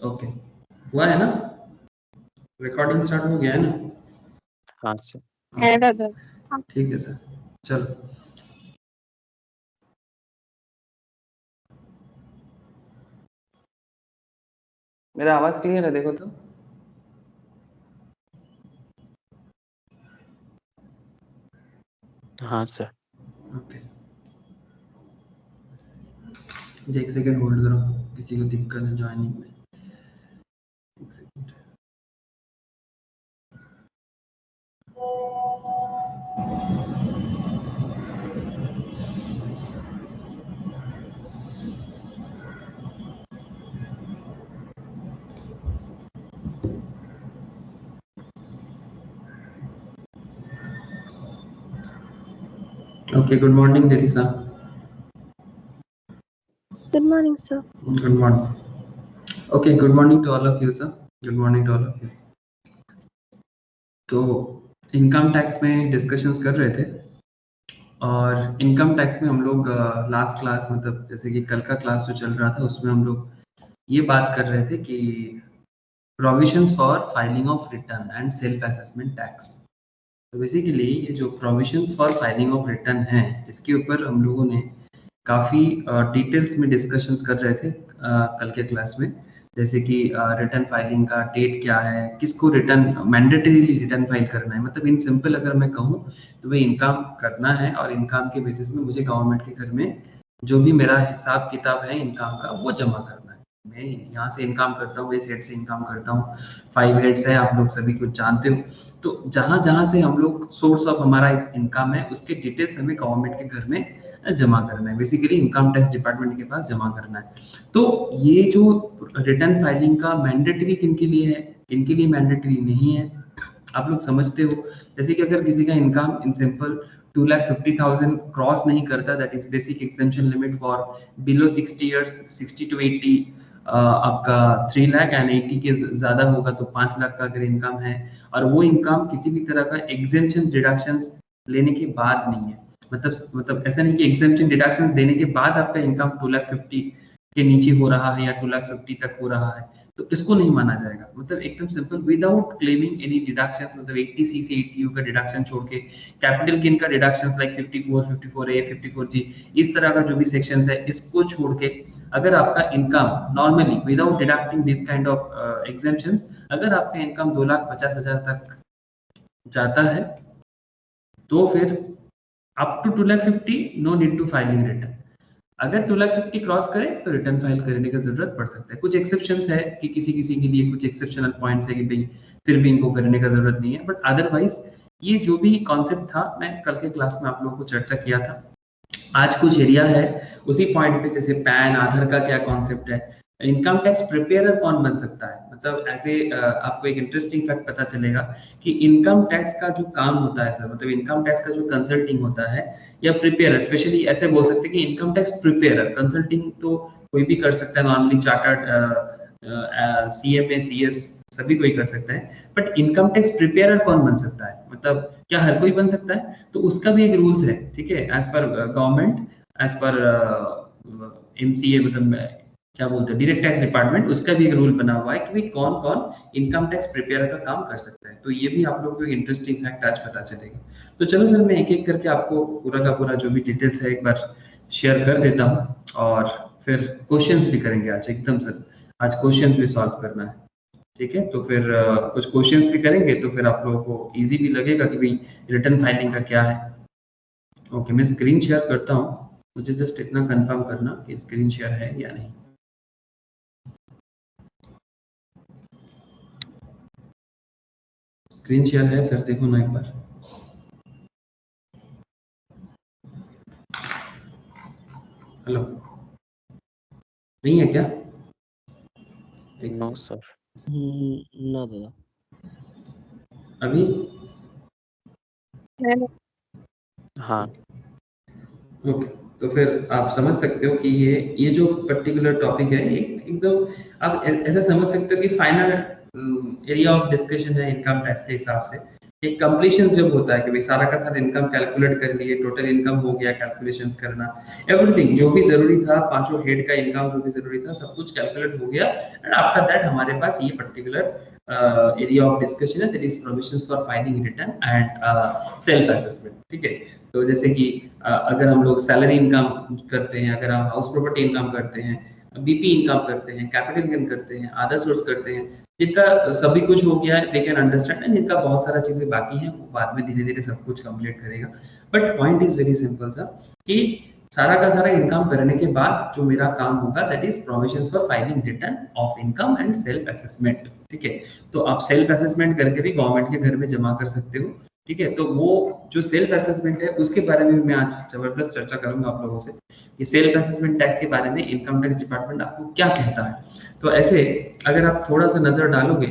Okay, हुआ है ना? रिकॉर्डिंग स्टार्ट हो गया है ना? हाँ सर। ठीक है सर, चलो। मेरा आवाज क्लियर है? देखो तो। हाँ सर। ओके, एक सेकंड होल्ड करो, किसी को दिक्कत है ज्वाइनिंग में। एक second. Okay, good morning, Dirisa. Good morning, sir. Good morning. Okay, good morning to all of you, sir. Good morning to all of you. तो इनकम टैक्स में डिस्कशंस कर रहे थे, और इनकम टैक्स में हम लोग लास्ट क्लास, मतलब जैसे कि कल का क्लास जो चल रहा था उसमें हम लोग ये बात कर रहे थे कि provisions for filing of return and self assessment tax. तो बेसिकली ये जो provisions for filing of return है, इसके ऊपर हम लोगों ने काफ़ी डिटेल्स में डिस्कशंस कर रहे थे कल के क्लास में। जैसे कि रिटर्न फाइलिंग का डेट क्या है, किसको रिटर्न मैंडेटरीली रिटर्न फाइल करना है, मतलब इन सिंपल अगर मैं कहूँ तो वही इनकम करना है, और इनकम के बेसिस में मुझे गवर्नमेंट के घर में जो भी मेरा हिसाब किताब है इनकम का वो जमा करना है। मैं यहाँ से इनकम करता हूँ, इस हेड से इनकम करता हूँ, 5 हेड्स है, आप लोग सभी कुछ जानते हो। तो जहाँ जहाँ से हम लोग सोर्स ऑफ हमारा इनकम है उसके डिटेल्स हमें गवर्नमेंट के घर में जमा करना है, बेसिकली इनकम टैक्स डिपार्टमेंट के पास जमा करना है। तो ये जो रिटर्न फाइलिंग का मैंडेटरी किनके लिए है, किनके लिए मैंडेटरी नहीं है, आप लोग समझते हो। जैसे कि अगर किसी का इनकम इन सिंपल 2,50,000 क्रॉस नहीं करता, that is basic exemption limit for below 60 years, 60 to 80 आपका 3 लाख एंड 80 के ज्यादा होगा तो 5 लाख का अगर इनकम है, और वो इनकम किसी भी तरह का एग्जेम्पशन डिडक्शंस लेने के बाद नहीं है, मतलब ऐसा नहीं कि एग्जेम्पशन डिडक्शंस देने के बाद आपका इनकम 2,50,000 के नीचे हो रहा है या 2,50,000 तक हो रहा है, तो इसको नहीं माना जाएगा। मतलब एकदम simple, without claiming any deductions, मतलब 80C से 80U का डिडक्शन छोड़ के कैपिटल गेन का डिडक्शंस लाइक 54, 54A, 54G, इस तरह का जो भी सेक्शंस है इसको छोड़ के अगर आपका income normally without deducting this kind of exemptions, अगर आपका इनकम 2,50,000 तक जाता है तो फिर up to 2,50,000 no need to filing return. अगर 2,50,000 क्रॉस करे तो रिटर्न फाइल करने की जरूरत पड़ सकता है। कुछ एक्सेप्शंस है कि किसी किसी के लिए कुछ एक्सेप्शनल पॉइंट्स है कि भाई फिर भी इनको करने का जरूरत नहीं है, बट अदरवाइज ये जो भी कॉन्सेप्ट था मैं कल के क्लास में आप लोगों को चर्चा किया था। आज कुछ एरिया है उसी पॉइंट पे, जैसे पैन आधार का क्या कॉन्सेप्ट है, इनकम टैक्स प्रिपेयरर कौन बन सकता है, मतलब ऐसे आपको एक इंटरेस्टिंग फैक्ट पता चलेगा कि इनकम टैक्स का जो काम होता है सर, मतलब इनकम टैक्स का जो कंसल्टिंग होता है या प्रिपेयरर, स्पेशली ऐसे बोल सकते हैं कि इनकम टैक्स प्रिपेयरर, कंसल्टिंग तो कोई भी कर सकता है, नॉर्मली चार्टर्ड CMA CS सभी कोई कर सकता है, बट इनकम टैक्स प्रिपेयरर कौन बन सकता है, मतलब क्या हर कोई बन सकता है? तो उसका भी एक रूल्स है, ठीक है, as per government, as per MCA, मतलब क्या बोलते हैं डायरेक्ट टैक्स डिपार्टमेंट, उसका भी एक रूल बना हुआ है कि भाई कौन कौन इनकम टैक्स प्रिपेयर का काम कर सकता है। तो ये भी आप लोगों को इंटरेस्टिंग फैक्ट आज पता चलेगा। तो चलो सर, मैं एक एक करके आपको पूरा का पूरा जो भी डिटेल्स है एक बार शेयर कर देता हूँ, और फिर क्वेश्चंस भी करेंगे आज एकदम सर, आज क्वेश्चंस भी सॉल्व करना है, ठीक है। तो फिर कुछ क्वेश्चंस भी करेंगे तो फिर आप लोगों को इजी भी लगेगा कि भाई रिटर्न फाइलिंग का क्या है। ओके, मैं स्क्रीन शेयर करता हूँ, मुझे जस्ट इतना कंफर्म करना कि स्क्रीन शेयर है या नहीं। स्क्रीन शेयर है सर, देखो ना एक बार। हेलो, नहीं है क्या? No sir. ना दादा। अभी हाँ। ओके, तो फिर आप समझ सकते हो कि ये जो पर्टिकुलर टॉपिक है एकदम आप ऐसा समझ सकते हो कि फाइनल एरिया ऑफ डिस्कशन है इनकम टैक्स के हिसाब से। एक कंप्लीशन जब होता है कि भाई सारा का सारा इनकम कैलकुलेट कर लिए, टोटल इनकम हो गया, कैलकुलेशंस करना, एवरीथिंग जो भी जरूरी था, पांचों हेड का इनकम जो भी जरूरी था, सब कुछ कैलकुलेट हो गया। एंड आफ्टर दैट हमारे पास ये पर्टिकुलर एरिया ऑफ डिस्कशन है, that is provisions for filing return and self assessment. ठीक है, तो जैसे कि अगर हम लोग सैलरी इनकम करते हैं, अगर हम हाउस प्रॉपर्टी इनकम करते हैं, बीपी इनकम करते हैं, कैपिटल इनकम करते हैं, अदर सोर्स करते हैं, जिनका सभी कुछ हो गया है, दे कैन अंडरस्टैंड, एंड जिनका बहुत सारा चीजें बाकी हैं वो बाद में धीरे धीरे सब कुछ कंप्लीट करेगा। But point is very simple सा, कि सारा का सारा इनकम करने के बाद जो मेरा काम होगा, that is provisions for filing return of income and self assessment. ठीक है, तो आप सेल्फ असेसमेंट करके भी गवर्नमेंट के घर में जमा कर सकते हो। ठीक है, तो वो जो सेल्फ असेसमेंट है उसके बारे में मैं आज जबरदस्त चर्चा करूंगा आप लोगों से, कि सेल्फ असेसमेंट टैक्स के बारे में इनकम टैक्स डिपार्टमेंट आपको क्या कहता है। तो ऐसे अगर आप थोड़ा सा नजर डालोगे,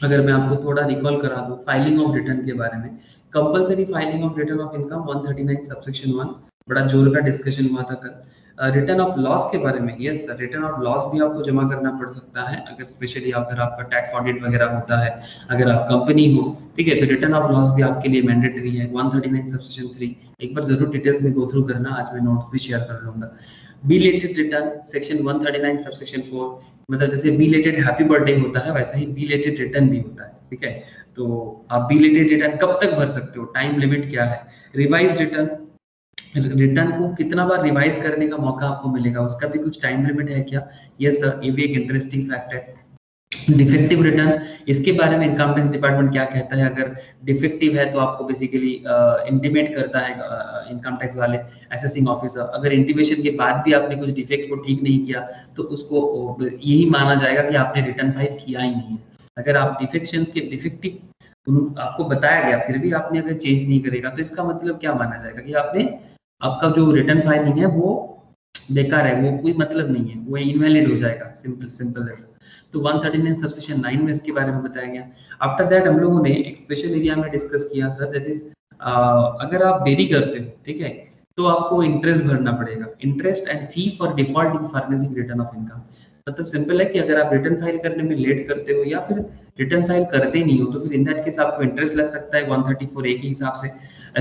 अगर मैं आपको थोड़ा रिकॉल करा दूं फाइलिंग ऑफ रिटर्न के बारे में, compulsory filing of return of income 139 subsection 1, बड़ा जोर का डिस्कशन हुआ था कल। रिटर्न ऑफ लॉस के बारे में, yes sir, return of loss भी आपको जमा करना पड़ सकता है, अगर स्पेशली अगर आपका टैक्स ऑडिट वगैरह होता है, अगर आप कंपनी हो। ठीक है, तो रिटर्न ऑफ लॉस भी आपके लिए मैंडेटरी है 139 सबसेक्शन 3। एक बार जरूर डिटेल्स में गो थ्रू करना, आज मैं नोट्स भी शेयर कर लूंगा। बिलेटेड रिटर्न सेक्शन 139 सबसेक्शन 4, मतलब जैसे बिलेटेड हैप्पी बर्थडे होता है, वैसा ही बिलेटेड रिटर्न भी होता है। ठीक है, तो आप बिलेटेड रिटर्न कब तक भर सकते हो, टाइम लिमिट क्या है, रिवाइज रिटर्न, रिटर्न को कितना बार रिवाइज करने का मौका आपको मिलेगा, उसका भी कुछ टाइम लिमिट है क्या। यस सर, ये भी एक इंटरेस्टिंग फैक्ट है। डिफेक्टिव रिटर्न, इसके बारे में इनकम टैक्स डिपार्टमेंट क्या कहता है, अगर डिफेक्टिव है तो आपको बेसिकली इंटीमेट करता है इनकम टैक्स वाले असेसिंग ऑफिसर। अगर इंटीमेशन के बाद भी आपने कुछ डिफेक्ट को ठीक नहीं किया तो उसको यही माना जाएगा कि आपने रिटर्न फाइल किया ही नहीं है। अगर आप डिफेक्शंस के डिफेक्टिव आपको बताया गया फिर भी आपने अगर चेंज नहीं करेगा, तो इसका मतलब क्या माना जाएगा कि आपने, आपका जो रिटर्न फाइलिंग है वो बेकार है, वो कोई मतलब नहीं है, वो इनवैलिड हो जाएगा, सिंपल सिंपल ऐसा। तो 139 सबसेक्शन 9 में इसके बारे में बताया गया। आफ्टर दैट हम लोगों ने एक स्पेशल एरिया में डिस्कस किया सर, दैट इज अगर आप देरी करते हो, ठीक है, तो आपको इंटरेस्ट भरना पड़ेगा, interest and fee for default in furnishing return of income. मतलब सिंपल है कि अगर आप रिटर्न फाइल करने में लेट करते हो या फिर रिटर्न फाइल करते नहीं हो, तो फिर इन दैट केस आपको इंटरेस्ट लग सकता है 134 ए के हिसाब से,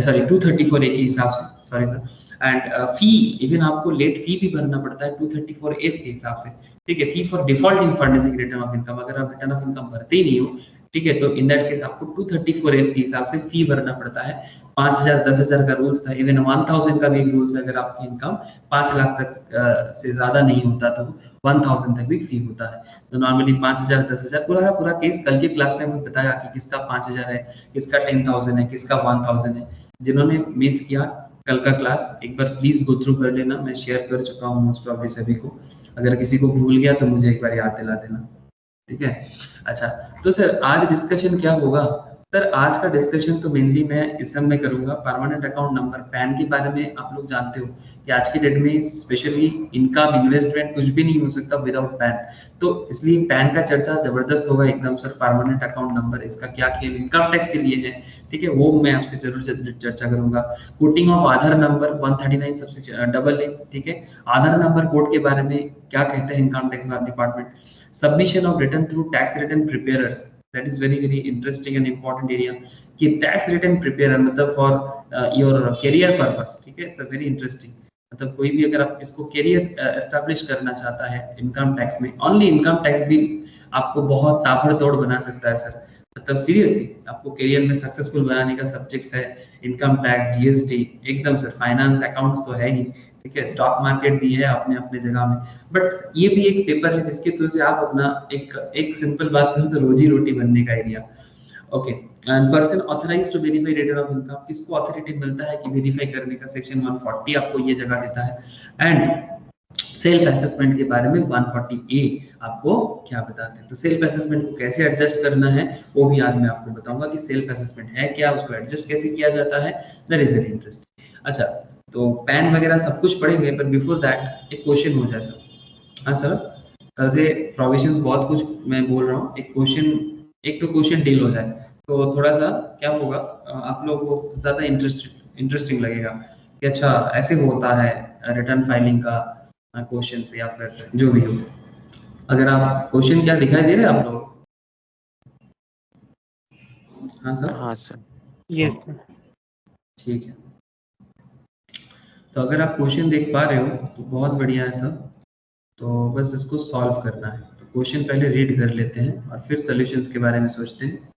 सॉरी 234 ए के हिसाब से, sorry sir. And fee, even आपको लेट फी भी भरना पड़ता है 234 एफ के हिसाब से। ठीक है, fee for default in furnishing return of income, अगर आप रिटर्न ऑफ इनकम भरते ही नहीं हो, ठीक है, तो इन दैट केस आपको 234 एफ के हिसाब से फी भरना पड़ता है। 5000 10,000 का रूल्स था, इवन 1000 का भी रूल्स है, अगर आपकी इनकम 5 लाख तक से ज्यादा नहीं होता तो 1000 तक भी फी होता है। तो नॉर्मली 5000 10,000 पूरा का पूरा केस कल के क्लास में हमने बताया कि किसका 5000 है, किसका 10,000 है, किसका 1000 है। जिन्होंने मिस किया कल का क्लास, एक बार प्लीज गो थ्रू कर लेना, मैं शेयर कर चुका हूँ मोस्ट ऑफ सभी को। अगर किसी को भूल गया तो मुझे एक बार याद दिला देना, ठीक है। अच्छा, तो सर आज डिस्कशन क्या होगा, सर आज का डिस्कशन तो मेनली मैं इस समय करूंगा परमानेंट अकाउंट नंबर पैन के बारे में। आप लोग जानते हो कि आज के डेट में स्पेशली इनकम इन्वेस्टमेंट कुछ भी नहीं हो सकता विदाउट पैन, तो इसलिए पैन का चर्चा जबरदस्त होगा एकदम सर। परमानेंट अकाउंट नंबर, इसका क्या खेल इनकम टैक्स के लिए है, ठीक है, वो मैं आपसे जरूर चर्चा करूंगा। कोटिंग ऑफ आधार नंबर 139 सबसे डबल ए, ठीक है, आधार नंबर कोड के बारे में क्या कहते हैं income tax department. Submission of return through tax return prepares, that is very very interesting and important area, कि टैक्स रिटर्न प्रिपेयर मतलब फॉर योर करियर पर्पस, ठीक है, इट्स वेरी इंटरेस्टिंग। मतलब कोई भी अगर आप इसको करियर एस्टैब्लिश करना चाहता है इनकम टैक्स में, ओनली इनकम टैक्स भी आपको बहुत ताबड़तोड़ बना सकता है सर। मतलब सीरियसली आपको करियर में सक्सेसफुल बनाने का सब्जेक्ट्स है इनकम टैक्स, जीएसटी, एकदम सर, फाइनेंस अकाउंट्स तो है ही, ठीक है, स्टॉक मार्केट भी है अपने अपने जगह में। बट ये भी एक पेपर है जिसके थ्रू से आप अपना एक सिंपल बात करूं तो रोजी रोटी बनने का area. Okay, and person authorized to verify return of income, किसको अथॉरिटी मिलता है कि वेरीफाई करने का, सेक्शन 140 आपको ये जगह देता है। एंड सेल्फ असेसमेंट के बारे में 140 ए आपको क्या बताते हैं। तो सेल्फ असेसमेंट को कैसे एडजस्ट करना है वो भी आज मैं आपको बताऊंगा कि सेल्फ असेसमेंट है क्या, उसको एडजस्ट कैसे किया जाता है, दैट इज वेरी इंटरेस्टिंग। अच्छा, तो पैन वगैरह सब कुछ पढ़ेंगे, पर बिफोर दैट एक क्वेश्चन हो जाए सर। हाँ सर, कल से प्रोविजंस बहुत कुछ मैं बोल रहा हूँ, एक क्वेश्चन, एक तो क्वेश्चन डील हो जाए तो थोड़ा सा क्या होगा, आप लोगों को ज्यादा इंटरेस्टिंग लगेगा कि अच्छा ऐसे होता है रिटर्न फाइलिंग का क्वेश्चन या फिर जो भी हो। अगर आप क्वेश्चन क्या दिखाई दे रहे हैं आप लोग, हाँ सर। हाँ सर। Yes sir. ठीक है, तो अगर आप क्वेश्चन देख पा रहे हो तो बहुत बढ़िया है सर। तो बस इसको सॉल्व करना है। तो क्वेश्चन पहले रीड कर लेते हैं और फिर सॉल्यूशंस के बारे में सोचते हैं।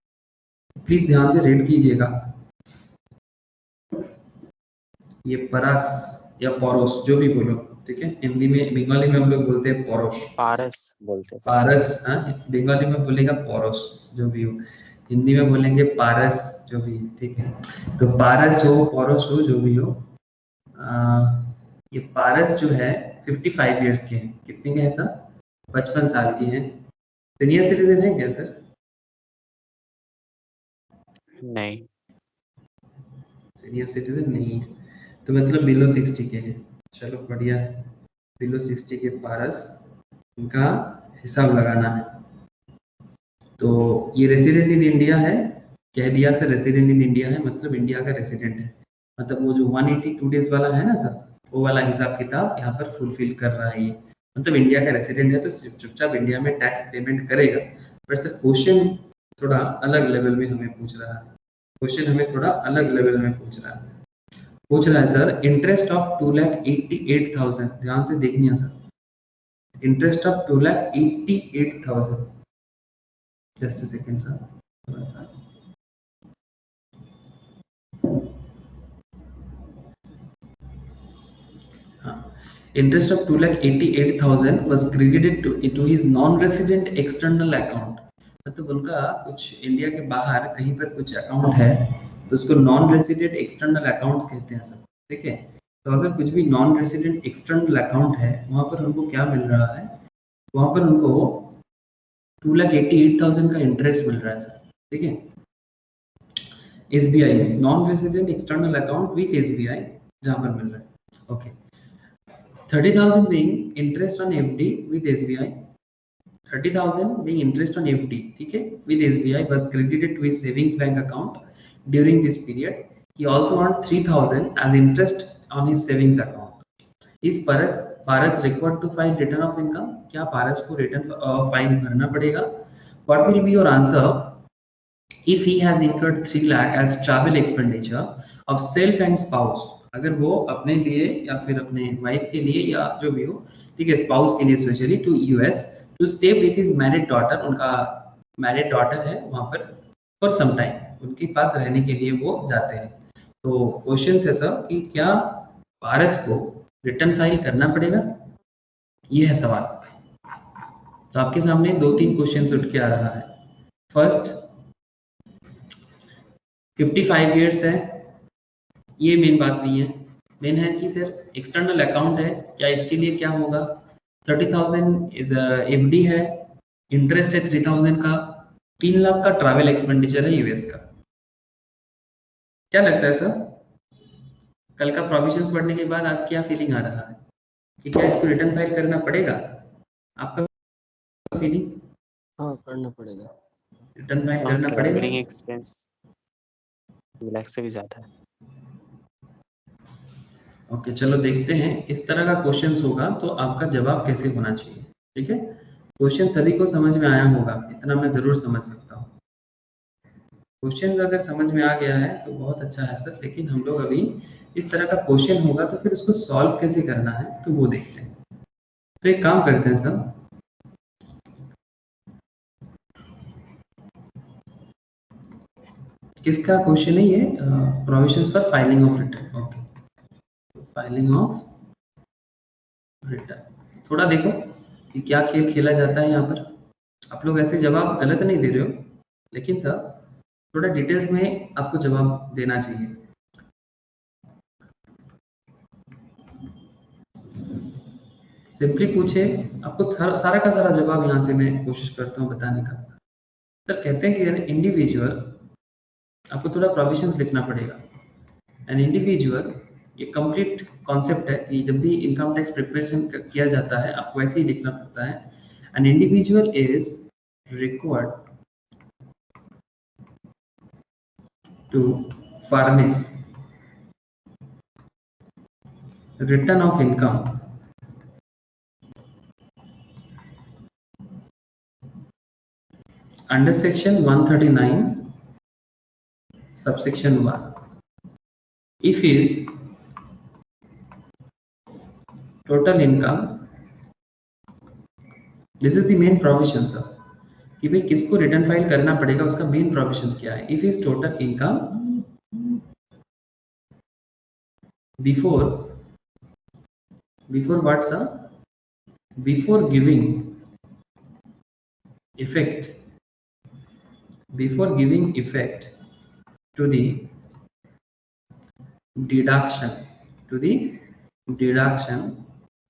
प्लीज ध्यान से रीड कीजिएगा। ये परास या पौरोस जो भी बोलो, ठीक है। हिंदी में, बंगाली में हम लोग बोलते हैं पौरोस। पारस बोलते हैं सर। पारस, हाँ, बंगाली में बोलेगा पौरोस जो भी हो, हिंदी में बोलेंगे पारस जो भी, ठीक है। तो पारस हो, पौरोस हो, जो भी हो, ये पारस जो है 55 इयर्स के हैं। कितने के हैं सर? 55 साल की हैं। सीनियर सिटीजन है क्या सर? नहीं। सीनियर सिटीजन नहीं है, तो मतलब बिलो 60 के हैं। चलो बढ़िया है, बिलो 60 के पारस, इनका हिसाब लगाना है। तो ये रेसिडेंट इन इंडिया है, कह दिया सर रेसिडेंट इन इंडिया है, मतलब इंडिया का रेसिडेंट है। मतलब वो जो 182 डेज वाला है ना सर, वो वाला हिसाब किताब यहाँ पर फुलफिल कर रहा है ये। मतलब इंडिया का रेसिडेंट है तो चुपचाप इंडिया में टैक्स पेमेंट करेगा। पर सर क्वेश्चन थोड़ा अलग लेवल में हमें पूछ रहा है। क्वेश्चन हमें थोड़ा अलग लेवल में पूछ रहा है। पूछ रहा है सर, इंटरेस्ट ऑफ 2,88,000, ध्यान से देखनी है sir. Interest of 2,88,000, just a second sir, थोड़ा सा। हाँ, interest of 2,88,000 was credited to his non-resident external account। मतलब उनका कुछ इंडिया के बाहर कहीं पर कुछ अकाउंट है, तो उसको नॉन रेसिडेंट एक्सटर्नल अकाउंट्स कहते हैं सर, ठीक है। तो अगर कुछ भी नॉन रेसिडेंट एक्सटर्नल अकाउंट है, वहां पर उनको क्या मिल रहा है? वहां पर उनको 2,88,000 का इंटरेस्ट मिल रहा है सर, ठीक है। SBI में non resident external account with SBI जहां पर मिल रहा है, okay. 30,000 being interest on FD with SBI, 30,000 being interest on FD, ठीक है, with SBI was credited to his savings bank account during this period. He also earned 3,000 as interest on his savings account. Is Paras required to file return of income? क्या पारस को return file भरना पड़ेगा? What will be your answer if he has incurred 3 lakh as travel expenditure of self and spouse? अगर वो अपने लिए या फिर अपने वाइफ के लिए या जो भी हो, ठीक है, स्पाउस के लिए specially, to US to stay with his married daughter. उनका मैरिड डॉटर है वहां पर फॉर सम टाइम, उनके पास रहने के लिए वो जाते हैं। तो क्वेश्चन है सर कि क्या पारस को रिटर्न फाइल करना पड़ेगा, ये है सवाल। तो आपके सामने 2-3 क्वेश्चंस उठ के आ रहा है। फर्स्ट, 55 इयर्स है, ये मेन बात नहीं है। मेन है कि सर एक्सटर्नल अकाउंट है, क्या इसके लिए क्या होगा? 30,000 इज FD है, इंटरेस्ट है 3,000 का, 3 लाख का ट्रैवल एक्सपेंडिचर है US का। क्या लगता है सर, कल का प्रोविजंस पढ़ने के बाद आज क्या फीलिंग आ रहा है कि क्या इसको रिटर्न फाइल करना पड़ेगा? आपका फीलिंग? हाँ करना पड़ेगा। रिटर्न फाइल करना पड़ेगा। ट्रैवलिंग एक्सपेंस 2 लाख से भी ज्यादा है। ओके, चलो देखते हैं इस तरह का क्वेश्चंस होगा तो आपका जवाब कैसे होना चाहिए, ठीक है। क्वेश्चन सभी को समझ में आया होगा, इतना मैं जरूर समझ सकता हूँ। क्वेश्चन अगर समझ में आ गया है तो बहुत अच्छा है सर, लेकिन हम लोग अभी इस तरह का क्वेश्चन होगा तो फिर उसको सॉल्व कैसे करना है तो वो देखते हैं। तो एक काम करते हैं सर, किसका क्वेश्चन है ये? Provisions for filing of return, okay, filing of return. थोड़ा देखो कि क्या खेल खेला जाता है यहाँ पर। आप लोग ऐसे जवाब गलत नहीं दे रहे हो, लेकिन सर थोड़ा डिटेल्स में आपको जवाब देना चाहिए। सिंपली पूछे, आपको सारा का सारा जवाब यहाँ से मैं कोशिश करता हूँ बताने का। सर कहते हैं कि इंडिविजुअल, आपको थोड़ा प्रोविजंस लिखना पड़ेगा। एन इंडिविजुअल, ये कंप्लीट कॉन्सेप्ट है कि जब भी इनकम टैक्स प्रिपरेशन किया जाता है आपको ऐसे ही लिखना पड़ता है। An individual is required to furnish return of income under section 139 subsection 1. If his total income, this is the main provision sir, कि भाई किसको रिटर्न फाइल करना पड़ेगा, उसका मेन प्रोविजंस क्या है. If is total income before what sir, before giving effect to the deduction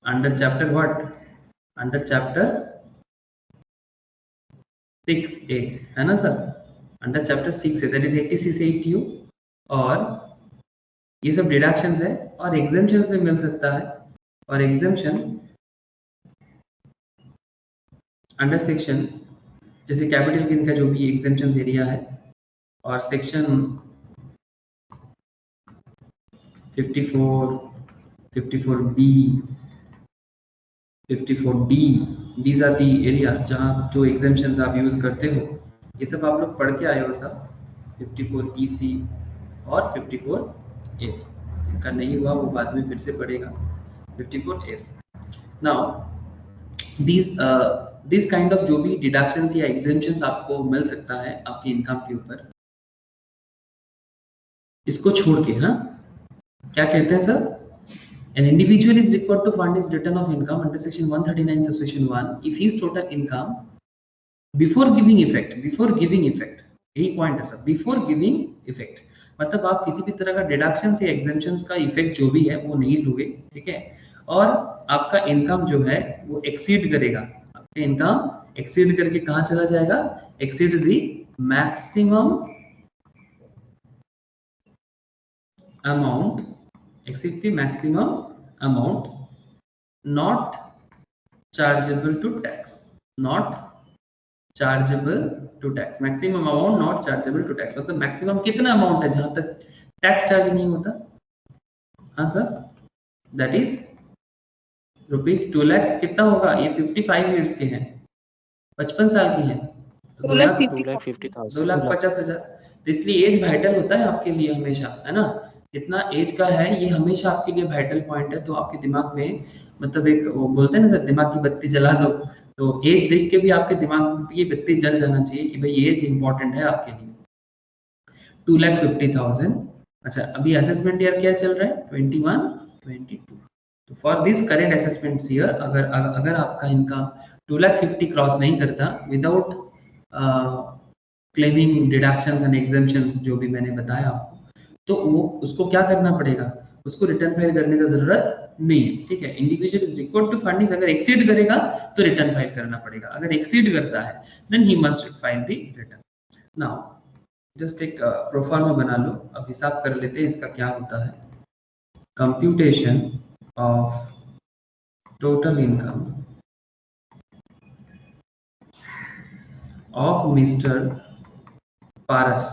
under chapter what, under chapter 6A है ना sir, under chapter 6A that is 80C से 80U. और ये सब डिडक्शंस है और एग्जेम्पशंस में मिल सकता है. और एग्जेम्पशन अंडर सेक्शन जैसे कैपिटल गेन का जो भी एग्जेम्पशंस एरिया है, और section 54, 54B, 54D, these are the area जहाँ जो एग्जेम्पशंस आप यूज करते हो. ये सब आप लोग पढ़ के आए हो सर. 54EC और 54F, इनका नहीं हुआ वो बाद में फिर से पढ़ेगा. 54F. Now this kind of जो भी डिडक्शंस या एग्जेम्पशंस आपको मिल सकता है आपके इनकम के ऊपर, इसको छोड़ के, हाँ क्या कहते हैं sir, an individual is required to fund his return of income under section 139 subsection 1 if his total income before giving effect, यही पॉइंट है सर, बिफोर गिविंग इफेक्ट. मतलब आप किसी भी तरह का डिडक्शन या एग्जेम्पशंस का इफेक्ट जो भी है वो नहीं लोगे, ठीक है. और आपका इनकम जो है वो एक्सीड करेगा, आपका इनकम एक्सीड करके कहाँ चला जाएगा, exceed the maximum amount, exceed the maximum amount not chargeable to tax, maximum amount not chargeable to tax. मतलब मैक्सिमम कितना अमाउंट है जहां तक टैक्स चार्ज नहीं होता. हाँ sir, that is rupees 2 lakh. कितना होगा, ये 55 ईयर्स के हैं, 55 साल की हैं, 2,50,000. तो इसलिए एज वाइटल होता है आपके लिए हमेशा, है ना. कितना एज का है ये हमेशा आपके लिए वाइटल पॉइंट है. तो आपके दिमाग में मतलब एक वो बोलते हैं ना सर, दिमाग की बत्ती जला दो, तो एज देख के भी आपके दिमाग में ये बत्ती जल जाना चाहिए कि भाई एज इंपॉर्टेंट है आपके लिए. 2,50,000. अच्छा, अभी असेसमेंट ईयर क्या चल रहा है, 21, 22. तो for this current assessment year अगर आपका इनकम 2,50,000 क्रॉस नहीं करता without claiming deductions and exemptions जो भी मैंने बताया आपको, तो वो उसको क्या करना पड़ेगा, उसको रिटर्न फाइल करने का जरूरत नहीं है, ठीक है. Individual is required to fund, अगर एक्सीड करेगा तो रिटर्न फाइल करना पड़ेगा, अगर एक्सीड करता है then he must file the return. Now just एक प्रोफार्मा बना लो, अब हिसाब कर लेते हैं इसका क्या होता है. Computation of total income of mister Paras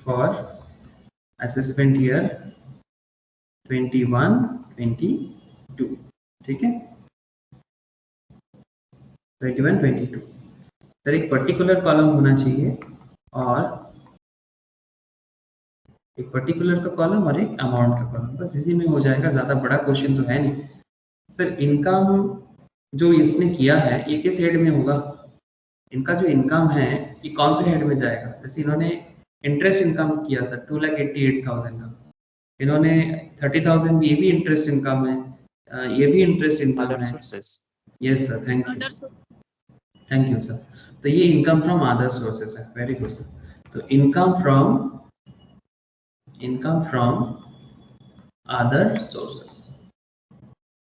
for assessment year 21-22, ठीक है. 21-22 सर एक पर्टिकुलर कॉलम होना चाहिए और एक पर्टिकुलर का कॉलम और एक अमाउंट का कॉलम, बस इसी में हो जाएगा. ज्यादा बड़ा क्वेश्चन तो है नहीं सर. इनकम जो इसने किया है ये किस हेड में होगा, इनका जो इनकम है ये कौन से हेड में जाएगा. जैसे इन्होंने इंटरेस्ट इनकम किया सर 2,88,000 का, इन्होंने 30,000 ये भी इंटरेस्ट इनकम है, ये भी इंटरेस्ट इनकम है. Yes sir, thank you sir. तो ये इनकम फ्रॉम अदर सोर्सेस है. Very good sir. तो इनकम फ्रॉम अदर सोर्सेस,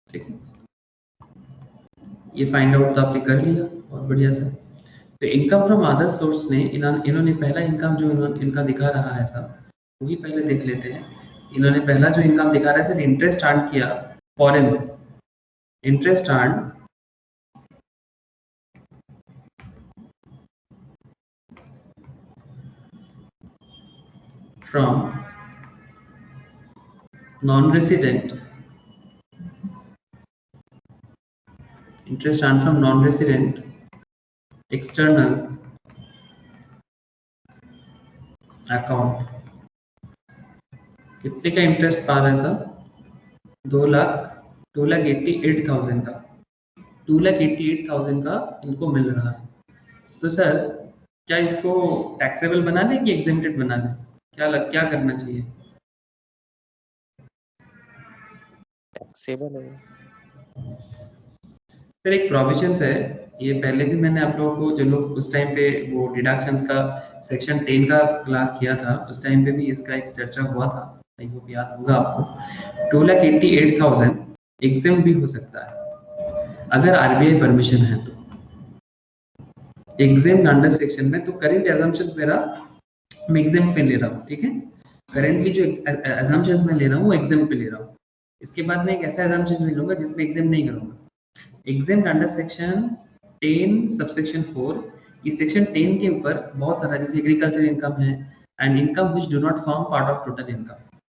ठीक है. ये फाइंड आउट तो आपने कर लिया, बहुत बढ़िया सर. तो इनकम फ्रॉम अदर सोर्स ने इन्होंने पहला इनकम जो इनका दिखा रहा है सर, वही पहले देख लेते हैं. इन्होंने पहला जो इनकम दिखा रहा है सर, इंटरेस्ट अर्न किया फॉरेन से, interest earn from non resident, interest earned from non-resident external account कितने का इंटरेस्ट पा रहा है सर? 2,88,000 का 2,88,000 का इनको मिल रहा है। तो सर क्या इसको टैक्सेबल बना लें कि एग्जेम्प्टेड बना लें? क्या करना चाहिए? टैक्सेबल है सर एक प्रोविजंस है, ये पहले भी मैंने आप लोगों को, जो लोग उस टाइम पे वो डिडक्शंस का सेक्शन 10 का क्लास किया था, उस टाइम पे भी इसका एक चर्चा हुआ था, आई होप याद होगा आपको। 2,88,000 एग्जाम भी हो सकता है अगर आरबीआई परमिशन है तो। एग्जाम अंडर सेक्शन में तो करेंट एजम्पशंस मेरा मैं एग्जाम पे ले रहा हूँ, ठीक है। करेंटली जो एजम्पशंस मैं ले रहा हूँ वो एग्जाम पे ले रहा हूँ। इसके बाद मैं एक ऐसा एजम्पशन ले लूंगा जिसमें एग्जाम नहीं करूंगा। एग्जाम अंडर सेक्शन 10 सबसेक्शन 4, इस सेक्शन 10 के ऊपर बहुत सारा, जैसे एग्रीकल्चर इनकम है and income which do not form part of total income,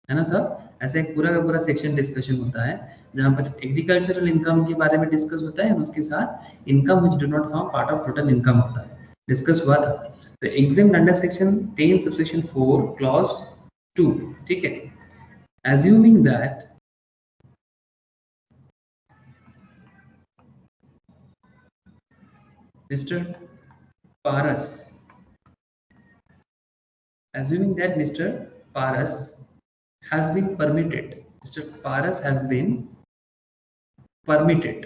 है ना सर। ऐसा एक पूरा का पूरा सेक्शन डिस्कशन होता है जहाँ पर एग्रीकल्चरल इनकम के बारे में डिस्कस होता है और उसके साथ income which do not form part of total income होता है, डिस्कस हुआ था। तो exam under section 10 subsection 4 clause 2, ठीक है। Assuming that Mr. Paras, assuming that Mr. Paras has been permitted, Mr. Paras has been permitted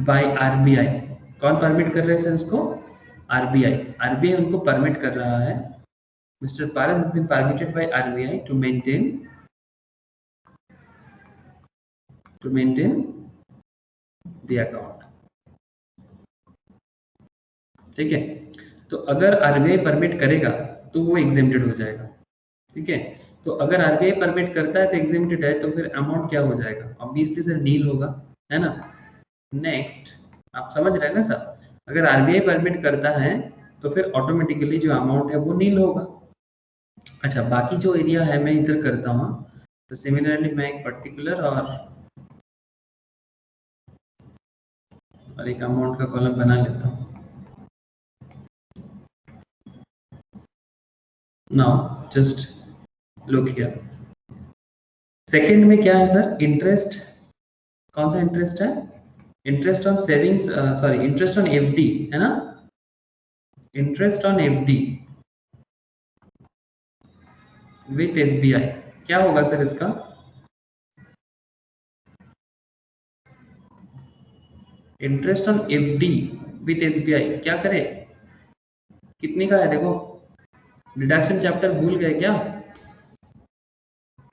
by RBI। कौन permit कर रहे हैं सर इसको? RBI। RBI उनको परमिट कर रहा है। Mr. Paras has been permitted by RBI to maintain the account, ठीक है। तो अगर आरबीआई परमिट करेगा तो वो एग्जेम्प्टेड हो जाएगा, ठीक है। तो अगर आरबीआई परमिट करता है तो एग्जेम्प्टेड है, तो फिर अमाउंट क्या हो जाएगा? ऑब्वियसली सर नील होगा, है ना। नेक्स्ट, आप समझ रहे हैं ना सर, अगर आरबीआई परमिट करता है तो फिर ऑटोमेटिकली जो अमाउंट है वो नील होगा। अच्छा, बाकी जो एरिया है मैं इधर करता हूँ। तो सिमिलरली मैं एक पर्टिकुलर और एक अमाउंट का कॉलम बना लेता हूँ। Now just look here, second में क्या है सर? इंटरेस्ट। कौन सा इंटरेस्ट है? Interest on savings, sorry interest on FD, है ना। Interest on FD with SBI. क्या होगा सर इसका? Interest on FD with SBI क्या करे? कितने का है देखो, डिडक्शन चैप्टर भूल गए क्या?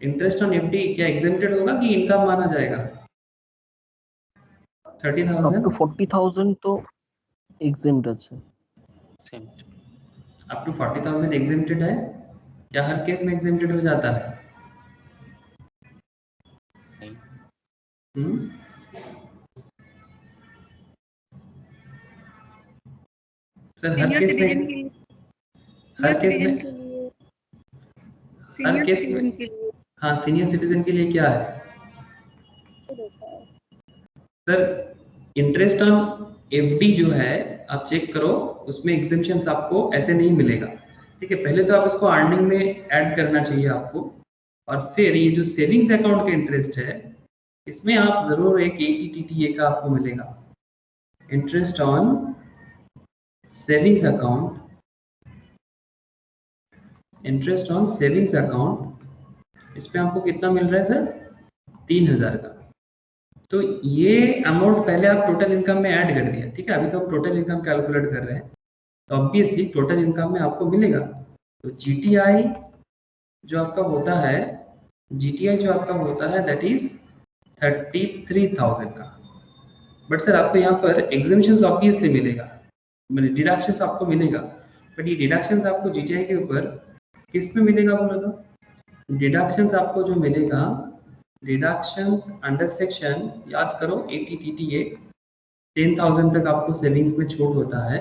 इंटरेस्ट ऑन एफडी क्या एग्जेम्प्टेड होगा कि इनकम माना जाएगा? 30,000 अप टू 40,000 तो एग्जेम्प्ट আছে। अप टू 40,000 एग्जेम्प्टेड है क्या? हर केस में एग्जेम्प्टेड हो जाता है? सर हर केस में, हर केस में, हर केस में, हाँ सीनियर सिटीजन के लिए क्या है सर? इंटरेस्ट ऑन एफडी जो है आप चेक करो, उसमें एग्जेम्पशंस आपको ऐसे नहीं मिलेगा, ठीक है। पहले तो आप इसको अर्निंग में ऐड करना चाहिए आपको, और फिर ये जो सेविंग्स अकाउंट का इंटरेस्ट है इसमें आप जरूर एक एटीटीटीए का आपको मिलेगा, interest on savings account, interest on savings account. इसमें आपको कितना मिल रहा है सर? 3,000 का। तो ये अमाउंट पहले आप टोटल इनकम में ऐड कर दिया, ठीक है। अभी तो हम टोटल इनकम कैलकुलेट कर रहे हैं, तो ऑब्वियसली टोटल इनकम में आपको मिलेगा। तो जीटीआई जो आपका होता है, जीटीआई जो आपका होता है दैट इज 33,000 का। बट सर आपको यहाँ पर एग्जेम्पशंस ऑब्वियसली मिलेगा, मतलब डिडक्शंस आपको मिलेगा, बट ये डिडक्शंस आपको जीटीआई के ऊपर किस में मिलेगा बोला तो? डिडक्शंस आपको जो मिलेगा, डिडक्शंस अंडर सेक्शन, याद करो एटीटीटीए 10,000 तक आपको सेविंग्स में छूट होता है।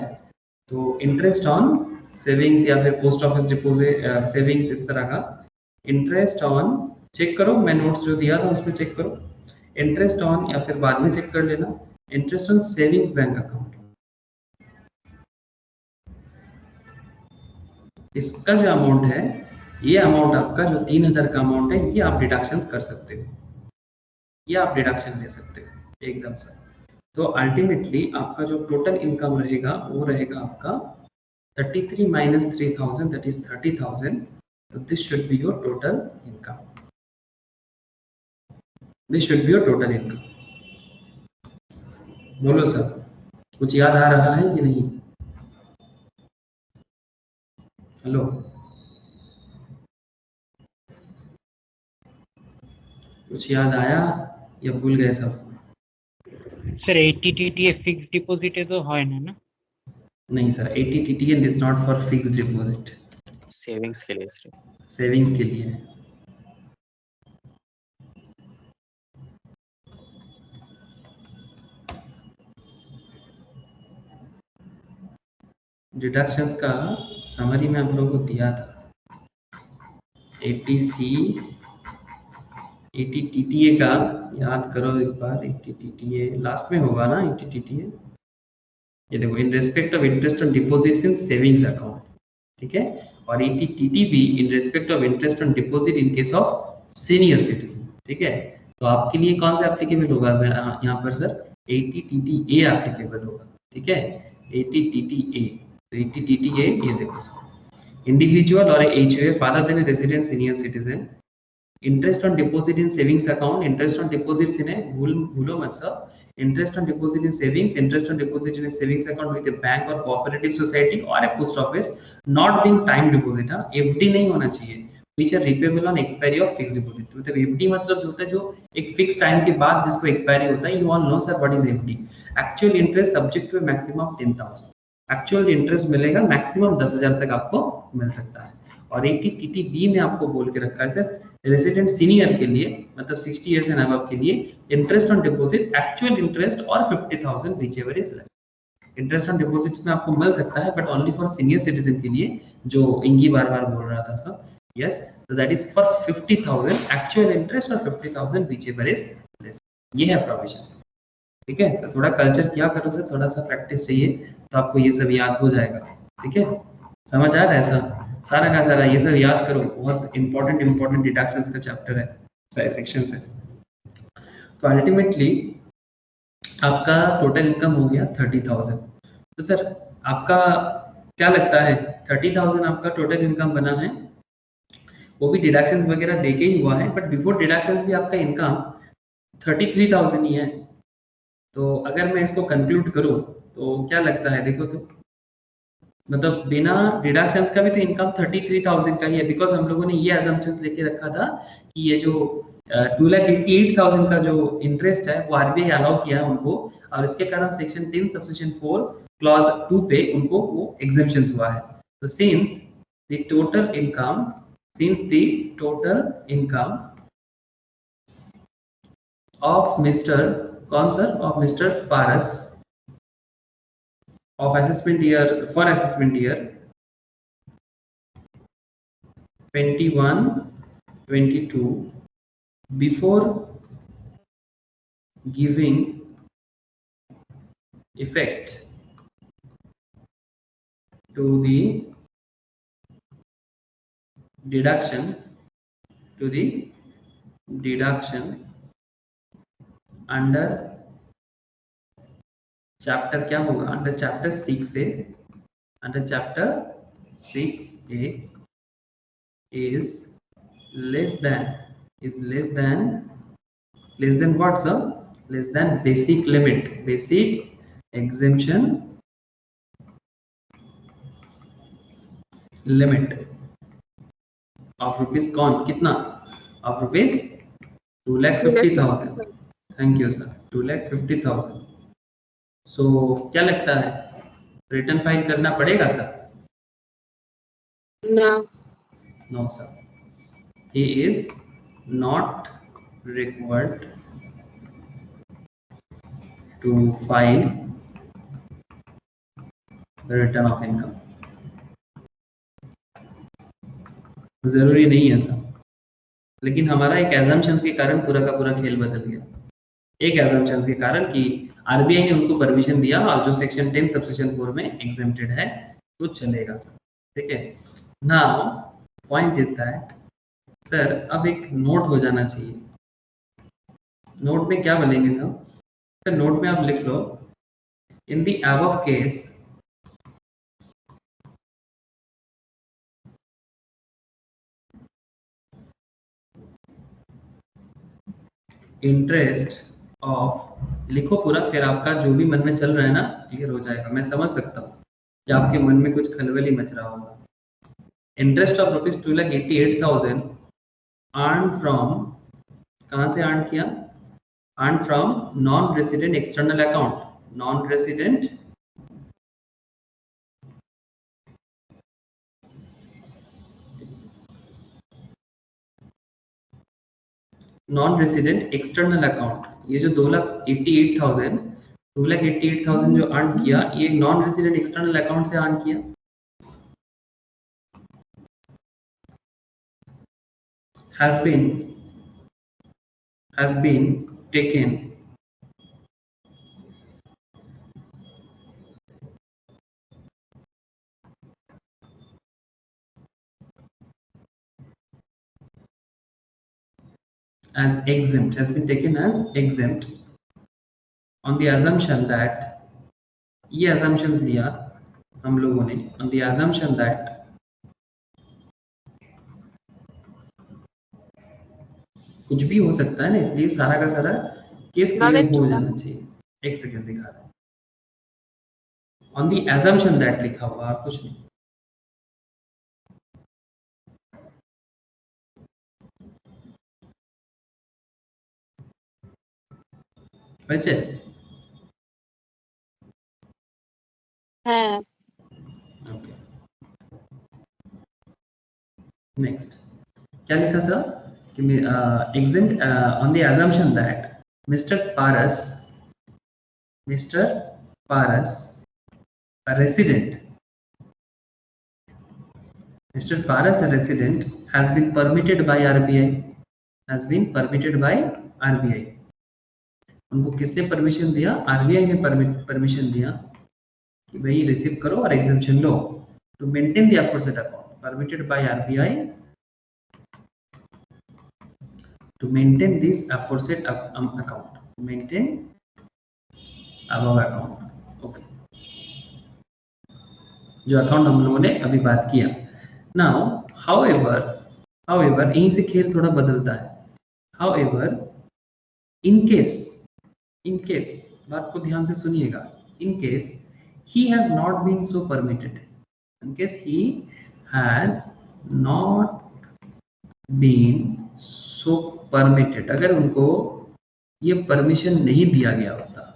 तो इंटरेस्ट ऑन सेविंग्स या फिर पोस्ट ऑफिस डिपॉजिट सेविंग्स, इस तरह का इंटरेस्ट ऑन, चेक करो मैं नोट्स जो दिया था उसमें चेक करो, इंटरेस्ट ऑन, या फिर बाद में चेक कर लेना, interest on savings bank account, इसका जो अमाउंट है, ये अमाउंट आपका जो 3000 का अमाउंट है, ये आप डिडक्शन कर सकते हो, ये आप डिडक्शन ले सकते हो एकदम से। तो अल्टीमेटली आपका जो टोटल इनकम रहेगा वो रहेगा आपका 33 minus 3000, that is 30,000. So this should be your total income. This should be your total income. बोलो सर, कुछ याद आ रहा है कि नहीं? हेलो, कुछ याद आया या भूल गए सब? सर 80 टीटीए फिक्स डिपॉजिट है तो है ना? नहीं sir, 80 TTN is not for fixed deposit, savings के लिए सिर्फ। सेविंग्स के लिए है। डिडक्शंस का समरी में आप लोगों को दिया था, 80C 80 TTA का याद करो एक बार। 80 TTA लास्ट में होगा ना, 80 TTA। ये देखो, in respect of interest on deposits in savings account, ठीक है। और 80 TTB in respect of interest on deposit in case of senior citizen, ठीक है। तो आपके लिए कौन सा एप्लीकेबल होगा यहाँ पर सर? 80 TTA एप्लीकेबल होगा, ठीक है। 80 TTA, तो 80 TTA ये देखो सर, इंडिविजुअल और HUA father then resident senior citizen, interest on deposit in savings account, interest on deposits in भूलो मत सब, interest on deposit in savings, interest on deposit in a savings account with a bank or cooperative society or a post office, not being time deposit, हाँ FD नहीं होना चाहिए, which are repayable on expiry of fixed deposit। मतलब FD मतलब जो होता है जो एक फिक्स टाइम के बाद जिसको एक्सपायरी होता है, you all know sir what is FD, actual interest subject to a maximum of 10,000, actual interest मिलेगा मैक्सिमम 10,000 तक आपको मिल सकता है। और 80 TTB में आपको बोल के रखा है सर, रेसिडेंट सीनियर के लिए मतलब 60 इयर्स एंड अबव के लिए interest on deposit, actual interest और 50,000 whichever is less. Interest on deposits में आपको मिल सकता है, but only for senior citizen के लिए, जो इंगी बार-बार बोल रहा था sir. Yes, so that is for 50,000 actual interest और 50,000 whichever is less। ये है प्रोविजन, ठीक है। तो थोड़ा कल्चर क्या करो सर, थोड़ा सा प्रैक्टिस चाहिए तो आपको ये सब याद हो जाएगा, ठीक है। समझ आ रहा है सर? सारा का सारा ये सब याद करो, बहुत इंपॉर्टेंट डिडक्शंस का चैप्टर है, सारे सेक्शन है। तो अल्टीमेटली आपका टोटल इनकम हो गया 30,000। तो सर आपका क्या लगता है, 30,000 आपका टोटल इनकम बना है, वो भी डिडक्शंस वगैरह देके ही हुआ है, बट बिफोर डिडक्शंस भी आपका इनकम 33,000 ही है। तो अगर मैं इसको कंक्लूड करूं तो क्या लगता है, देखो तो मतलब बिना डिडक्शंस का भी तो इनकम 33,000 का ही है, बिकॉज हम लोगों ने ये अजम्पशंस लेके रखा था कि ये जो 2,88,000 का जो इंटरेस्ट है वो आरबीआई अलाउ किया है उनको, और इसके कारण सेक्शन 10 सबसेक्शन 4 क्लॉज 2 पे उनको वो एग्जेम्पशंस हुआ है। तो since the total income of mister कौन sir, of mister Paras of assessment year, for assessment year 21-22, before giving effect to the deduction under chapter क्या होगा, under chapter 6A, under chapter 6A is less than what sir? Less than basic exemption limit of rupees कौन कितना, of rupees 2,50,000। Thank you sir, 2,50,000। सो क्या लगता है, return file करना पड़ेगा सर? No sir, he is not required to file the return of income। जरूरी नहीं है सर, लेकिन हमारा एक एजम्पशंस के कारण पूरा का पूरा खेल बदल गया। एक एजम्पशंस के कारण कि आरबीआई ने उनको परमिशन दिया और जो सेक्शन 10 सबसेक्शन 4 में एग्जेम्प्टेड है तो चलेगा सर, ठीक है। Now point is that sir अब एक नोट हो जाना चाहिए। नोट में क्या बोलेंगे सर? नोट में आप लिख लो in the above case interest of, लिखो पूरा, फिर आपका जो भी मन में चल रहा है ना क्लियर हो जाएगा। मैं समझ सकता हूँ कि आपके मन में कुछ खलबली मच रहा होगा। Interest of rupees 2,88,000 earn from, कहाँ से अर्न किया? Earn from non resident external account, non resident external account. ये जो 2,88,000 जो अर्न किया, ये नॉन रेसिडेंट एक्सटर्नल अकाउंट से अर्न किया। has been taken as exempt, has been taken as exempt on the assumption that, ये assumptions लिया हम लोगों ने, on the assumption that कुछ भी हो सकता है ना, इसलिए सारा का सारा केस क्लियर हो जाना चाहिए। एक सेकंड दिखा रहा है, ऑन दी assumption that लिखा हुआ, और कुछ नहीं। बच्चे ओके, नेक्स्ट क्या लिखा सर कि exempt on the assumption that Mr. Paras a resident, Mr. Paras a resident has been permitted by RBI, has been permitted by RBI। उनको किसने परमिशन दिया? आरबीआई ने परमिशन दिया कि भाई रिसीव करो और एग्जेम्पशन लो to maintain the aforesaid account, permitted by RBI to maintain this aforesaid account, maintain above account. Okay, जो अकाउंट हम लोगों ने अभी बात किया। नाउ हाउएवर यहीं से खेल थोड़ा बदलता है। हाउएवर इन केस बात को ध्यान से सुनिएगा, in case he has not been so permitted, in case he has not been so permitted, अगर उनको ये परमिशन नहीं दिया गया होता,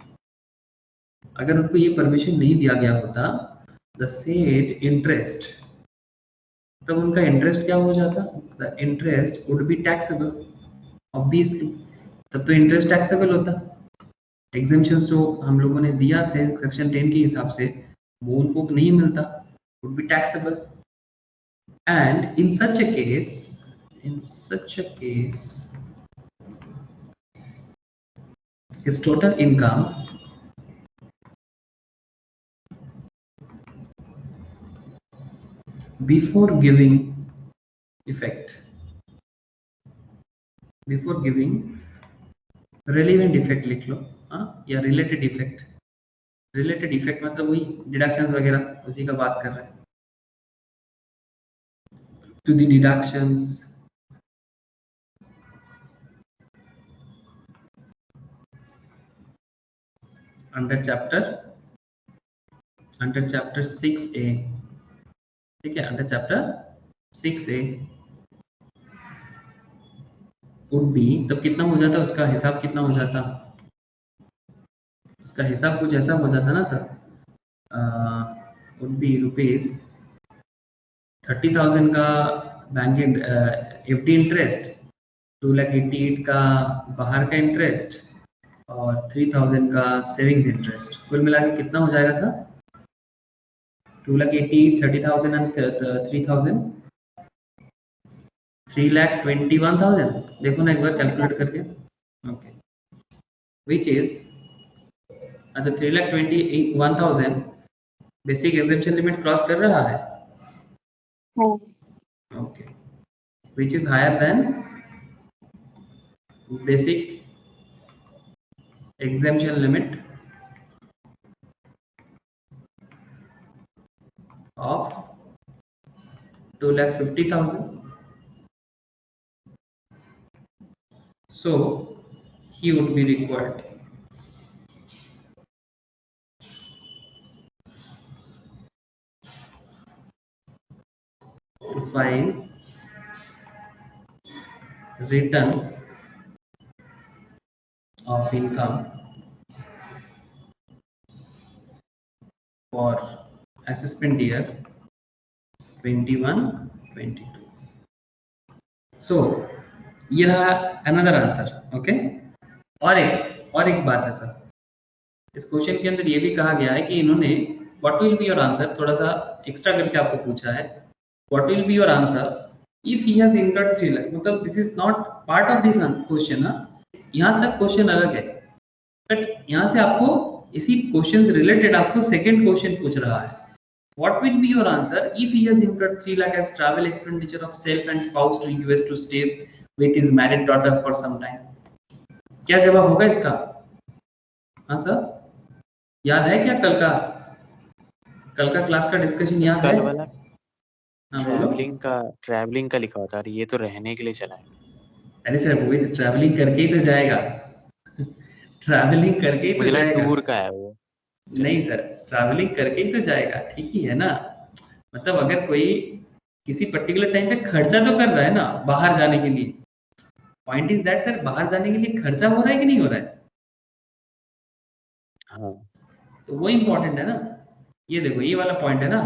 अगर उनको ये परमिशन नहीं दिया गया होता, the said interest, तब उनका इंटरेस्ट क्या हो जाता? the interest would be taxable obviously, तब तो इंटरेस्ट टैक्सेबल होता। एग्जेम्पशंस जो हम लोगों ने दिया सेक्शन 10 के हिसाब से, वो उनको नहीं मिलता, would be taxable। and in such a case his total income before giving relevant effect लिख लो, हाँ, या रिलेटेड इफेक्ट मतलब वही डिडक्शंस वगैरह, उसी का बात कर रहे हैं। To the deductions under chapter 6A, ठीक है, under chapter 6A would be, तब कितना हो जाता, उसका हिसाब कितना हो जाता? उसका हिसाब कुछ ऐसा हो जाता ना सर, वुड बी रुपीज 30,000 का बैंक एफडी इंटरेस्ट, 2,88,000 का बाहर का इंटरेस्ट और 3,000 का सेविंग्स इंटरेस्ट, कुल मिला के कितना हो जाएगा सर? 2,88,000, 30,000 एंड 3,000, 3,21,000। देखो ना एक बार कैलकुलेट करके। ओके, विच इज, अच्छा 3,21,000 बेसिक एग्जेम्पशन लिमिट क्रॉस कर रहा है। which is higher than basic exemption limit of 2,50,000. So he would be required to file return of income for assessment year 21-22. So ये रहा अनदर आंसर. ओके, और एक बात है सर, इस क्वेश्चन के अंदर ये भी कहा गया है कि इन्होंने what will be your answer थोड़ा सा एक्स्ट्रा करके आपको पूछा है. What will be your answer if he has incurred 3 lakh. मतलब this is not part of this question. यहाँ तक क्वेश्चन अलग है, बट यहाँ से आपको इसी क्वेश्चन से रिलेटेड आपको सेकंड क्वेश्चन पूछ रहा है. What will be your answer if he has incurred 3 lakh as travel expenditure of self and spouse to US to stay with his married daughter for some time? क्या जवाब होगा इसका? हाँ sir, याद है क्या कल का क्लास का डिस्कशन याद है? कल वाला ट्रैवलिंग का लिखा होता है, ये तो रहने के लिए चला है. अरे सर वो भी तो ट्रैवलिंग करके ही तो जाएगा. ट्रैवलिंग करके ही तो जाएगा. टूर का है वो. नहीं सर, ट्रैवलिंग करके ही तो जाएगा. ठीक ही है ना. मतलब अगर कोई किसी पर्टिकुलर टाइम पे खर्चा तो कर रहा है ना बाहर जाने के लिए. पॉइंट इज दैट सर, बाहर जाने के लिए खर्चा हो रहा है कि नहीं हो रहा है? हाँ, तो वो इम्पोर्टेंट है ना. ये देखो, ये वाला पॉइंट है ना,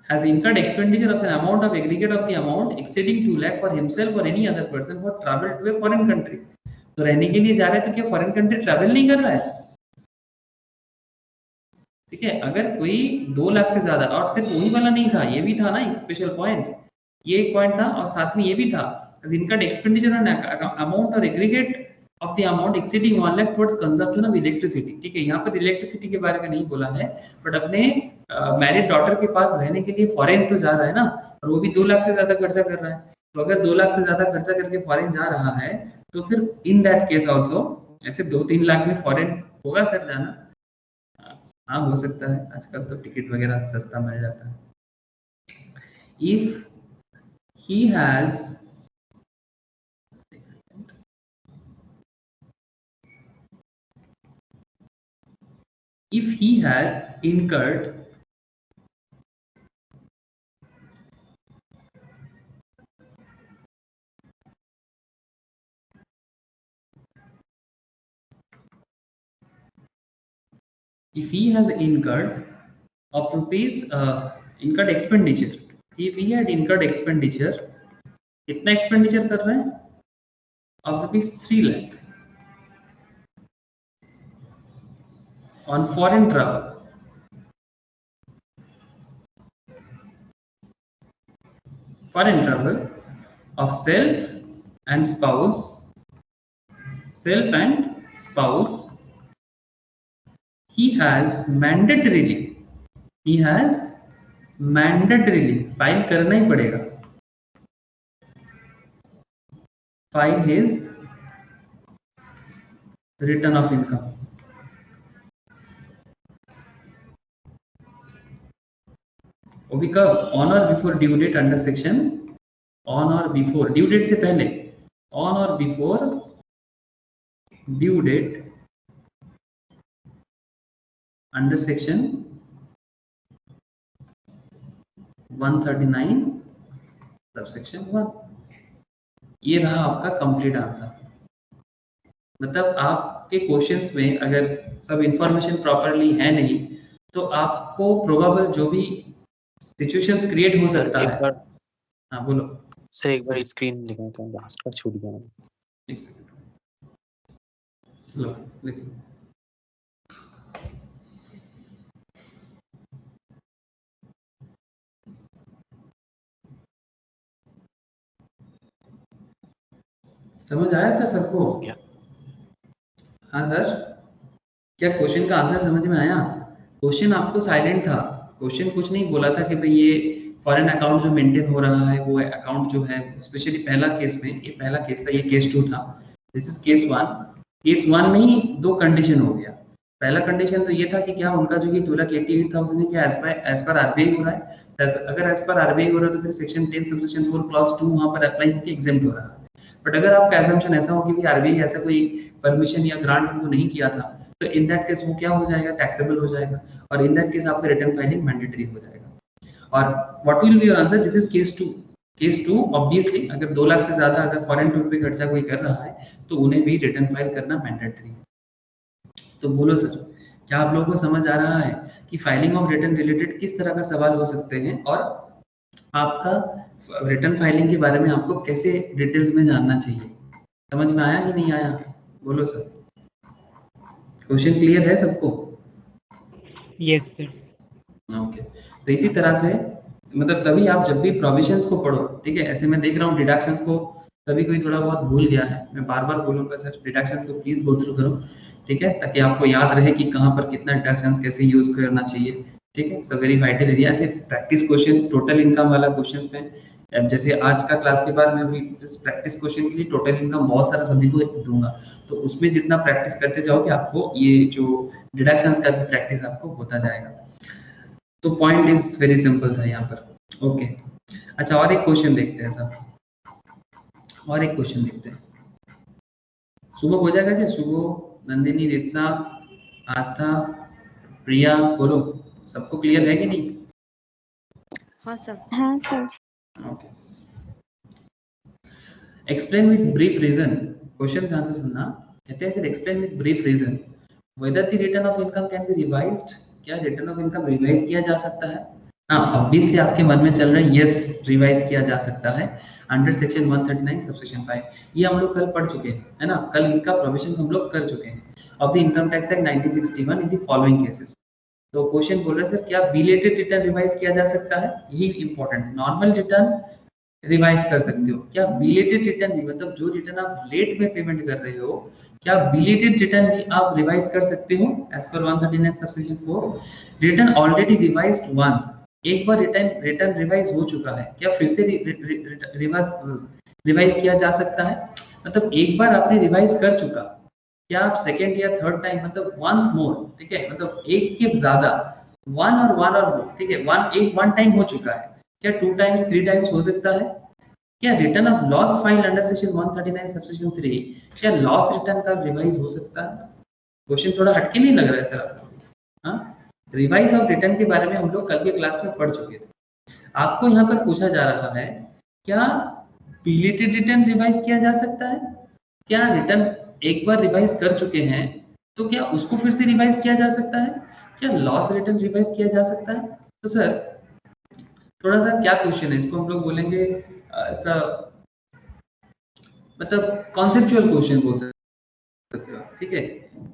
has incurred expenditure of an amount of aggregate of the amount exceeding 2 lakh for himself or any other person for travel to a foreign country. तो रहने के लिए जा रहा है तो क्या फॉरेन कंट्री ट्रैवल नहीं कर रहा है? ठीक है. अगर कोई 2 लाख से ज्यादा, और सिर्फ वही वाला नहीं था, ये भी था ना एक स्पेशल पॉइंट्स. ये एक पॉइंट था और साथ में ये भी था has incurred expenditure on amount or aggregate of the amount exceeding 1 lakh towards consumption of electricity. ठीक है, यहाँ पर इलेक्ट्रिसिटी के बारे में नहीं बोला है, बट अपने मैरिड डॉटर के पास रहने के लिए फॉरेन तो जा रहा है ना, और वो भी 2 लाख से ज्यादा खर्चा कर रहा है. तो अगर 2 लाख से ज्यादा खर्चा करके फॉरेन जा रहा है तो फिर इन दैट केस आल्सो ऐसे 2-3 लाख में फॉरेन होगा सर जाना. हाँ, हो सकता है. आजकल तो टिकट वगैरह सस्ता मिल जाता है. If he has incurred of rupees incurred expenditure, if he had incurred expenditure, कितना एक्सपेंडिचर कर रहे हैं? of rupees 3 lakh on foreign travel. Foreign travel of self and spouse, he has mandatorily file करना ही पड़ेगा. File his return of income. वो भी कब? On or before due date under section, on or before due date से पहले, on or before due date under section 139 subsection 1. ये रहा आपका कंप्लीट आंसर. मतलब आपके क्वेश्चंस में अगर सब इंफॉर्मेशन प्रॉपरली है नहीं तो आपको प्रोबेबल जो भी सिचुएशंस क्रिएट हो सकता है. हाँ बोलो सर, एक बार स्क्रीन दिखाता हूँ, लास्ट का छूट गया. एक सेकंड, लो देखो. समझ आया सर सबको? क्या? हाँ सर, क्या क्वेश्चन का आंसर समझ में आया? क्वेश्चन आपको साइलेंट था, क्वेश्चन कुछ नहीं बोला था कि भाई ये फॉरेन अकाउंट जो मेंटेन हो रहा है वो अकाउंट जो है, स्पेशली पहला केस में, ये पहला केस था, ये केस 2 था, दिस इज केस 1। केस 1 में ही दो कंडीशन हो गया। पहला कंडीशन तो ये था कि क्या उनका जो ये 2,88,000 है क्या एज पर आरबीआई हो रहा है, अगर एज पर आरबीआई हो रहा है तो फिर सेक्शन 10 सबसेक्शन 4 क्लॉज 2 वहां पर अप्लाई होकर एग्जेम्प्ट हो रहा है। बट अगर आपका assumption ऐसा हो कि आरबीआई ऐसा कोई परमिशन या ग्रांट उनको नहीं किया था, तो इन दैट केस वो क्या हो जाएगा, टैक्सेबल हो जाएगा, और इन दैट केस आपका रिटर्न फाइलिंग मैंडेटरी हो जाएगा। और what will be your answer, this is case 2। Case 2 obviously अगर 2 लाख से ज्यादा अगर फॉरेन टूर पे खर्चा कोई कर रहा है तो उन्हें भी रिटर्न फाइल करना मैंडेटरी। तो बोलो सर, क्या आप लोगों को समझ आ रहा है कि फाइलिंग ऑफ रिटर्न रिलेटेड किस तरह का सवाल हो सकते हैं, और आपका रिटर्न फाइलिंग के बारे में आपको कैसे डिटेल्स में जानना चाहिए? समझ में आया कि नहीं आया? बोलो सर, क्वेश्चन क्लियर है सबको? Yes sir. ओके, तो इसी तरह से मतलब तभी आप जब भी प्रोविजंस को पढ़ो, ठीक है, ऐसे मैं देख रहा हूँ डिडक्शंस को तभी कोई थोड़ा बहुत भूल गया है, मैं बार बार बोलूंगा सर डिडक्शंस को प्लीज गो थ्रू करो, ठीक है, ताकि आपको याद रहे कि कहाँ पर कितना डिडक्शंस कैसे यूज करना चाहिए, ठीक है। सो वेरी वाइटल एरिया से प्रैक्टिस क्वेश्चन टोटल इनकम वाला क्वेश्चंस में, जैसे आज का क्लास के बाद मैं भी इस प्रैक्टिस क्वेश्चन के लिए टोटल इनकम बहुत सारा सभी को दूंगा, तो उसमें जितना प्रैक्टिस करते जाओगे आपको ये जो डिडक्शंस का भी प्रैक्टिस आपको होता जाएगा। तो पॉइंट इज वेरी सिंपल था यहाँ पर। ओके, अच्छा और एक क्वेश्चन देखते हैं सर, और एक क्वेश्चन देखते हैं। सुबह हो जाएगा जी, सुबह, नंदिनी, रित्सा, आस्था, प्रिया, बोलो सबको क्लियर है कि नहीं? हाँ सर। हाँ sir. Okay, explain with brief reason, question ध्यान से सुनना, कहते हैं sir explain with brief reason whether the return of income can be revised, क्या रिटर्न ऑफ इनकम रिवाइज किया जा सकता है? हाँ, ऑब्वियसली आपके मन में चल रहा है यस रिवाइज किया जा सकता है अंडर सेक्शन 139 सबसेक्शन 5, ये हम लोग कल पढ़ चुके हैं, है ना, कल इसका प्रोविजन हम लोग कर चुके हैं of the income tax act 1961 in the following cases. तो क्वेश्चन बोल रहे हैं सर क्या बिलेटेड रिटर्न रिवाइज किया जा सकता है? यही इंपॉर्टेंट, नॉर्मल रिटर्न रिवाइज कर सकते हो, क्या बिलेटेड रिटर्न भी, मतलब जो रिटर्न आप लेट में पेमेंट कर रहे हो, क्या बिलेटेड रिटर्न भी आप रिवाइज कर सकते हो as per 139 subsection 4? Return already revised once, एक बार रिटर्न रिवाइज हो चुका है, क्या फिर से रिवाइज किया जा सकता है? मतलब एक बार आपने रिवाइज कर चुका, क्या आप सेकेंड या थर्ड टाइम, मतलब वंस मोर, ठीक है, मतलब एक के ज्यादा, वन और मोर, ठीक है, वन टाइम हो चुका है, क्या 2 टाइम्स 3 टाइम्स हो सकता है? क्या return of loss file under section 139 subsection 3, क्या लॉस रिटर्न का रिवाइज हो सकता है? क्वेश्चन थोड़ा हटके नहीं लग रहा है सर आपको? हाँ, रिवाइज ऑफ रिटर्न के बारे में हम लोग कल के क्लास में पढ़ चुके थे। आपको यहाँ पर पूछा जा रहा है क्या बिलेटेड रिटर्न रिवाइज किया जा सकता है? क्या रिटर्न एक बार रिवाइज कर चुके हैं तो क्या उसको फिर से रिवाइज किया जा सकता है? क्या लॉस रिटर्न रिवाइज किया जा सकता है? तो सर थोड़ा सा क्या क्वेश्चन है, इसको हम लोग बोलेंगे ऐसा, मतलब कॉन्सेप्चुअल क्वेश्चन बोल सकते हो, ठीक है,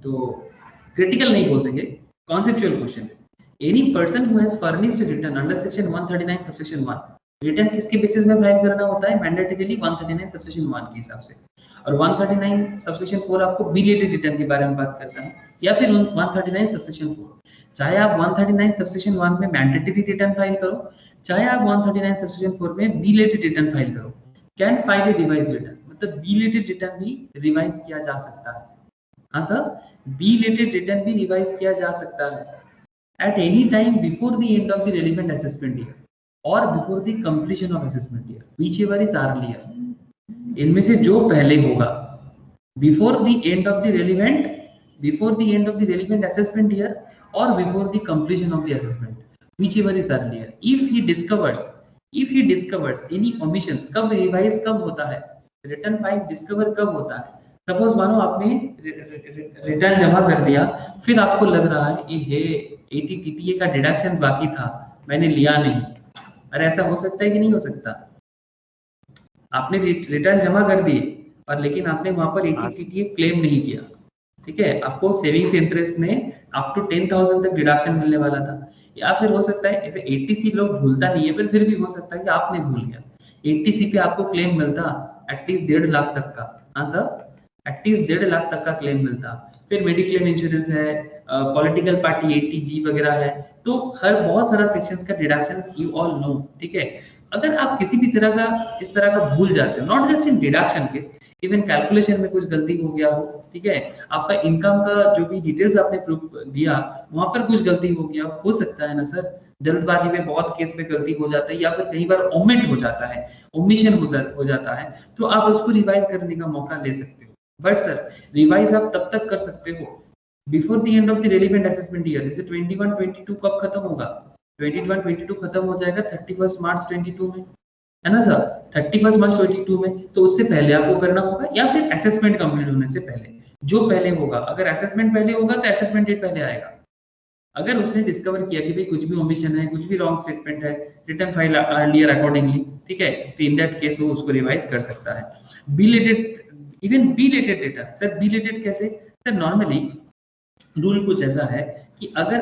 तो क्रिटिकल नहीं बोल सकेंगे, conceptual question. Any person who has furnished return under section 139 subsection 1, return किसके बेसिस में फाइल करना होता है? मैंडेटरीली 139 सबसेक्शन 1 के हिसाब से, और 139 सबसेक्शन 4 आपको बिलेटेड रिटर्न के बारे में बात करता है, या फिर 139 सबसेक्शन 4, चाहे आप 139 सबसेक्शन 1 में मैंडेटरी रिटर्न फाइल करो, चाहे आप 139 सबसेक्शन 4 में बिलेटेड रिटर्न फाइल करो, can file A revise return, मतलब बिलेटेड रिटर्न भी रिवाइज किया जा सकता है। हाँ सर, बिलेटेड रिटर्न भी रिवाइज किया जा सकता है at any time before the end of the relevant assessment year or before the completion of assessment year, whichever is earlier, इनमें से जो पहले होगा, before the end of the relevant assessment year or before the completion of the assessment, whichever is earlier, if he discovers any omissions, कब revise कब होता है, return file discover कब होता है? सपोज मानो आपने रिटर्न जमा कर दिया, फिर आपको लग रहा है ये 80 टीटीए का डिडक्शन बाकी था, मैंने लिया नहीं, अरे ऐसा हो सकता है कि नहीं हो सकता? आपने रिटर्न जमा कर दिए और लेकिन आपने वहां पर 80 टीटीए क्लेम नहीं किया, ठीक है, आपको सेविंग्स इंटरेस्ट में अप टू 10,000 तक डिडक्शन मिलने वाला था, या फिर हो सकता है ऐसे 80C लोग भूलता नहीं है, फिर भी हो सकता है कि आपने भूल गया, 80C पे आपको क्लेम मिलता एटलीस्ट 1.5 लाख तक का, हाँ सर, एटलीस्ट 1.5 लाख तक का क्लेम मिलता, फिर मेडिक्लेम इंश्योरेंस है, पॉलिटिकल पार्टी 80G वगैरह है, तो हर बहुत सारा सेक्शंस का डिडक्शन यू ऑल नो, ठीक है। अगर आप किसी भी तरह का इस तरह का भूल जाते हो, not just in deduction case, even calculation में कुछ गलती हो गया हो, ठीक है, आपका इनकम का जो भी डिटेल्स आपने प्रूफ दिया वहां पर कुछ गलती हो गया हो सकता है ना सर, जल्दबाजी में बहुत केस में गलती हो जाता है, या फिर कई बार ओमिट हो जाता है, ओमिशन हो जाता है, तो आप उसको रिवाइज करने का मौका ले सकते हो। बट सर रिवाइज आप तब तक कर सकते हो before the end of the relevant assessment year. जैसे 21-22 कब खत्म होगा, 21-22 खत्म हो जाएगा 31 मार्च 22 में, है ना सर, 31 मार्च 22 में, तो उससे पहले आपको करना होगा, या फिर असेसमेंट कंप्लीट होने से पहले, जो पहले होगा। अगर असेसमेंट पहले होगा तो असेसमेंट डेट पहले आएगा। अगर उसने डिस्कवर किया कि भाई कुछ भी ओमिशन है, कुछ भी रॉन्ग स्टेटमेंट है, रिटर्न फाइल अर्लियर अकॉर्डिंगली, ठीक है, तो इन दैट केस वो उसको रिवाइज कर सकता है। Belated, even belated return, sir belated कैसे सर, नॉर्मली रूल कुछ ऐसा है कि अगर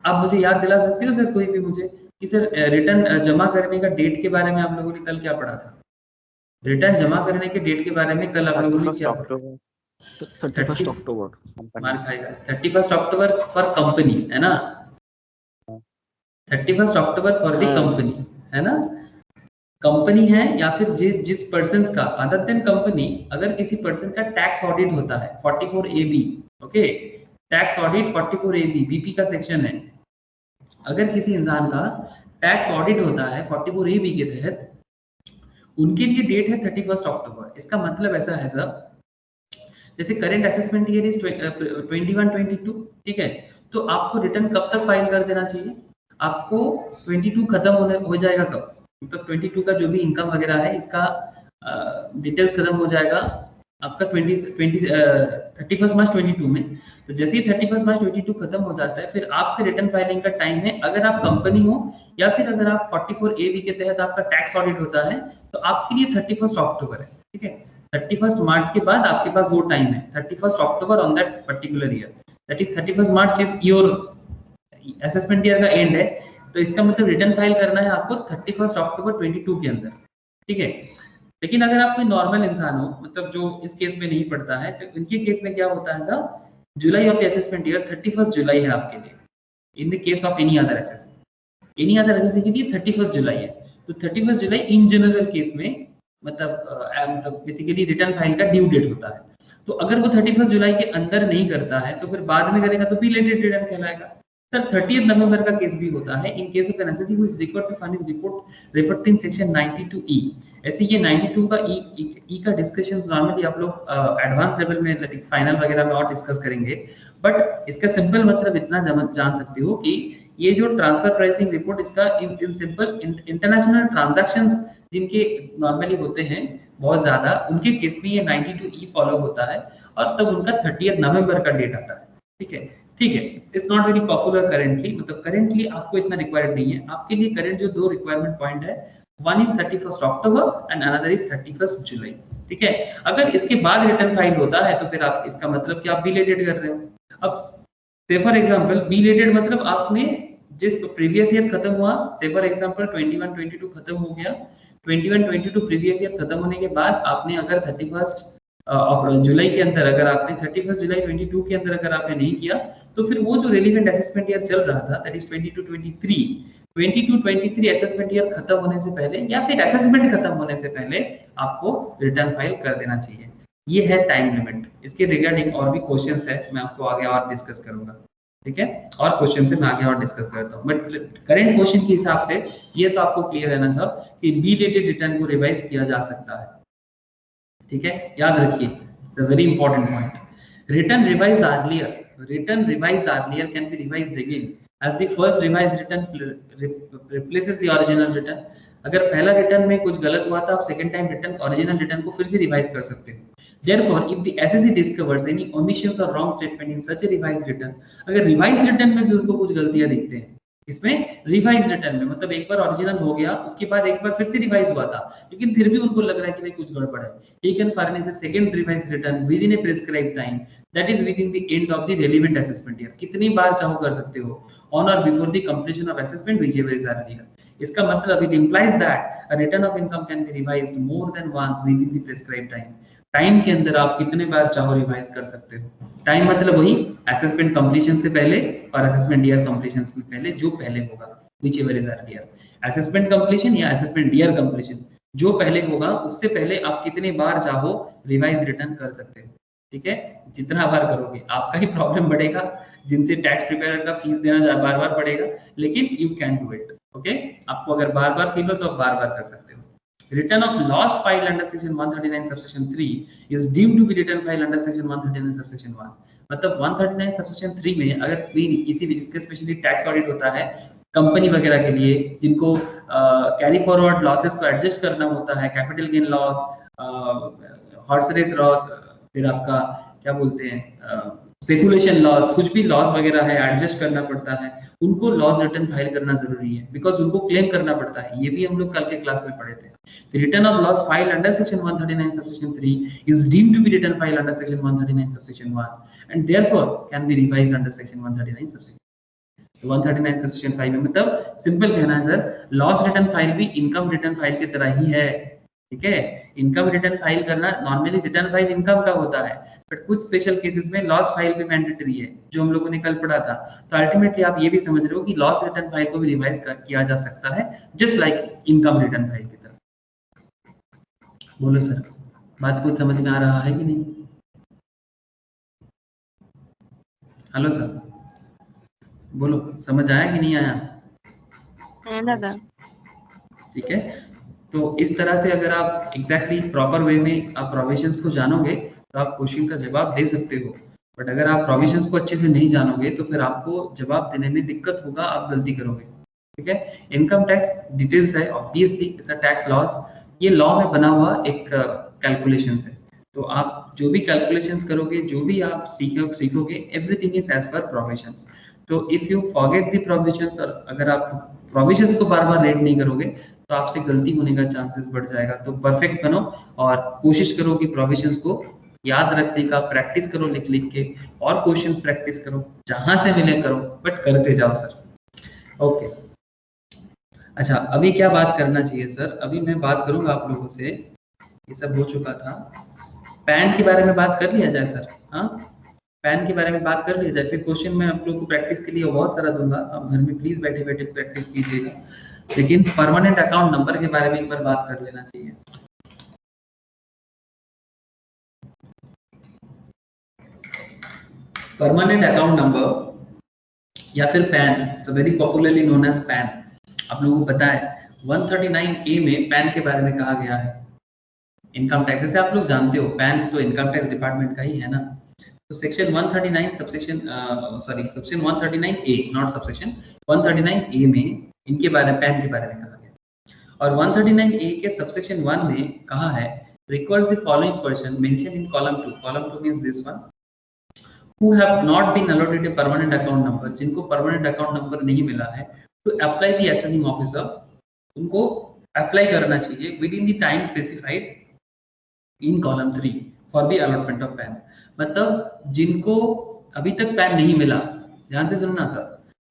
आप मुझे याद दिला सकते हो सर कोई भी मुझे कि सर रिटर्न जमा करने का डेट के बारे में आप लोगों ने कल क्या पढ़ा था, रिटर्न जमा करने के डेट के बारे में कल आप लोगों ने क्या पढ़ा? 31 अक्टूबर मार खाएगा 31 अक्टूबर फॉर कंपनी, है ना, 31 अक्टूबर फॉर द कंपनी, है ना, कंपनी है या फिर जिस पर्सन का, अदर देन कंपनी, अगर किसी पर्सन का टैक्स ऑडिट होता है 44AB, okay, tax audit 44AB BP का सेक्शन है, अगर किसी इंसान का टैक्स ऑडिट होता है 44AB के तहत, उनके लिए डेट है 31 अक्टूबर। इसका मतलब ऐसा है सर, जैसे करंट असेसमेंट ईयर इज 21-22, ठीक है, तो आपको रिटर्न कब तक फाइल कर देना चाहिए, आपको 22 खत्म हो जाएगा कब, मतलब 22 का जो भी इनकम वगैरह है इसका डिटेल्स खत्म हो जाएगा आपका 31 मार्च 22 में। तो जैसे ही 31 मार्च 22 खत्म हो जाता है, फिर आपके रिटर्न फाइलिंग का टाइम है, अगर आप कंपनी हो या फिर अगर आप 44AB के तहत आपका टैक्स ऑडिट होता है, तो आपके लिए 31 अक्टूबर है, ठीक है। 31 मार्च के बाद आपके पास वो टाइम है, 31 October on that particular year, that is 31 March is your assessment year का एंड है, तो इसका मतलब रिटर्न फाइल करना है आपको 31 अक्टूबर 22 के अंदर, ठीक है। लेकिन अगर आप कोई नॉर्मल इंसान हो, मतलब जो इस केस में नहीं पड़ता है, तो इनके केस में क्या होता है sir, July of the assessment year 31 जुलाई है आपके लिए, in the case of any other SSC, any other SSC के लिए 31 जुलाई है। तो 31 जुलाई इन जनरल केस में मतलब बेसिकली रिटर्न फाइल का ड्यू डेट होता है। तो अगर वो 31 जुलाई के अंदर नहीं करता है तो फिर बाद में करेगा तो बिलेटेड रिटर्न कहलाएगा। सर 30 नवंबर का केस भी होता है in case of an assessee who is required to furnish report referred in section 92E। ऐसे ये 92 का ई का डिस्कशन नॉर्मली आप लोग एडवांस लेवल में फाइनल वगैरह में और डिस्कस करेंगे, बट इसका सिंपल मतलब इतना जान सकते हो कि ये जो ट्रांसफर प्राइसिंग रिपोर्ट, इसका इन सिंपल इंटरनेशनल ट्रांजैक्शंस जिनके नॉर्मली होते हैं बहुत ज्यादा, उनके केस में ये 92E फॉलो होता है और तब उनका 30 नवंबर का डेट आता है, ठीक है। ठीक है, it's not very popular currently, मतलब करेंटली आपको इतना रिक्वायर्ड नहीं है। आपके लिए करंट जो दो रिक्वायरमेंट पॉइंट है, one is 31 October and another is 31 जुलाई, ठीक है। अगर इसके बाद रिटर्न फाइल होता है तो फिर आप इसका मतलब कि आप बिलेटेड कर रहे हो। अब से फॉर एग्जांपल बिलेटेड मतलब आपने जिस प्रीवियस ईयर खत्म हुआ, से फॉर एग्जांपल 21-22 खत्म हो गया, 21-22 प्रीवियस ईयर खत्म होने के बाद आपने अगर 31 जुलाई के अंदर, अगर आपने 31 जुलाई 22 के अंदर अगर आपने नहीं किया, तो फिर वो जो रेलिवेंट असेसमेंट ईयर चल रहा था, दैट इज 22-23 असेसमेंट ईयर खत्म होने से पहले या फिर असेसमेंट खत्म होने से पहले आपको रिटर्न फाइल कर देना चाहिए। ये है टाइम लिमिट। इसके रिगार्डिंग और भी क्वेश्चंस है, मैं आपको आगे और डिस्कस करूंगा, ठीक है। और क्वेश्चन से मैं आगे और डिस्कस करता हूँ, बट करंट क्वेश्चन के हिसाब से ये तो आपको क्लियर है ना सब कि बिलेटेड रिटर्न को रिवाइज किया जा सकता है, ठीक है। याद रखिए, it's a very important point. Return revise earlier can be revised again as the first revised return replaces the original return। अगर पहला रिटर्न में कुछ गलत हुआ था, आप second time return original return को फिर से रिवाइज कर सकते हो। Therefore, if the SSC discovers any omissions or wrong statement in such a revised return, अगर रिवाइज्ड रिटर्न में भी उनको कुछ गलतियां दिखते हैं, इसमें रिवाइज रिटर्न में मतलब एक बार ओरिजिनल हो गया, उसके बाद एक बार फिर से रिवाइज हुआ था, लेकिन फिर भी उनको लग रहा है कि भाई कुछ गड़बड़ है, he can furnish a second revised return within a prescribed time, that is within the end of the relevant assessment year। कितनी बार चाहो कर सकते हो, on or before the completion of assessment whichever is earlier। इसका मतलब it implies that a return of income can be revised more than once within the prescribed time। Time के अंदर आप कितने बार चाहो रिवाइज कर सकते हो। टाइम मतलब वही असेसमेंट कंप्लीशन से पहले और असेसमेंट ईयर कंप्लीशन से पहले जो पहले होगा, whichever is earlier, assessment completion या असेसमेंट ईयर कंप्लीशन, जो पहले होगा उससे पहले आप कितने बार चाहो रिवाइज रिटर्न कर सकते हो। ठीक है, जितना बार करोगे आपका ही प्रॉब्लम बढ़ेगा, जिनसे टैक्स प्रिपेयर का फीस देना बार बार पड़ेगा, लेकिन you can do it. Okay, आपको अगर बार बार फील हो तो आप बार बार कर सकते हो। Return of loss filed under section 139 subsection 3 is deemed to be return filed under section 139 subsection 1। मतलब 139 subsection 3 में अगर कोई किसी भी, जिसके स्पेशली टैक्स ऑडिट होता है कंपनी वगैरह के लिए, जिनको कैरी फॉरवर्ड लॉसेस को एडजस्ट करना होता है, capital gain loss, horse race loss, फिर आपका क्या बोलते हैं स्पेकुलेशन लॉस, कुछ भी लॉस वगैरह है एडजस्ट करना पड़ता है, उनको लॉस रिटर्न फाइल करना जरूरी है, बिकॉज उनको क्लेम करना पड़ता है। ये भी हम लोग कल के क्लास में पढ़े थे। The return of loss filed under section 139 subsection 3 is deemed to be return filed under section 139 subsection 1 and therefore can be revised under section 139 subsection 139 subsection 5 में मतलब सिंपल कहना है सर, लॉस रिटर्न फाइल भी income return file की तरह ही है। ठीक है, इनकम रिटर्न फाइल करना नॉर्मली रिटर्न फाइल इनकम का होता है, बट कुछ स्पेशल केसेस में लॉस फाइल भी मैंडेटरी है, जो हम लोगों ने कल पढ़ा था। तो अल्टीमेटली आप ये भी समझ रहे हो कि लॉस रिटर्न फाइल को भी रिवाइज किया जा सकता है, just like income return file की तरह। बोलो सर, बात कुछ समझ में आ रहा है कि नहीं? हेलो सर, बोलो, समझ आया कि नहीं आया? ठीक है, तो इस तरह से अगर आप एग्जैक्टली प्रॉपर वे में आप प्रोविजंस को जानोगे तो आप क्वेश्चन का जवाब दे सकते हो, बट अगर आप प्रोविजंस को अच्छे से नहीं जानोगे तो फिर आपको जवाब देने में दिक्कत होगा, आप गलती करोगे। ठीक है, इनकम टैक्स डिटेल्स है, obviously it's a tax loss, ये लॉ में बना हुआ एक कैलकुलेशन है। तो आप जो भी कैलकुलेशंस करोगे, जो भी आप सीखोगे, everything is as per provisions. तो if you forget the provisions, और अगर आप प्रोविजंस को बार बार रीड नहीं करोगे तो आपसे गलती होने का चांसेस बढ़ जाएगा। तो परफेक्ट बनो और कोशिश करो कि प्रोविजंस को याद रखने का प्रैक्टिस करो, लिख लिख के, और क्वेश्चंस प्रैक्टिस करो, जहां से मिले करो, बट करते जाओ सर। ओके, अच्छा अभी क्या बात करना चाहिए सर? अभी मैं बात करूंगा आप लोगों से, ये सब हो चुका था, पैन के बारे में बात कर लिया जाए सर। हाँ, पैन के बारे में बात कर लिया जाए, फिर क्वेश्चन मैं आप लोगों को प्रैक्टिस के लिए बहुत सारा दूंगा, आप घर में प्लीज बैठे बैठे प्रैक्टिस कीजिएगा, लेकिन परमानेंट अकाउंट नंबर के बारे में एक बार बात कर लेना चाहिए। परमानेंट अकाउंट नंबर या फिर पैन, तो very popularly known as PAN, आप लोगों को पता है 139A में पैन के बारे में कहा गया है। इनकम टैक्स से आप लोग जानते हो, पैन तो इनकम टैक्स डिपार्टमेंट का ही है ना। तो section 139 subsection section 139A, not subsection 139A में इनके बारे में, पैन के बारे में कहा गया। और 139A के सबसेक्शन 1 में कहा है, requires the following person mention in column 2, column 2 means this one, who have not been allotted a permanent account number, जिनको परमानेंट अकाउंट नंबर नहीं मिला है, to apply the assessing officer, उनको अप्लाई करना चाहिए within the time specified in column 3 for the allotment of PAN। मतलब जिनको अभी तक पैन नहीं मिला, ध्यान से सुनना सर,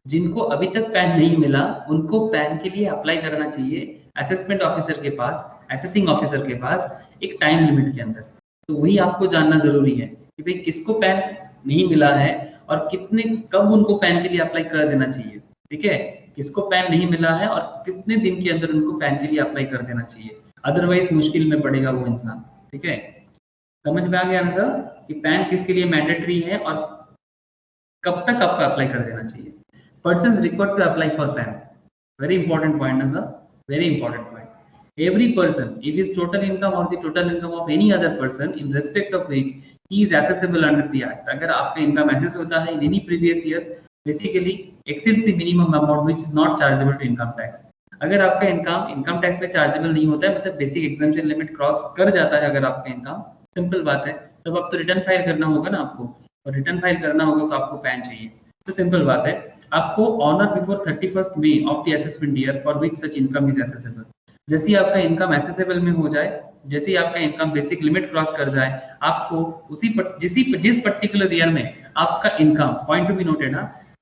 जिनको अभी तक पैन नहीं मिला उनको पैन के लिए अप्लाई करना चाहिए असेसमेंट ऑफिसर के पास, असेसिंग ऑफिसर के पास, एक टाइम लिमिट के अंदर। तो वही आपको जानना जरूरी है कि भाई किसको पैन नहीं मिला है और कितने कब उनको पैन के लिए अप्लाई कर देना चाहिए। ठीक है, किसको पैन नहीं मिला है और कितने दिन के अंदर उनको पैन के लिए अप्लाई कर देना चाहिए, अदरवाइज मुश्किल में पड़ेगा वो इंसान। ठीक है, समझ में आ गया आंसर कि पैन किसके लिए मैंडेटरी है और कब तक आपको अप्लाई कर देना चाहिए। Persons required to apply for PAN, very important point है sir, very important point. Every person, if his total income or the total income of any other person in respect of which he is assessable under the act, अगर आपका income assess होता है in any previous year, basically exceeds the minimum amount which is not chargeable to income tax। अगर आपका income tax में chargeable नहीं होता है, मतलब बेसिक एग्जाम्पशन लिमिट क्रॉस कर जाता है अगर आपका इनकम, सिंपल बात है, तब आप तो रिटर्न फाइल करना होगा ना आपको, और रिटर्न फाइल करना होगा तो आपको पैन चाहिए। तो सिंपल बात है, आपको on or before 31st May of the assessment year for which such income is accessible, जैसे ही आपका इनकम एसेसेबल में हो जाए, जैसे ही आपका इनकम बेसिक लिमिट क्रॉस कर जाए, आपको जिस पर्टिकुलर ईयर में आपका income, point to be noted,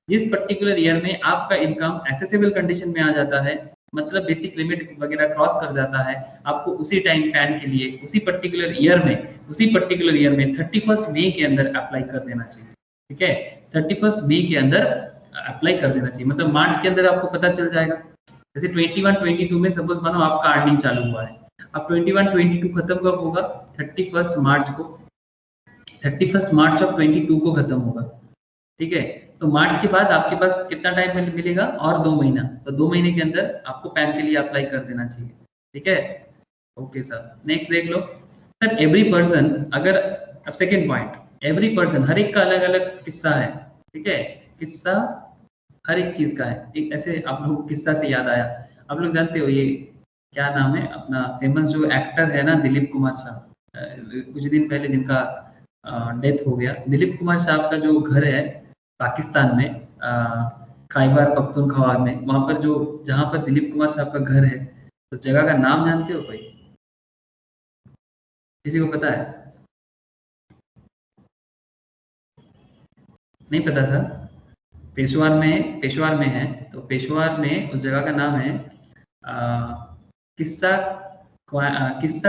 जिस पर्टिकुलर ईयर में आपका इनकम एसेसेबल कंडीशन में आ जाता है, मतलब बेसिक लिमिट वगैरह क्रॉस कर जाता है, आपको उसी टाइम पैन के लिए उसी पर्टिकुलर ईयर में 31 मई के अंदर अप्लाई कर देना चाहिए। ठीक है, 31 मई के अंदर अप्लाई कर देना चाहिए, मतलब मार्च के अंदर आपको पता चल जाएगा। जैसे 21-22 में सपोज मानो आपका अर्निंग चालू हुआ है, अब 21-22 खत्म कब होगा? 31 मार्च को, 31 मार्च ऑफ 22 को खत्म होगा। ठीक है, तो मार्च के बाद आपके पास कितना टाइम मिलेगा? और 2 महीना, तो 2 महीने के अंदर आपको पैन के लिए अप्लाई कर देना चाहिए। ठीक है, ओके सर। नेक्स्ट देख लो सर, एवरी पर्सन, अगर अब सेकेंड पॉइंट, एवरी पर्सन, हर एक का अलग अलग किस्सा है। ठीक है, किस्सा हर एक चीज का है। एक ऐसे आप लोग किस्सा से याद आया, आप लोग जानते हो ये क्या नाम है अपना फेमस जो एक्टर है ना, दिलीप कुमार साहब, कुछ दिन पहले जिनका डेथ हो गया। दिलीप कुमार साहब का जो घर है पाकिस्तान में, खैबर पख्तूनख्वा में, वहां पर जो जहां पर दिलीप कुमार साहब का घर है, उस जगह का नाम जानते हो कोई? किसी को पता है? नहीं पता था? पेशवार में है, तो पेशवार में उस जगह का नाम है किस्सा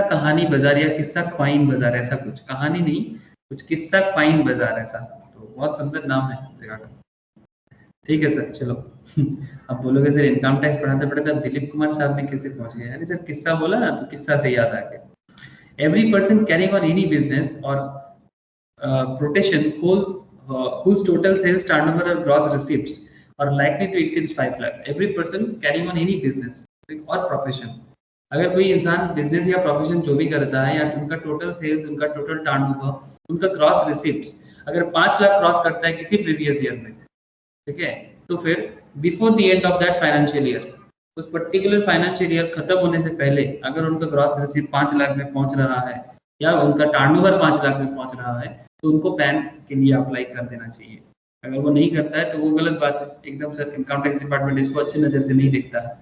कहानी बाजार या किस्सा ख्वाइन बाजार, ऐसा कुछ, कहानी नहीं, कुछ किस्सा ख्वाइन बाजार ऐसा। तो बहुत सुंदर नाम है जगह का। ठीक है सर, चलो अब बोलोगे सर इनकम टैक्स पढ़ाते पढ़ाते अब दिलीप कुमार साहब में कैसे पहुंच गए? अरे सर किस्सा बोला ना, तो किस्सा से याद आ गया। Every person carrying on any business और protection whose total sales turnover or gross receipts are likely to exceed 5 lakh. Every person carrying on any business or profession, अगर कोई इंसान बिजनेस या प्रोफेशन जो भी करता है, या उनका टोटल सेल्स, उनका टोटल टर्नओवर, उनका ग्रॉस रिसिप्ट्स अगर 5 लाख क्रॉस करता है किसी प्रीवियस ईयर में, ठीक है, तो फिर before the end of that financial year, उस पर्टिकुलर फाइनेंशियल ईयर खत्म होने से पहले अगर उनका ग्रॉस रिसिप्ट 5 लाख में पहुंच रहा है या उनका टर्नओवर 5 लाख में पहुंच रहा है, तो उनको पैन के लिए अप्लाई कर देना चाहिए। अगर वो नहीं करता है तो वो गलत बात है एकदम। सर इनकम टैक्स डिपार्टमेंट इसको अच्छी नजर से नहीं देखता है।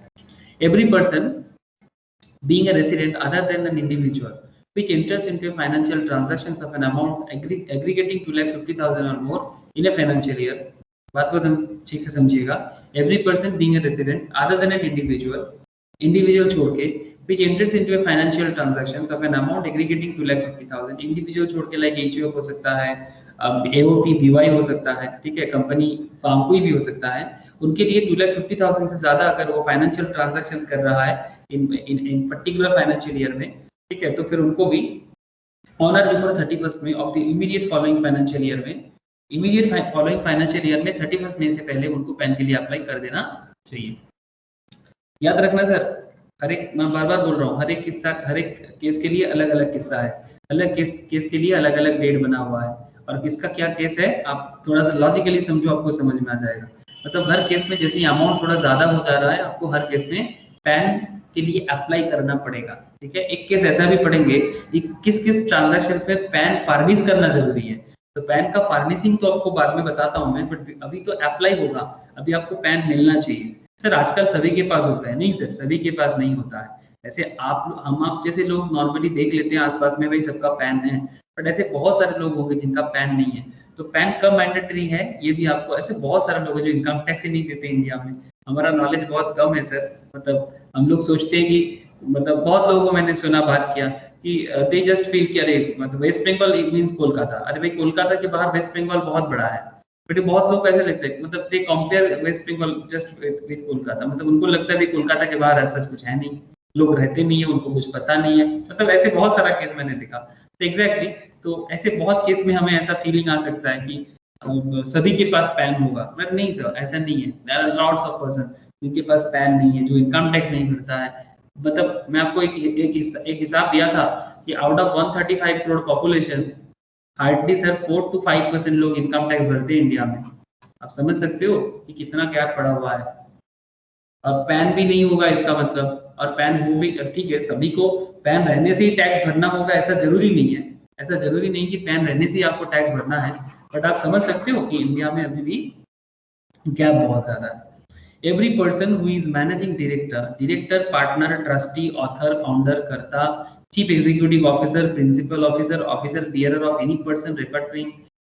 Every person being a resident other than an individual which enters into financial transactions of an amount aggregating to 2,50,000 or more in a financial year, बात को ठीक से समझिएगा। Every person being a resident other than an individual छोड़ के which enters into a financial transactions of an amount aggregating to 2,50,000, individual छोड़ के like HUF हो सकता है, एओपी बीवाई हो सकता है, ठीक है, कंपनी फार्म कोई भी हो सकता है, उनके लिए 2,50,000 से ज्यादा अगर वो फाइनेंशियल ट्रांजैक्शंस कर रहा है इन पर्टिकुलर फाइनेंशियल ईयर में, ठीक है, तो फिर उनको भी on or before 31 May of the immediate following financial year में, इमीडिएट फॉलोइंग फाइनेंशियल ईयर में 31 मई से पहले उनको पैन के लिए अप्लाई कर देना चाहिए। याद रखना सर, हर एक, मैं बार बार बोल रहा हूँ, हर एक केस के लिए अलग अलग किस्सा है, अलग केस के लिए अलग अलग डेट बना हुआ है, और किसका क्या केस है आप थोड़ा सा लॉजिकली समझो, आपको समझ में आ जाएगा। मतलब हर केस में जैसे अमाउंट थोड़ा ज्यादा हो जा रहा है, आपको हर केस में पैन के लिए अप्लाई करना पड़ेगा। ठीक है, एक केस ऐसा भी पढ़ेंगे कि किस किस ट्रांजैक्शंस में पैन फार्मिश करना जरूरी है, तो पैन का फार्मिशिंग तो आपको बाद में बताता हूँ मैं, बट अभी तो अप्लाई होगा, अभी आपको पैन मिलना चाहिए। सर आजकल सभी के पास होता है? नहीं सर, सभी के पास नहीं होता है। ऐसे आप जैसे लोग नॉर्मली देख लेते हैं आसपास में, भाई सबका पैन है, बट ऐसे बहुत सारे लोग होंगे जिनका पैन नहीं है। तो पैन कब मैंडेटरी है ये भी आपको, ऐसे बहुत सारे लोग हैं जो इनकम टैक्स ही नहीं देते इंडिया में। हमारा नॉलेज बहुत कम है सर, मतलब हम लोग सोचते हैं कि, मतलब बहुत लोगों को मैंने सुना बात किया कि दे जस्ट फील कि अरे मतलब वेस्ट बंगाल मीन्स कोलकाता, अरे भाई कोलकाता के बाहर वेस्ट बंगाल बहुत बड़ा है, बट बहुत लोग ऐसे लगते हैं, मतलब they compare West Bengal just with Kolkata, मतलब उनको लगता है भाई कोलकाता के बाहर ऐसा कुछ है नहीं, लोग रहते नहीं है, उनको कुछ पता नहीं है, मतलब ऐसे बहुत सारा केस मैंने देखा। तो एग्जैक्टली, तो ऐसे बहुत केस में हमें ऐसा फीलिंग आ सकता है कि सभी के पास पैन होगा, बट नहीं सर, ऐसा नहीं है। There are lots of person जिनके पास पैन नहीं है, जो इनकम टैक्स नहीं भरता है। मतलब मैं आपको एक हिसाब दिया था कि out of 135 crore population, hardly sir 4 to 5% लोग इनकम टैक्स भरते हैं इंडिया में। आप समझ सकते हो कि कितना गैप पड़ा हुआ है। और पैन भी नहीं होगा इसका मतलब, और पैन हो भी ठीक है, सभी को पैन रहने से ही टैक्स भरना होगा ऐसा जरूरी नहीं है, ऐसा जरूरी नहीं कि पैन रहने से ही आपको टैक्स भरना है, बट आप समझ सकते हो कि इंडिया में अभी भी गैप बहुत ज्यादा है। Every person who is managing director, partner, trustee, author, founder, karta, chief executive officer, principal officer, officer bearer of any person referred to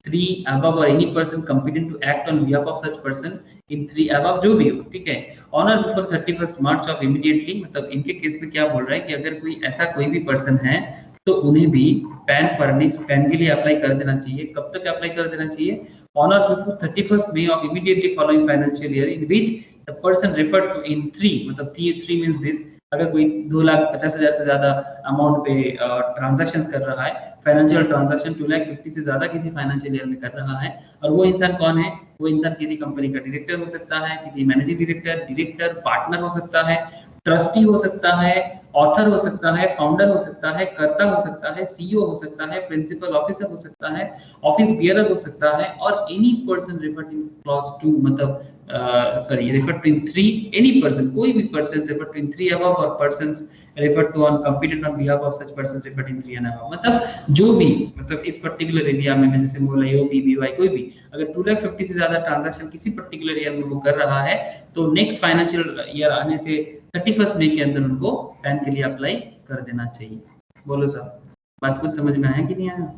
3 above or any person competent to act on behalf of such person in 3 above जो भी हो, ठीक है, on or before 31st March of immediately, मतलब इनके case में क्या बोल रहा है कि अगर कोई ऐसा कोई भी पर्सन है तो उन्हें भी पैन फर्निश पैन के लिए अप्लाई कर देना चाहिए। कब तक अप्लाई कर देना चाहिए? on or before 31st May of immediately following financial year in which the person referred to in 3, मतलब 3 means this, अगर कोई 2,50,000 से ज्यादा अमाउंट पे ट्रांजैक्शन कर रहा है, फाइनेंशियल ट्रांजैक्शन 2,50,000 से ज्यादा किसी फाइनेंशियल ईयर में कर रहा है, और वो इंसान कौन है? वो इंसान किसी कंपनी का डायरेक्टर हो सकता है, किसी मैनेजिंग डायरेक्टर, पार्टनर हो सकता है, ट्रस्टी हो सकता है, ऑथर हो सकता है, फाउंडर हो सकता है, कर्ता हो सकता है, सीईओ हो सकता है, प्रिंसिपल ऑफिसर हो सकता है, ऑफिस बियरर हो सकता है, और any person referred in clause 2, मतलब referred to in 3, any person, कोई भी person referred to in 3 above or persons referred to on competent on behalf of such persons referred in 3 and above, मतलब जो भी, मतलब इस पर्टिकुलर एरिया में जैसे बोला OBBY कोई भी अगर 2,50,000 से ज्यादा ट्रांजैक्शन किसी पर्टिकुलर ईयर में वो कर रहा है तो नेक्स्ट फाइनेंशियल ईयर आने से 31st मई के अंदर उनको पैन के लिए अप्लाई कर देना चाहिए। बोलो साहब, बात कुछ समझ में आया कि नहीं आया?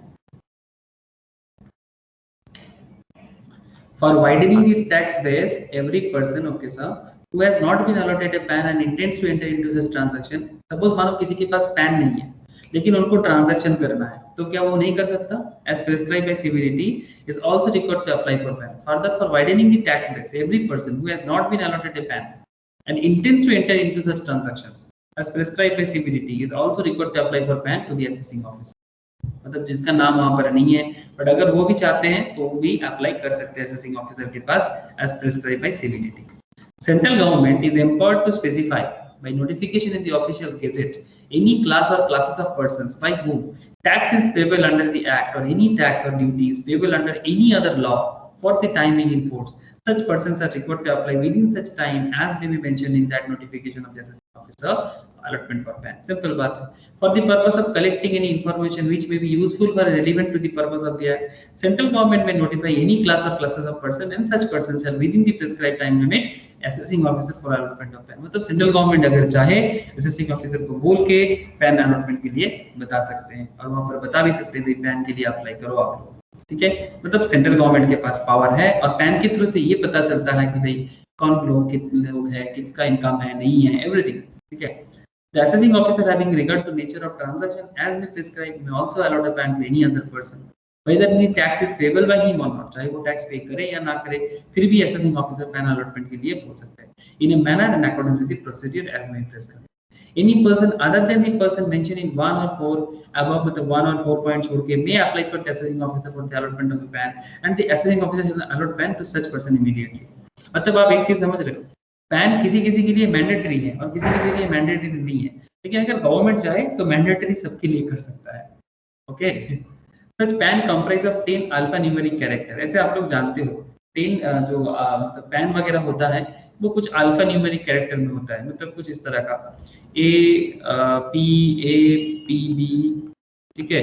For widening the tax base, every person, okay sir, who has not been allotted a PAN and intends to enter into such transaction, suppose मानो किसी के पास PAN नहीं है लेकिन उनको ट्रांजैक्शन करना है तो क्या वो नहीं कर सकता? As prescribed by CBDT is also required to apply for PAN. Further, for widening the tax base, every person who has not been allotted a PAN and intends to enter into such transactions as prescribed by CBDT is also required to apply for PAN to the assessing officer. मतलब जिसका नाम वहां पर नहीं है but अगर वो भी चाहते हैं तो वो भी अप्लाई कर सकते हैं असेसिंग ऑफिसर के पास as prescribed by CBDT. Central government is empowered to specify by notification in the official gazette any class और classes of persons by whom tax is payable under the act or any tax or duties payable under any other law for the time being in force. Such persons are required to apply within such time as may be mentioned in that notification of the assessing officer allotment for PAN. Simple बात है। For the purpose of collecting any information which may be useful or relevant to the purpose of the act, central government may notify any class or classes of person and such persons shall within the prescribed time limit assessing officer for allotment of PAN. मतलब central government अगर चाहे assessing officer को बोल के PAN allotment के लिए बता सकते हैं और वहां पर बता भी सकते हैं भाई PAN के लिए अप्लाई करो आप लोग, ठीक है। मतलब सेंट्रल गवर्नमेंट के पास पावर है और पैन के थ्रू से ये पता चलता है कि भाई कौन लोग कितने लोग हैं, किसका इनकम है नहीं है, एवरीथिंग, ठीक है। The assessing officer having regard to nature of transaction as may prescribe may also allot a PAN to any other person whether any tax is payable by him or not, चाहे वो tax पे करे या ना करे फिर भी assessing officer PAN allotment के लिए बोल सकते हैं in a manner and accordance with the procedure as may prescribe. Any person other than the person mentioned in 1 or 4 above with the 1 or 4 points छोड़ के may apply for the assessing officer for the allotment of the PAN and the assessing officer shall allot PAN to such person immediately. मतलब आप एक चीज समझ रहे हो, pan किसी किसी के लिए मैंडेटरी है और किसी किसी के लिए मैंडेटरी नहीं है, लेकिन अगर गवर्नमेंट चाहे तो मैंडेटरी सबके लिए कर सकता है, okay. Such pan comprise of 10 alphanumeric character, ऐसे आप लोग जानते हो 10 जो मतलब पैन वगैरह होता है वो कुछ अल्फा न्यूमेरिक कैरेक्टर में होता है, मतलब कुछ इस तरह का A, P, A, P, B, ठीक है।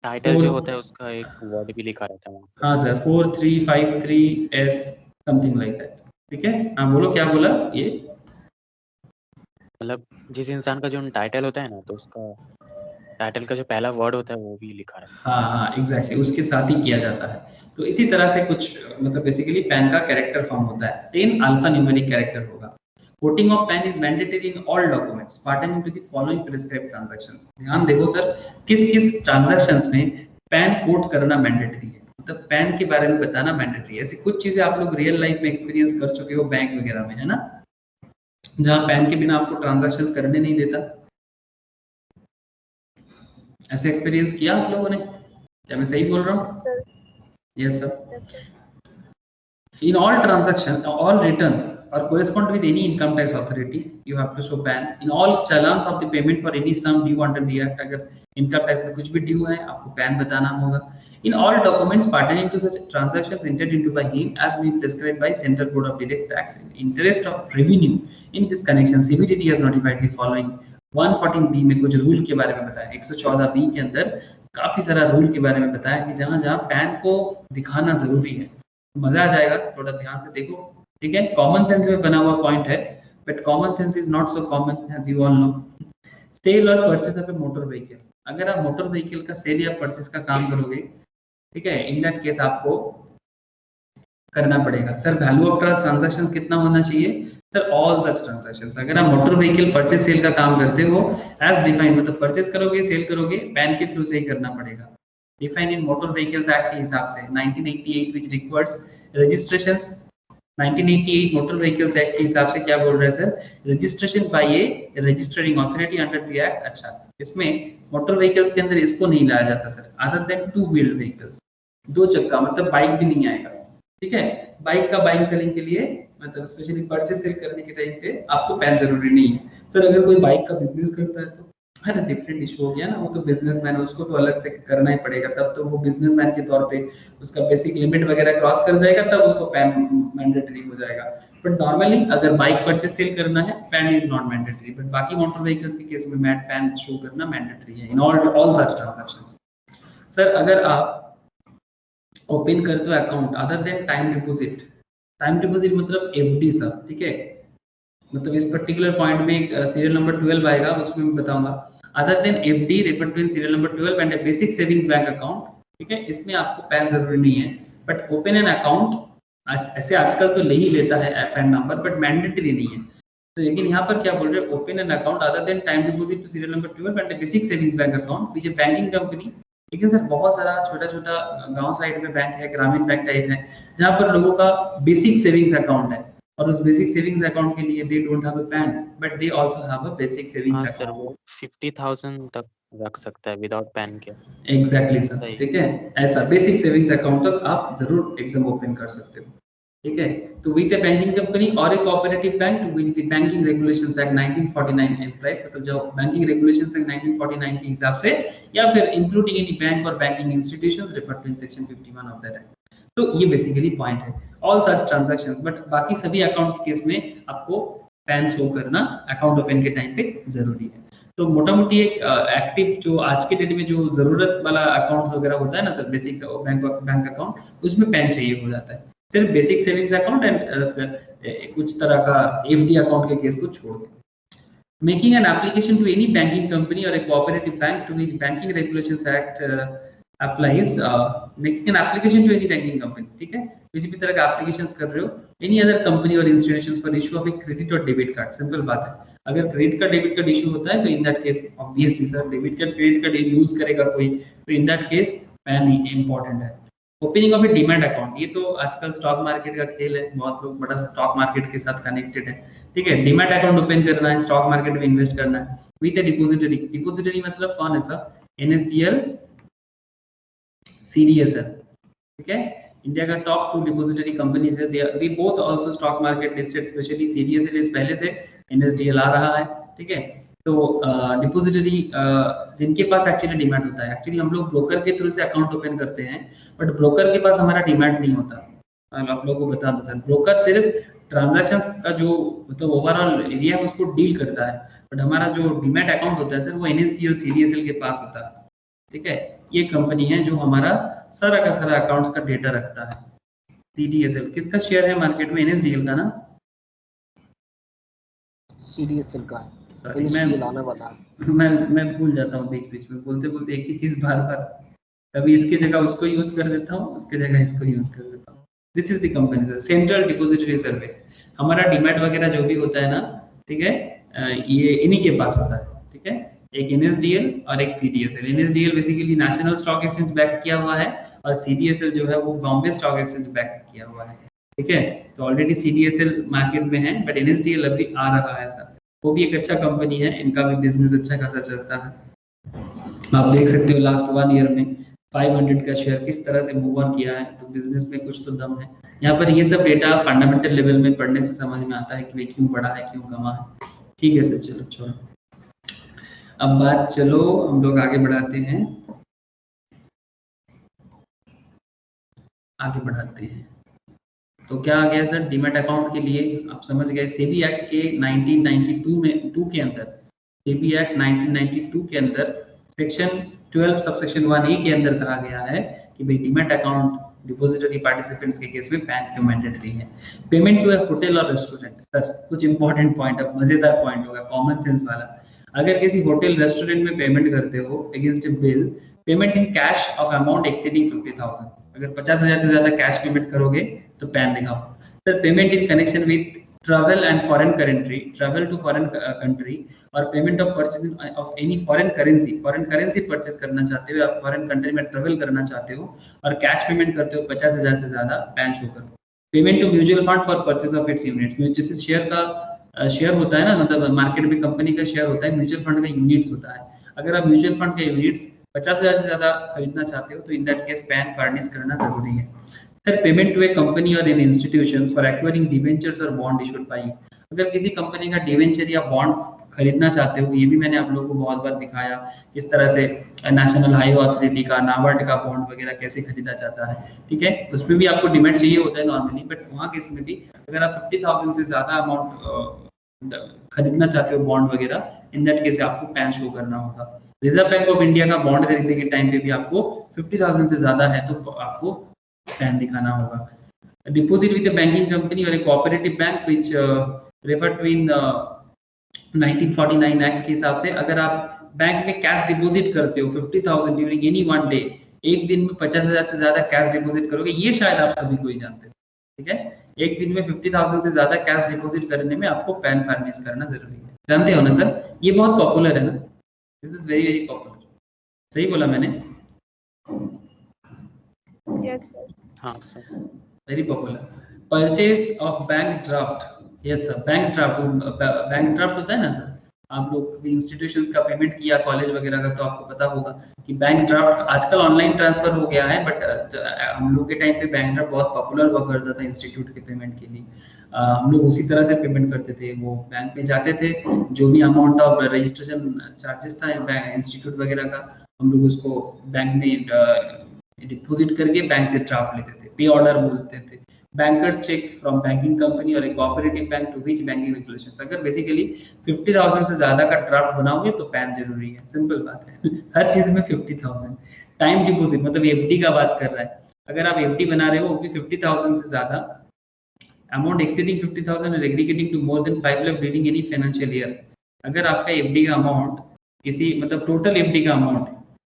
टाइटल जो होता है उसका एक वर्ड भी लिखा रहता है वहाँ पे। हाँ sir 4353S something like that, ठीक है। हाँ बोलो क्या बोला ये, मतलब जिस इंसान का जो टाइटल होता है ना तो उसका टाइटल का जो पहला वर्ड होता है वो भी लिखा रहता है। हाँ एग्जैक्टली उसके साथ ही किया जाता है। तो इसी तरह से कुछ मतलब बेसिकली पैन का कैरेक्टर फॉर्म होता है, 10 अल्फा न्यूमेरिक कैरेक्टर होगा। Quoting of PAN is mandatory in all documents pertaining to the following prescribed transactions. ध्यान देखो सर किस किस ट्रांजैक्शंस में पैन कोट करना मैंडेटरी है, मतलब पैन के बारे में बताना मैंडेटरी है। ऐसी कुछ चीजें आप लोग रियल लाइफ में एक्सपीरियंस कर चुके हो बैंक वगैरह में, है ना, जहां पैन के बिना आपको ट्रांजैक्शंस करने नहीं देता। ऐसे एक्सपीरियंस किया आप लोगों ने? क्या मैं सही बोल रहा हूँ? Yes sir. In all transactions, all returns or correspond with any income tax authority, you have to show PAN. In all challans of the payment for any sum due under the act, अगर income tax में कुछ भी due है आपको pan बताना होगा। In all documents pertaining to such transactions entered into by him as may be prescribed by Central Board of Direct Tax in interest of revenue. In this connection, CBDT has notified the following 114B में कुछ rule के बारे में बताया, 114B के अंदर काफी सारा रूल के बारे में बताया कि जहाँ जहाँ पैन को दिखाना जरूरी है। मजा आ जाएगा, थोड़ा ध्यान से देखो, ठीक है। कॉमन सेंस में बना हुआ पॉइंट है but common sense is not so common as you all know. Sale और purchase of a motor vehicle, अगर आप मोटर व्हीकल का सेल या परचेज का काम करोगे ठीक है, इन दैट केस आपको करना पड़ेगा। Sir value of trust transactions कितना होना चाहिए? सर ऑल सच ट्रांजैक्शंस, अगर आप मोटर व्हीकल परचेज सेल का काम करते हो एज डिफाइंड, मतलब परचेज करोगे सेल करोगे पैन के थ्रू से ही करना पड़ेगा, डिफाइन इन मोटर व्हीकल्स एक्ट के हिसाब से 1988 which requires registrations. 1988 motor vehicles act के हिसाब से क्या बोल रहे हैं sir? Registration bye A registering authority under the act. अच्छा, इसमें मोटर व्हीकल्स के अंदर इसको नहीं लाया जाता sir, other than two wheel vehicles, दो चक्का मतलब बाइक भी नहीं आएगा। ठीक है, बाइक का बाइंग सेलिंग के लिए मतलब स्पेशली परचेज सेल करने के टाइम पे आपको पैन जरूरी नहीं है। सर अगर कोई बाइक का बिजनेस करता है तो है डिफरेंट इशू हो गया ना, वो तो बिजनेसमैन है, उसको तो अलग से करना ही पड़ेगा, तब तो वो बिजनेसमैन के तौर पे उसका बेसिक लिमिट वगैरह क्रॉस कर जाएगा तब उसको पैन मैंडेटरी हो जाएगा। बट नॉर्मली अगर बाइक परचेज सेल करना है PAN is not mandatory, but बाकी मोटर व्हीकल्स के केस में पैन शो करना मैंडेटरी है in all such transactions. Sir अगर आप ओपन करते हो account other than time deposit, time deposit मतलब एफडी सर, ठीक है, मतलब इस पर्टिकुलर पॉइंट में सीरियल नंबर 12 आएगा, उसमें मैं बताऊंगा। Other than FD refer to in serial number 12 and basic savings bank account, ठीक है, इसमें आपको पैन जरूरी नहीं है, बट ओपन एन अकाउंट ऐसे आजकल तो ले ही लेता है पैन नंबर, बट मैंडेटरी नहीं है। तो लेकिन यहाँ पर क्या बोल रहे हैं? Open an account other than time deposit to serial number 12 and basic savings bank account which a banking company. लेकिन सर बहुत सारा छोटा छोटा गांव साइड में बैंक है, ग्रामीण बैंक टाइप है, जहाँ पर लोगों का बेसिक सेविंग्स अकाउंट है और उस बेसिक सेविंग्स अकाउंट के लिए they don't have a pan but they also have a basic savings account. Sir वो 50,000 तक रख सकता है विदाउट पैन के। एग्जैक्टली सर, ठीक है, ऐसा बेसिक सेविंग्स अकाउंट तक आप जरूर एकदम ओपन कर सकते हो। ठीक है, तो विद ए बैंकिंग कंपनी और a cooperative bank to which the banking regulations act 1949 applies, मतलब जो बैंकिंग रेगुलेशंस एक्ट 1949 के हिसाब से, या फिर including any bank or banking institutions referred to in section 51 of that act. तो ये बेसिकली पॉइंट है ऑल सच ट्रांजैक्शंस, बट बाकी सभी अकाउंट के केस में आपको पैन शो करना अकाउंट ओपन के टाइम पे जरूरी है। तो मोटा मोटी एक एक्टिव जो आज के डेट में जो जरूरत वाला अकाउंट्स वगैरह होता है ना सर, बेसिक बैंक अकाउंट, उसमें पैन चाहिए हो जाता है, सिर्फ बेसिक सेविंग्स अकाउंट एंड कुछ तरह का एफडी अकाउंट के केस को छोड़ के। Making an application to any banking company और a cooperative bank to which banking regulations act applies, making an application to any banking company, ठीक है, किसी भी तरह का एप्लीकेशंस कर रहे हो एनी अदर कंपनी और institutions for issue of a credit और डेबिट कार्ड। सिंपल बात है, अगर credit card debit card issue होता है तो in that case obviously sir debit card credit card use करेगा कोई, तो in that case PAN important है। Opening of a demat account, ये तो आजकल स्टॉक मार्केट का खेल है, बहुत लोग बड़ा स्टॉक मार्केट के साथ कनेक्टेड है। ठीक है, डीमैट अकाउंट ओपन करना है, स्टॉक मार्केट में इन्वेस्ट करना है विद ए डिपॉजिटरी। डिपॉजिटरी मतलब कौन है सर? एनएसडीएल, सीडीएसएल, ठीक है, इंडिया का टॉप 2 डिपॉजिटरी कंपनीज है, they both also stock market listed, specially CDSL इस पहले से, एनएसडीएल आ रहा है। ठीक है, तो डिपॉजिटरी जिनके पास एक्चुअली डीमैट होता है, एक्चुअली हम लोग ब्रोकर के थ्रू से अकाउंट ओपन करते हैं, बट ब्रोकर के पास हमारा डीमैट नहीं होता। आप लोगों को बता दो सर, ब्रोकर सिर्फ ट्रांजैक्शंस का जो मतलब ओवरऑल एरिया है उसको डील करता है, बट हमारा जो डीमैट अकाउंट होता है सर वो एनएसडीएल सीडीएसएल के पास होता है। ठीक है, ये कंपनी है जो हमारा सारा का सारा अकाउंट्स का डेटा रखता है। सीडीएसएल किसका शेयर है मार्केट में? एनएसडीएल का ना? सीडीएसएल का है, सॉरी एनएसडीएल आने वाला है। मैं भूल जाता हूँ बीच बीच में, बोलते बोलते एक ही चीज बार बार, कभी इसकी जगह उसको यूज कर देता हूँ, उसकी जगह इसको यूज कर देता हूँ। This is the company central depository service. हमारा डीमैट वगैरह जो भी होता है ना, ठीक है, ये इन्हीं के पास होता है। ठीक है, एक एनएसडीएल और एक CDSL. NSDL basically national stock exchange back किया हुआ है और सीडीएसएल जो है वो बॉम्बे स्टॉक एक्सचेंज बैक किया हुआ है। ठीक है, तो ऑलरेडी सीडीएसएल मार्केट में है, बट एनएसडीएल अभी आ रहा है सर, वो भी एक अच्छा कंपनी है, इनका भी बिजनेस अच्छा खासा चलता है। आप देख सकते हो लास्ट 1 ईयर में 500 का शेयर किस तरह से मूव ऑन किया है, तो बिजनेस में कुछ तो दम है। यहाँ पर ये सब डेटा फंडामेंटल लेवल में पढ़ने से समझ में आता है कि भाई क्यों बढ़ा है, क्यों कमा है। ठीक है सर, चलो छोड़ो, अब बात चलो हम लोग आगे बढ़ाते हैं, आगे बढ़ाते हैं। तो क्या आ गया सर डीमैट अकाउंट के लिए? आप समझ गए, सेबी एक्ट के 1992 में 2 के अंदर, सेबी एक्ट 1992 के अंदर सेक्शन 12 सबसेक्शन 1A के अंदर कहा गया है कि भाई डीमैट अकाउंट डिपॉजिटरी पार्टिसिपेंट्स के केस में पैन क्यों मैंडेटरी है। पेमेंट टू ए होटल और रेस्टोरेंट, सर कुछ इंपॉर्टेंट पॉइंट, अब मजेदार पॉइंट होगा, कॉमन सेंस वाला। अगर किसी होटल रेस्टोरेंट में पेमेंट करते हो against A bill, payment in cash of amount exceeding 50,000, अगर 50,000 से ज्यादा कैश पेमेंट करोगे तो पैन दिखाओ। Sir payment in connection with travel and foreign country, travel to foreign country और payment of purchase of any foreign currency purchase करना चाहते हो, आप फॉरेन कंट्री में ट्रेवल करना चाहते हो और कैश पेमेंट करते हो 50,000 से ज्यादा, पैन शो करो। Payment to mutual fund for purchase of its units, जैसे शेयर का शेयर होता है ना, मतलब मार्केट में कंपनी का शेयर होता है, म्यूचुअल फंड का यूनिट्स होता है। अगर आप म्यूचुअल फंड के यूनिट्स 50,000 से ज्यादा खरीदना चाहते हो तो in that case PAN furnish करना जरूरी है। Sir payment to a company or in institutions for acquiring debentures or bond issued by you, अगर किसी कंपनी का डिवेंचर या बॉन्ड खरीदना चाहते हो, ये भी मैंने आप लोगों को बहुत बार दिखाया किस तरह से नेशनल हाईवे अथॉरिटी का, नाबार्ड का बॉन्ड वगैरह कैसे खरीदा जाता है, ठीक है। उसमें भी आपको डिमेट चाहिए होता है नॉर्मली, बट वहाँ केस में भी अगर आप 50,000 से ज्यादा अमाउंट खरीदना चाहते हो बॉन्ड वगैरह, इन दैट केस आपको पैन शो करना होगा। रिजर्व बैंक ऑफ इंडिया का बॉन्ड खरीदने के टाइम पे भी आपको 50,000 से ज्यादा है तो आपको पैन दिखाना होगा। Deposit with banking company or एक cooperative bank which refer to in 1949 act के हिसाब से, अगर आप बैंक में कैश डिपॉजिट करते हो 50,000 ड्यूरिंग एनी वन डे, एक दिन में 50,000 से ज्यादा कैश डिपॉजिट करोगे, ये शायद आप सभी को ही जानते हो, ठीक है। एक दिन में 50,000 से ज्यादा कैश डिपॉजिट करने में आपको पैन फर्निश करना जरूरी है, जानते हो ना सर, ये बहुत पॉपुलर है ना, this is very very popular, सही बोला मैंने? Yes, sir. हाँ sir. Very popular. Purchase of bank draft, yes sir, bank draft होता है ना सर, आप लोग भी इंस्टीट्यूशंस का पेमेंट किया कॉलेज वगैरह का तो आपको पता होगा कि बैंक ड्राफ्ट आजकल ऑनलाइन ट्रांसफर हो गया है, बट हम लोग के टाइम पे बैंक ड्राफ्ट बहुत पॉपुलर हुआ करता था इंस्टीट्यूट के पेमेंट के लिए। हम लोग उसी तरह से पेमेंट करते थे, वो बैंक में जाते थे, जो भी अमाउंट ऑफ रजिस्ट्रेशन चार्जेस था इंस्टीट्यूट वगैरह का, हम लोग उसको बैंक में डिपॉजिट करके बैंक से ड्राफ्ट लेते थे, पे ऑर्डर बोलते थे, bankers cheque from banking company or एक cooperative bank to which banking regulations. अगर बेसिकली 50,000 से ज्यादा का ड्राफ्ट बनाओगे तो पैन जरूरी है, सिंपल बात है हर चीज में 50,000। टाइम डिपॉजिट मतलब एफडी का बात कर रहा है, अगर आप एफडी बना रहे हो वो भी 50,000 से ज्यादा, amount exceeding 50,000 or aggregating to more than 5 lakh during any financial year. अगर आपका एफडी का अमाउंट किसी मतलब टोटल एफडी का अमाउंट,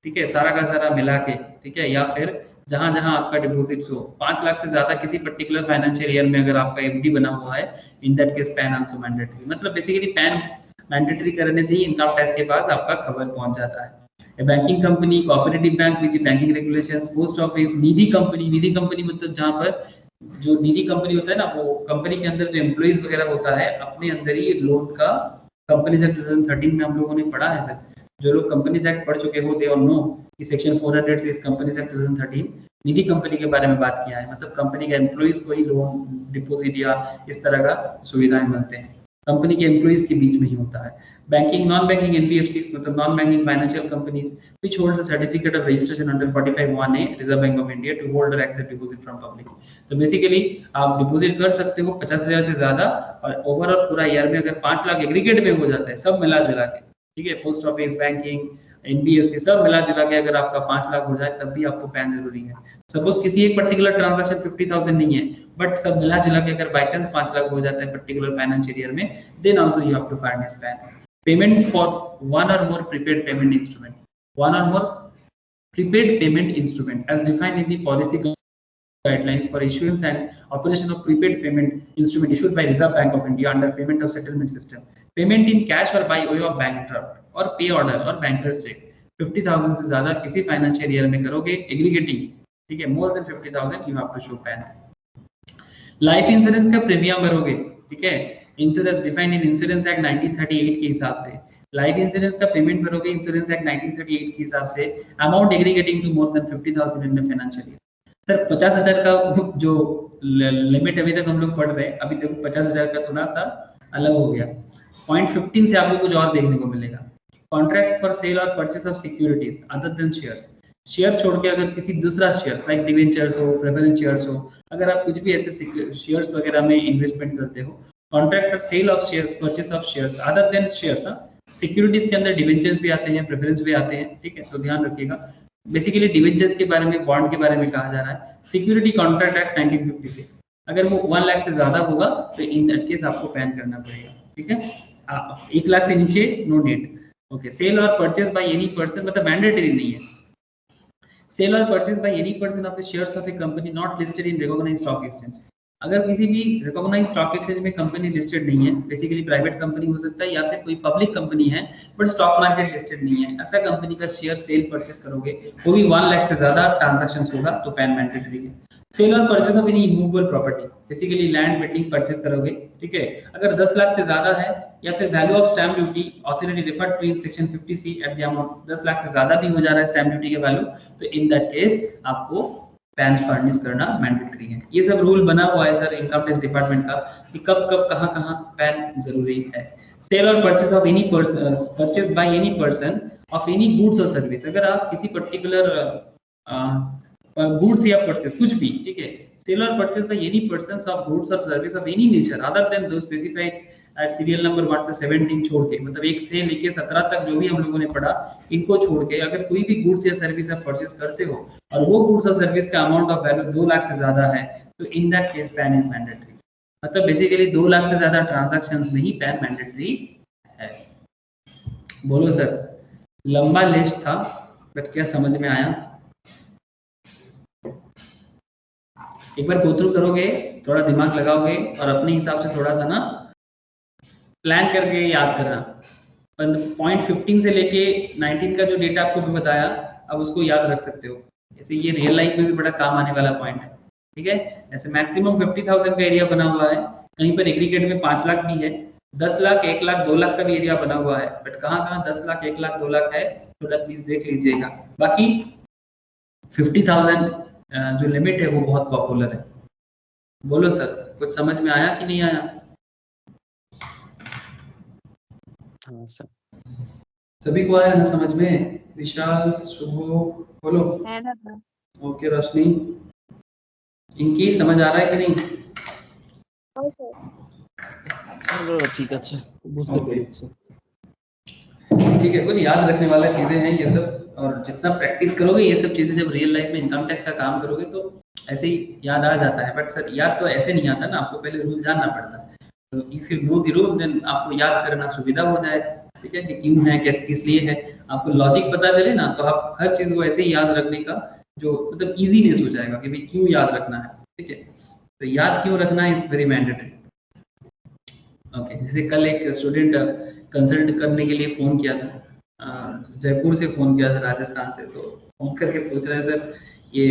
ठीक है, सारा का सारा मिला के, ठीक है, या फिर जहां जहां आपका डिपॉजिट्स हो 5 लाख से ज्यादा किसी पर्टिकुलर फाइनेंशियल ईयर में अगर आपका एफडी बना हुआ है, इन that case pan also mandatory, मतलब बेसिकली पैन मैंडेटरी करने से ही इनकम टैक्स के पास आपका खबर पहुंच जाता है। Banking company, cooperative bank with banking regulations, post office, Nidhi company मतलब जहां पर जो निधि कंपनी होता है ना, वो कंपनी के अंदर जो एम्प्लॉइज वगैरह होता है अपने अंदर ही लोन का, कंपनीज एक्ट 2013 में हम लोगों ने पढ़ा है सर, जो लोग कंपनीज एक्ट पढ़ चुके होते और नो कि सेक्शन 400 से इस कंपनीज एक्ट 2013 निधि कंपनी के बारे में बात किया है, मतलब कंपनी के एम्प्लॉइज को ही लोन, डिपॉजिट या इस तरह का सुविधाएं मिलते हैं, कंपनी के एम्प्लॉइज के बीच में ही होता है। बैंकिंग, नॉन बैंकिंग एनबीएफसीज मतलब non banking financial companies which holds a certificate of registration under 45(1)(a) Reserve Bank of India to hold or accept deposit from public. तो बेसिकली आप डिपॉजिट कर सकते हो 50,000 से ज्यादा, और ओवरऑल पूरा ईयर में अगर 5 लाख एग्रीगेट में हो जाता है सब मिला जुला के, ठीक है, पोस्ट ऑफिस, बैंकिंग, एनबीएफसी सब मिला जुला के अगर आपका 5 लाख हो जाए तब भी आपको पैन जरूरी है। सपोज किसी एक पर्टिकुलर ट्रांजैक्शन 50,000 नहीं है, बट सब मिला जुला के अगर बाय चांस 5 लाख हो जाता है पर्टिकुलर फाइनेंशियल ईयर में, then also you have to furnish PAN. Payment for one or more prepaid payment instrument, one or more prepaid payment instrument as defined in the policy guidelines for issuance and operation of prepaid payment instrument issued by Reserve Bank of India under payment of settlement system, payment in cash or by way of bank draft or pay order or banker's check 50,000 से ज्यादा किसी financial year में करोगे aggregating, ठीक है, more than 50,000 you have to show PAN. Life insurance का premium भरोगे, ठीक है, insurance defined in insurance act 1938 के हिसाब से लाइफ इंश्योरेंस का पेमेंट भरोगे इंश्योरेंस एक्ट 1938 के हिसाब से, amount aggregating to more than 50,000 in the financial year. Sir 50,000 का जो लिमिट अभी तक हम लोग पढ़ रहे हैं, अभी तक 50,000 का थोड़ा सा अलग हो गया। पॉइंट 15 से आपको कुछ और देखने को मिलेगा। कॉन्ट्रैक्ट फॉर सेल और purchase of securities other than shares, share छोड़ के अगर किसी दूसरा शेयर्स लाइक डिवेंचर्स हो, प्रेफरेंस शेयर्स हो, अगर आप कुछ भी ऐसे शेयर्स वगैरह में इन्वेस्टमेंट करते हो, contract for sale of shares, purchase of shares other than shares, securities के अंदर डिवेंचर्स भी आते हैं, प्रेफरेंस भी आते हैं, ठीक है, तो ध्यान रखिएगा। बेसिकली डिवेंचर्स के बारे में, बॉन्ड के बारे में कहा जा रहा है। सिक्योरिटी कॉन्ट्रैक्ट एक्ट 1956, अगर वो 1 लाख से ज्यादा होगा तो इन दैट केस आपको पैन करना पड़ेगा, ठीक है। 1 लाख से नीचे नो नीड। ओके, सेल और परचेज बाय एनी पर्सन मतलब मैंडेटरी नहीं है। सेल और purchase by any person of the shares of a company not listed in recognised stock exchange. अगर किसी भी रिकॉग्नाइज्ड स्टॉक एक्सचेंज में कंपनी लिस्टेड नहीं है, बेसिकली प्राइवेट कंपनी हो सकता है या फिर कोई पब्लिक कंपनी है बट स्टॉक मार्केट लिस्टेड नहीं है, ऐसा कंपनी का शेयर सेल परचेज करोगे, वो भी 1 लाख से ज्यादा ट्रांजैक्शंस होगा तो पैन मैंडेटरी है। सेल और purchase of any immovable property, basically land building purchase करोगे, ठीक है, अगर 10 लाख से ज्यादा है या फिर value of stamp duty authority referred to in section 50C at the amount 10 lakh से ज्यादा भी हो जा रहा है स्टैम्प ड्यूटी के वैल्यू, तो इन दैट केस आपको पैन फर्निश करना मैंडेटरी है। ये सब रूल बना हुआ है सर इनकम टैक्स डिपार्टमेंट का कि कब कब कहां कहां पैन जरूरी है। सेल और purchase of any person, purchase by any person of any goods और सर्विस, अगर आप किसी पर्टिकुलर गुड्स या परचेज कुछ भी, ठीक है, सेल और purchase by any persons of goods और service of any nature other than those specified at serial number 1 to 17 छोड़ के, मतलब 1 से लेके 17 तक जो भी हम लोगों ने पढ़ा इनको छोड़ के अगर कोई भी गुड्स या सर्विस आप परचेज करते हो और वो गुड्स और सर्विस का अमाउंट ऑफ वैल्यू 2 लाख से ज्यादा है तो in that case pan is mandatory. मतलब बेसिकली 2 लाख से ज्यादा ट्रांजैक्शंस में ही पैन मैंडेटरी है। बोलो सर, लंबा लिस्ट था बट क्या समझ में आया? एक बार गो थ्रू करोगे, थोड़ा दिमाग लगाओगे और अपने हिसाब से थोड़ा सा ना प्लान करके याद करना। पॉइंट 15 से लेके 19 का जो डेटा आपको भी बताया अब उसको याद रख सकते हो। जैसे ये रियल लाइफ में भी बड़ा काम आने वाला पॉइंट है, ठीक है। जैसे मैक्सिमम 50,000 का एरिया बना हुआ है, कहीं पर एग्रीगेट में 5 लाख भी है, 10 लाख 1 लाख 2 लाख का भी एरिया बना हुआ है, बट कहाँ कहाँ 10 लाख 1 लाख 2 लाख है थोड़ा प्लीज देख लीजिएगा। बाकी 50,000 जो लिमिट है वो बहुत पॉपुलर है। बोलो सर, कुछ समझ में आया कि नहीं आया? हाँ सर, सभी को आया ना समझ में? विशाल, शुभो, बोलो। ओके रोशनी, इनकी समझ आ रहा है कि नहीं? ठीक है, बुझते पेरेছি। ठीक है, कुछ याद रखने वाला चीजें हैं ये सब, और जितना प्रैक्टिस करोगे ये सब चीजें जब रियल लाइफ में इनकम टैक्स का काम करोगे तो ऐसे ही याद आ जाता है। बट सर याद तो ऐसे नहीं आता ना, आपको पहले रूल जानना पड़ता है। तो if you know the rule then आपको याद करना सुविधा हो जाए, ठीक है, कि क्यों है, कैसे, किस लिए है, आपको लॉजिक पता चले ना तो आप हर चीज को ऐसे ही याद रखने का जो मतलब इजीनेस हो जाएगा कि भाई क्यों याद रखना है, ठीक है। तो याद क्यों रखना है इज वेरी मैंडेटरी। ओके, जैसे कल एक स्टूडेंट कंसल्ट करने के लिए फोन किया था, जयपुर से फोन किया था, राजस्थान से, तो फोन करके पूछ रहे हैं सर ये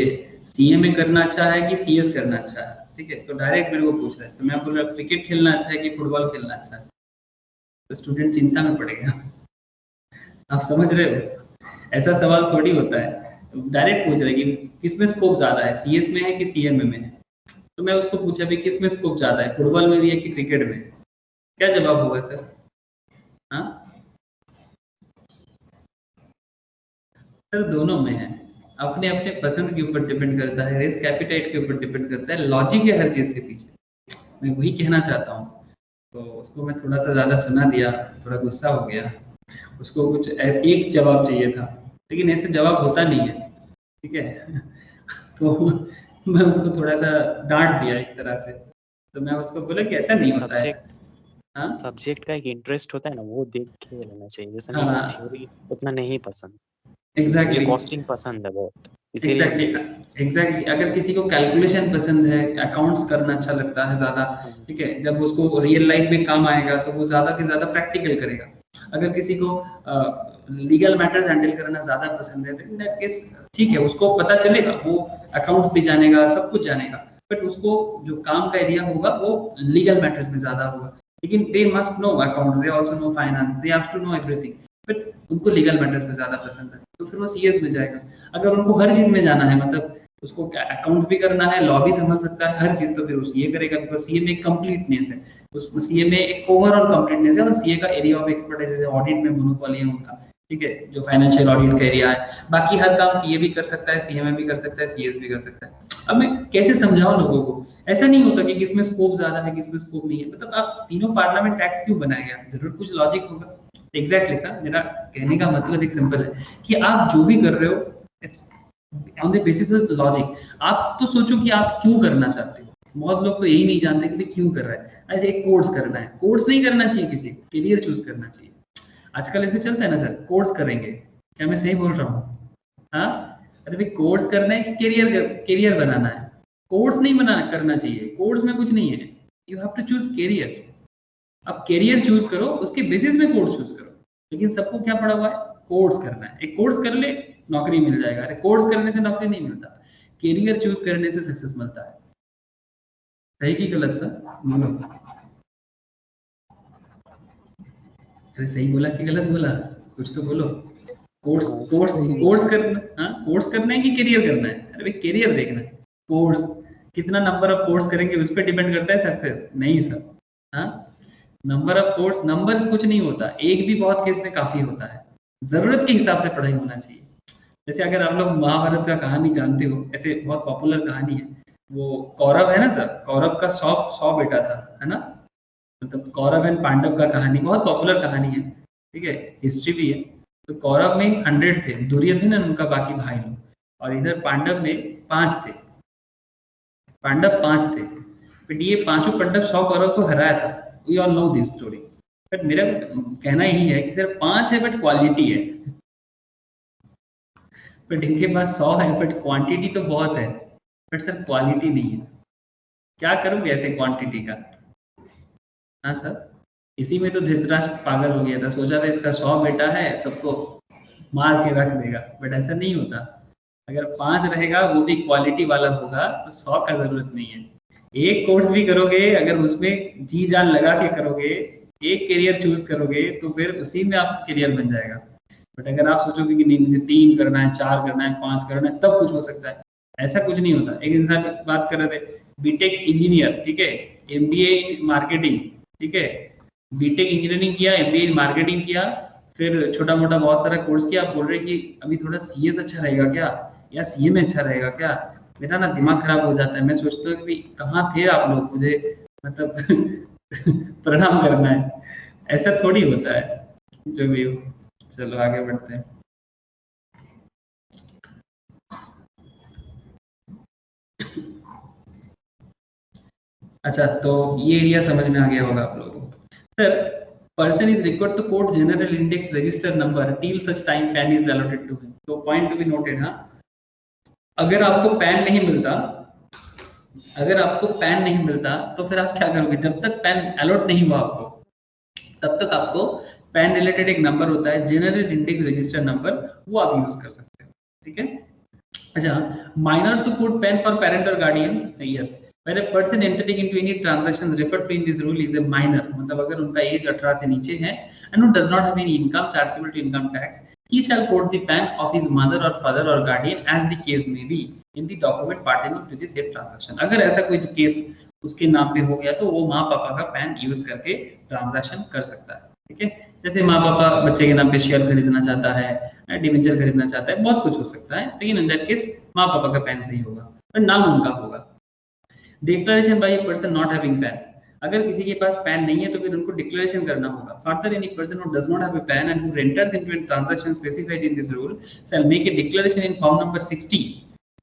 सीएमए करना अच्छा है कि सीएस करना अच्छा है, ठीक है। तो डायरेक्ट मेरे को पूछ रहे हैं, तो मैं बोल रहा क्रिकेट खेलना अच्छा है कि फुटबॉल खेलना अच्छा है। तो स्टूडेंट चिंता में पड़ गया। आप समझ रहे हो, ऐसा सवाल थोड़ी होता है, डायरेक्ट पूछ रहे कि किसमें स्कोप ज्यादा है, सीएस में है कि सीएमए में है। तो मैं उसको पूछा भी किसमें स्कोप ज्यादा है, फुटबॉल में भी है कि क्रिकेट में? क्या जवाब होगा सर? हाँ सर, दोनों में है, अपने अपने पसंद के ऊपर डिपेंड करता है, रिस्क एपिटाइट के ऊपर डिपेंड करता है, लॉजिक है हर चीज के पीछे। मैं वही कहना चाहता हूँ। तो उसको मैं थोड़ा सा ज्यादा सुना दिया, थोड़ा गुस्सा हो गया, उसको कुछ एक जवाब चाहिए था, लेकिन ऐसे जवाब होता नहीं है, ठीक है। तो मैं उसको थोड़ा सा डांट दिया एक तरह से। तो मैं उसको बोला कि ऐसा नहीं होता है। हाँ, सब्जेक्ट का एक इंटरेस्ट होता है ना, वो देख के लेना चाहिए। जैसे हाँ, मेरे को थ्योरी उतना नहीं पसंद, एग्जैक्टली, मुझे कॉस्टिंग पसंद है बहुत, इसीलिए एग्जैक्टली। अगर किसी को कैलकुलेशन पसंद है, अकाउंट्स करना अच्छा लगता है ज्यादा, ठीक है, जब उसको रियल लाइफ में काम आएगा तो वो ज्यादा से ज्यादा प्रैक्टिकल करेगा। अगर किसी को लीगल मैटर्स हैंडल करना ज्यादा पसंद है तो इन दैट केस ठीक है, उसको पता चलेगा, वो अकाउंट्स भी जानेगा, सब कुछ जानेगा, बट उसको जो काम का एरिया होगा वो लीगल मैटर्स में ज्यादा होगा। लेकिन they must know accounts, they also know finance, they have to know everything, but उनको लीगल मैटर्स में ज्यादा पसंद है, तो फिर वो सीएस में जाएगा। अगर उनको हर चीज में जाना है, मतलब उसको अकाउंट्स भी करना है, लॉ भी समझ सकता है, हर चीज, तो फिर वो सीए करेगा, बिकॉज सीए में एक कंप्लीटनेस है, उसको सीए में एक ओवरऑल कंप्लीटनेस है, और सीए का एरिया ऑफ एक्सपर्टाइज जैसे ऑडिट में मोनोपोली है उनका, ठीक है, जो फाइनेंशियल ऑडिट का एरिया है। बाकी हर काम सीए भी कर सकता है, सीएमए भी कर सकता है, सीएस भी कर सकता है। अब मैं कैसे समझाऊं लोगों को, ऐसा नहीं होता कि किसमें स्कोप ज्यादा है किसमें स्कोप नहीं है। मतलब आप तीनों पार्लियामेंट एक्ट क्यों बनाया गया, जरूर कुछ लॉजिक होगा। एग्जैक्टली सर, मेरा कहने का मतलब एक सिंपल है कि आप जो भी कर रहे हो on the basis of logic. आप तो सोचो कि आप क्यों करना चाहते हो। बहुत लोग तो यही नहीं जानते कि क्यों कर रहा है। अच्छा, एक कोर्स करना है, कोर्स नहीं करना चाहिए, किसी को करियर चूज करना चाहिए। आजकल ऐसे चलता है ना सर, कोर्स करेंगे, क्या मैं सही बोल रहा हूँ? हाँ, अरे भाई कोर्स करना है कि कैरियर बनाना है? कोर्स नहीं बनाना करना चाहिए, कोर्स में कुछ नहीं है, you have to choose career. अब कैरियर चूज करो, उसके बेसिस में कोर्स चूज करो। लेकिन सबको क्या पड़ा हुआ है? कोर्स करना है, एक कोर्स कर ले नौकरी मिल जाएगा। अरे कोर्स करने से नौकरी नहीं मिलता, कैरियर चूज करने से सक्सेस मिलता है। सही की गलत सर? बोलो। अरे सही बोला कि गलत बोला? कुछ तो बोलो। कोर्स करना, हाँ कोर्स करना है कि कैरियर करना है? अरे भाई कैरियर देखना है। कोर्स कितना नंबर ऑफ कोर्स करेंगे उस पर डिपेंड करता है सक्सेस? नहीं सर। हाँ, नंबर ऑफ कोर्स, नंबर से कुछ नहीं होता, एक भी बहुत केस में काफी होता है। जरूरत के हिसाब से पढ़ाई होना चाहिए। जैसे अगर आप लोग महाभारत का कहानी जानते हो, ऐसे बहुत पॉपुलर कहानी है, वो कौरव है ना सर, कौरव का 100 बेटा था, है ना? मतलब कौरव एंड पांडव का कहानी बहुत पॉपुलर कहानी है, ठीक है, हिस्ट्री भी है। तो कौरव में 100 थे, दुर्योधन एंड उनका बाकी भाई लोग, और इधर पांडव में 5 थे। पांडव 5 थे, बट ये पांचों पांडव 100 कौरव को हराया था। We all know this story. But मेरा कहना यही है कि सिर्फ 5 है बट क्वालिटी है। बट इनके पास 100 है बट क्वांटिटी तो बहुत है, बट सर क्वालिटी नहीं है। क्या करोगे ऐसे क्वांटिटी का? हाँ सर, इसी में तो धृतराष्ट्र पागल हो गया था, सोचा था इसका 100 बेटा है, सबको मार के रख देगा, बट ऐसा नहीं होता। अगर 5 रहेगा, वो भी क्वालिटी वाला होगा, तो 100 का जरूरत नहीं है। एक कोर्स भी करोगे, अगर उसमें जी जान लगा के करोगे, एक करियर चूज करोगे, तो फिर उसी में आप करियर बन जाएगा। बट अगर आप सोचोगे कि नहीं मुझे 3 करना है, 4 करना है, 5 करना है, तब कुछ हो सकता है, ऐसा कुछ नहीं होता। एक इंसान बात कर रहे थे, बीटेक इंजीनियर, ठीक है, एमबीए मार्केटिंग, ठीक है, बीटेक इंजीनियरिंग किया, एमबीए मार्केटिंग किया, फिर छोटा मोटा बहुत सारा कोर्स किया। आप बोल रहे कि अभी थोड़ा सीएस अच्छा रहेगा क्या, या सीए में अच्छा रहेगा क्या? मेरा ना दिमाग खराब हो जाता है। मैं सोचता हूँ कि कहाँ थे आप लोग, मुझे मतलब प्रणाम करना है। ऐसा थोड़ी होता है, जो भी हो। चलो आगे बढ़ते हैं। अच्छा, तो ये एरिया समझ में आ गया होगा आप लोगों को। Sir, person is required to quote general index register number till such time PAN is allotted to him. तो पॉइंट टू बी नोटेड। हाँ, अगर आपको पैन नहीं मिलता, अगर आपको पैन नहीं मिलता तो फिर आप क्या करोगे? जब तक पैन अलॉट नहीं हुआ आपको, तब तक आपको पैन रिलेटेड एक नंबर होता है जनरल इंडेक्स रजिस्टर नंबर, वो आप यूज कर सकते हो, ठीक है। अच्छा, minor to code PAN for parent और guardian, yes. When a person entering into any transactions referred to in this rule is a minor, मतलब अगर उनका एज 18 से नीचे है and who does not have any income chargeable to income tax, he shall quote the PAN of his mother or father or guardian as the case may be in the document pertaining to the said transaction। अगर ऐसा कोई case उसके नाम पे हो गया तो वो माँ पापा का पैन यूज करके ट्रांजैक्शन कर सकता है, ठीक है। जैसे माँ पापा बच्चे के नाम पे शेयर खरीदना चाहता है, डिवेंचर खरीदना चाहता है, बहुत कुछ हो सकता है, लेकिन इन दैट केस माँ पापा का पैन सही होगा और नाम उनका होगा। Declaration bye a person not having pan, अगर किसी के पास पैन नहीं है तो फिर उनको डिक्लेरेशन करना होगा। Further any person who does not have a pan and who enters into a transaction specified in this rule shall make a declaration in form number 60।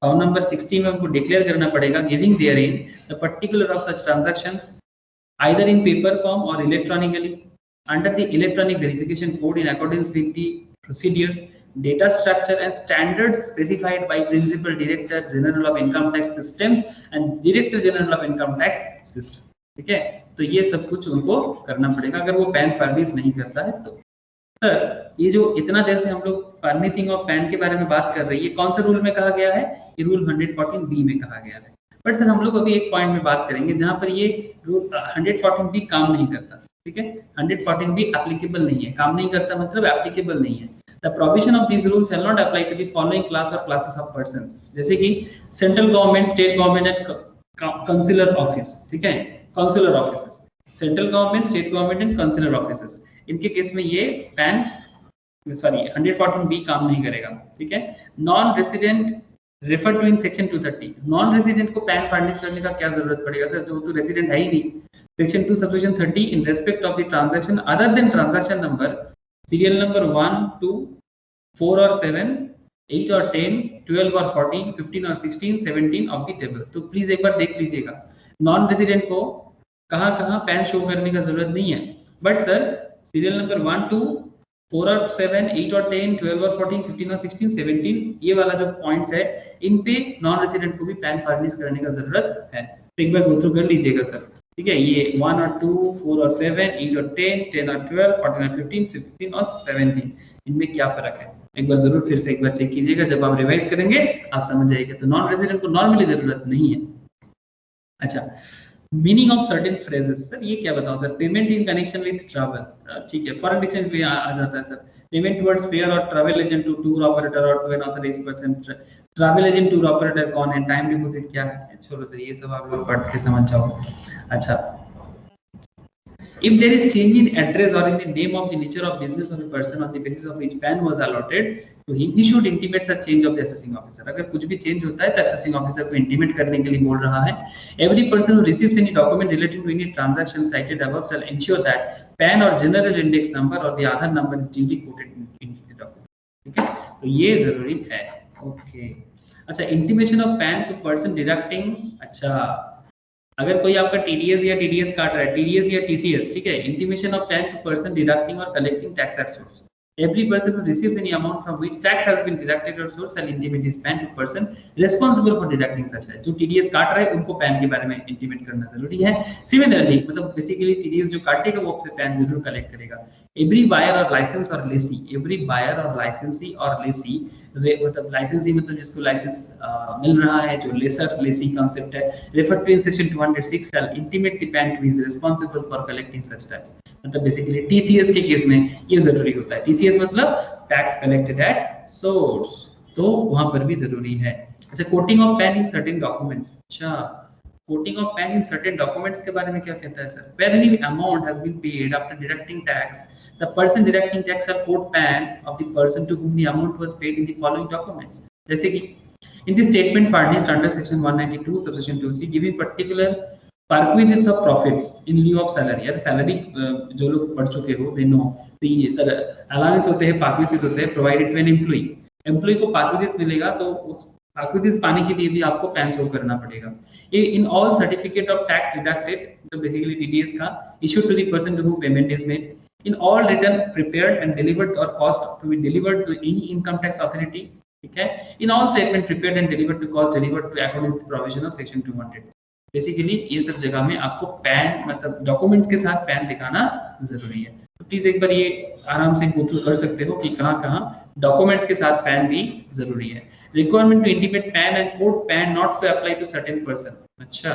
Form number 60 में उनको डिक्लेयर करना पड़ेगा, giving therein the particular of such transactions either in paper form or electronically under the electronic verification code in accordance with the procedures, data structure and standards specified by Principal Director General of Income Tax Systems and Director General of Income Tax System, ठीक है। तो ये सब कुछ उनको करना पड़ेगा अगर वो पैन फर्निश नहीं करता है तो। सर, ये जो इतना देर से हम लोग फर्निशिंग ऑफ पैन के बारे में बात कर रहे हैं, ये कौन सा रूल में कहा गया है? ये रूल 114B में कहा गया है। बट सर हम लोग अभी एक पॉइंट में बात करेंगे जहां पर ये रूल 114B काम नहीं करता, ठीक है। 114B एप्लीकेबल नहीं है, काम नहीं करता मतलब एप्लीकेबल नहीं है। The provision of these rules shall not apply to the following class or classes of persons, जैसे कि central government, state government and consular office, ठीक है, consular offices, central government, state government and consular offices, इनके case में ये PAN 114B काम नहीं करेगा, ठीक है। Non resident refer to in section 230, non resident को पैन फर्निश करने का क्या जरूरत पड़ेगा सर, जो तो रेसिडेंट है ही नहीं। Section 2 subsection 30 in respect of the transaction other than transaction number, serial number 1, 2, 4 और 7, 8 और 10, 12 और 14, 15 और 16, 17 ऑफ द टेबल। तो प्लीज एक बार देख लीजिएगा, नॉन रेसिडेंट को कहाँ पैन शो करने का जरूरत नहीं है, बट सर सीरियल नंबर 1, 2, 4 और 7, 8 और 10, 12 और 14, 15 और 16, 17, ये वाला जो पॉइंट्स है इन पे नॉन रेजिडेंट को भी पैन फर्निश करने का जरूरत है। तो एक बार गो थ्रू कर लीजिएगा सर, ठीक है। ये 1 और 2, 4 और 7, 8 और 10, 10 और 12, 14 और 15, 16 और 17, इनमें क्या फर्क है एक बार जरूर फिर से एक बार चेक कीजिएगा। जब आप रिवाइज करेंगे आप समझ जाएंगे। तो नॉन रेजिडेंट को नॉर्मली जरूरत नहीं है। अच्छा, meaning of certain phrases sir, ये क्या बताओ sir? Payment in connection with travel, ठीक है, फॉरेन एक्सचेंज पे आ जाता है सर। पेमेंट टुवर्ड्स फेयर और travel agent to tour operator और to an authorised person. Travel agent tour operator कौन है? टाइम डिपॉजिट क्या है? छोड़ो सर, ये सब आप लोग पढ़ के समझ जाओ। अच्छा, if there is change in address or in the name of the nature of business of a person on the basis of which PAN was allotted to him, he should intimate such change of the assessing officer। अगर कुछ भी change होता है तो assessing officer को intimate करने के लिए बोल रहा है। Every person who receives any document relating to any transaction cited above shall ensure that PAN or general index number or the Aadhaar number is duly quoted in the document, ठीक है। तो ये जरूरी है। ओके, अच्छा, intimation of PAN to person deducting. अच्छा, अगर कोई आपका टीडीएस या टीडीएस काट रहा है, टीडीएस या टीसीएस, ठीक है, intimation of PAN to person deducting और collecting tax at source. Every person who receives any amount from which tax has been deducted or source shall intimate his PAN to person responsible for deducting such है। जो TDS काट रहा है उनको PAN के बारे में इंटीमेट करना जरूरी है। सिमिलरली, मतलब बेसिकली टीडीएस जो काटेगा वो आपसे PAN जरूर कलेक्ट करेगा। Every buyer or license or lessee, every buyer or licensee or lessee, मतलब लाइसेंसी मतलब जिसको लाइसेंस मिल रहा है, जो लेसर लेसी कॉन्सेप्ट है, refer to in section 206 shall intimate the PAN to be responsible for collecting such tax। मतलब basically TCS के केस में ये जरूरी होता है। टीसीएस मतलब टैक्स कलेक्टेड एट सोर्स, तो वहां पर भी जरूरी है। अच्छा, quoting of PAN in certain documents. अच्छा, quoting of PAN in certain documents के बारे में क्या कहता है sir? When any amount has been paid after deducting tax, the person deducting tax shall quote PAN of the person to whom the amount was paid in the following documents। जैसे कि in the statement furnished under section 192 subsection 2C giving particular perquisites of profits in lieu of salary। यार salary जो लोग पढ़ चुके हो they know, तो ये सर अलाउंस होते हैं, perquisites होते हैं provided to an employee. Employee को perquisites मिलेगा तो उस perquisites पाने के लिए भी आपको PAN शो करना पड़ेगा। In all certificate of tax deducted, तो बेसिकली TDS का issued to the person to whom payment is made, in all written prepared and delivered or caused to be delivered to any income tax authority, ठीक है, in all statement prepared and delivered to cause delivered to according to the provision of section 200। Basically ये सब जगह में आपको PAN मतलब documents के साथ PAN दिखाना जरूरी है। तो प्लीज एक बार ये आराम से गो थ्रू कर सकते हो कि कहाँ डॉक्यूमेंट्स के साथ PAN भी जरूरी है। Requirement to intimate PAN and quote PAN not to apply to certain person. अच्छा,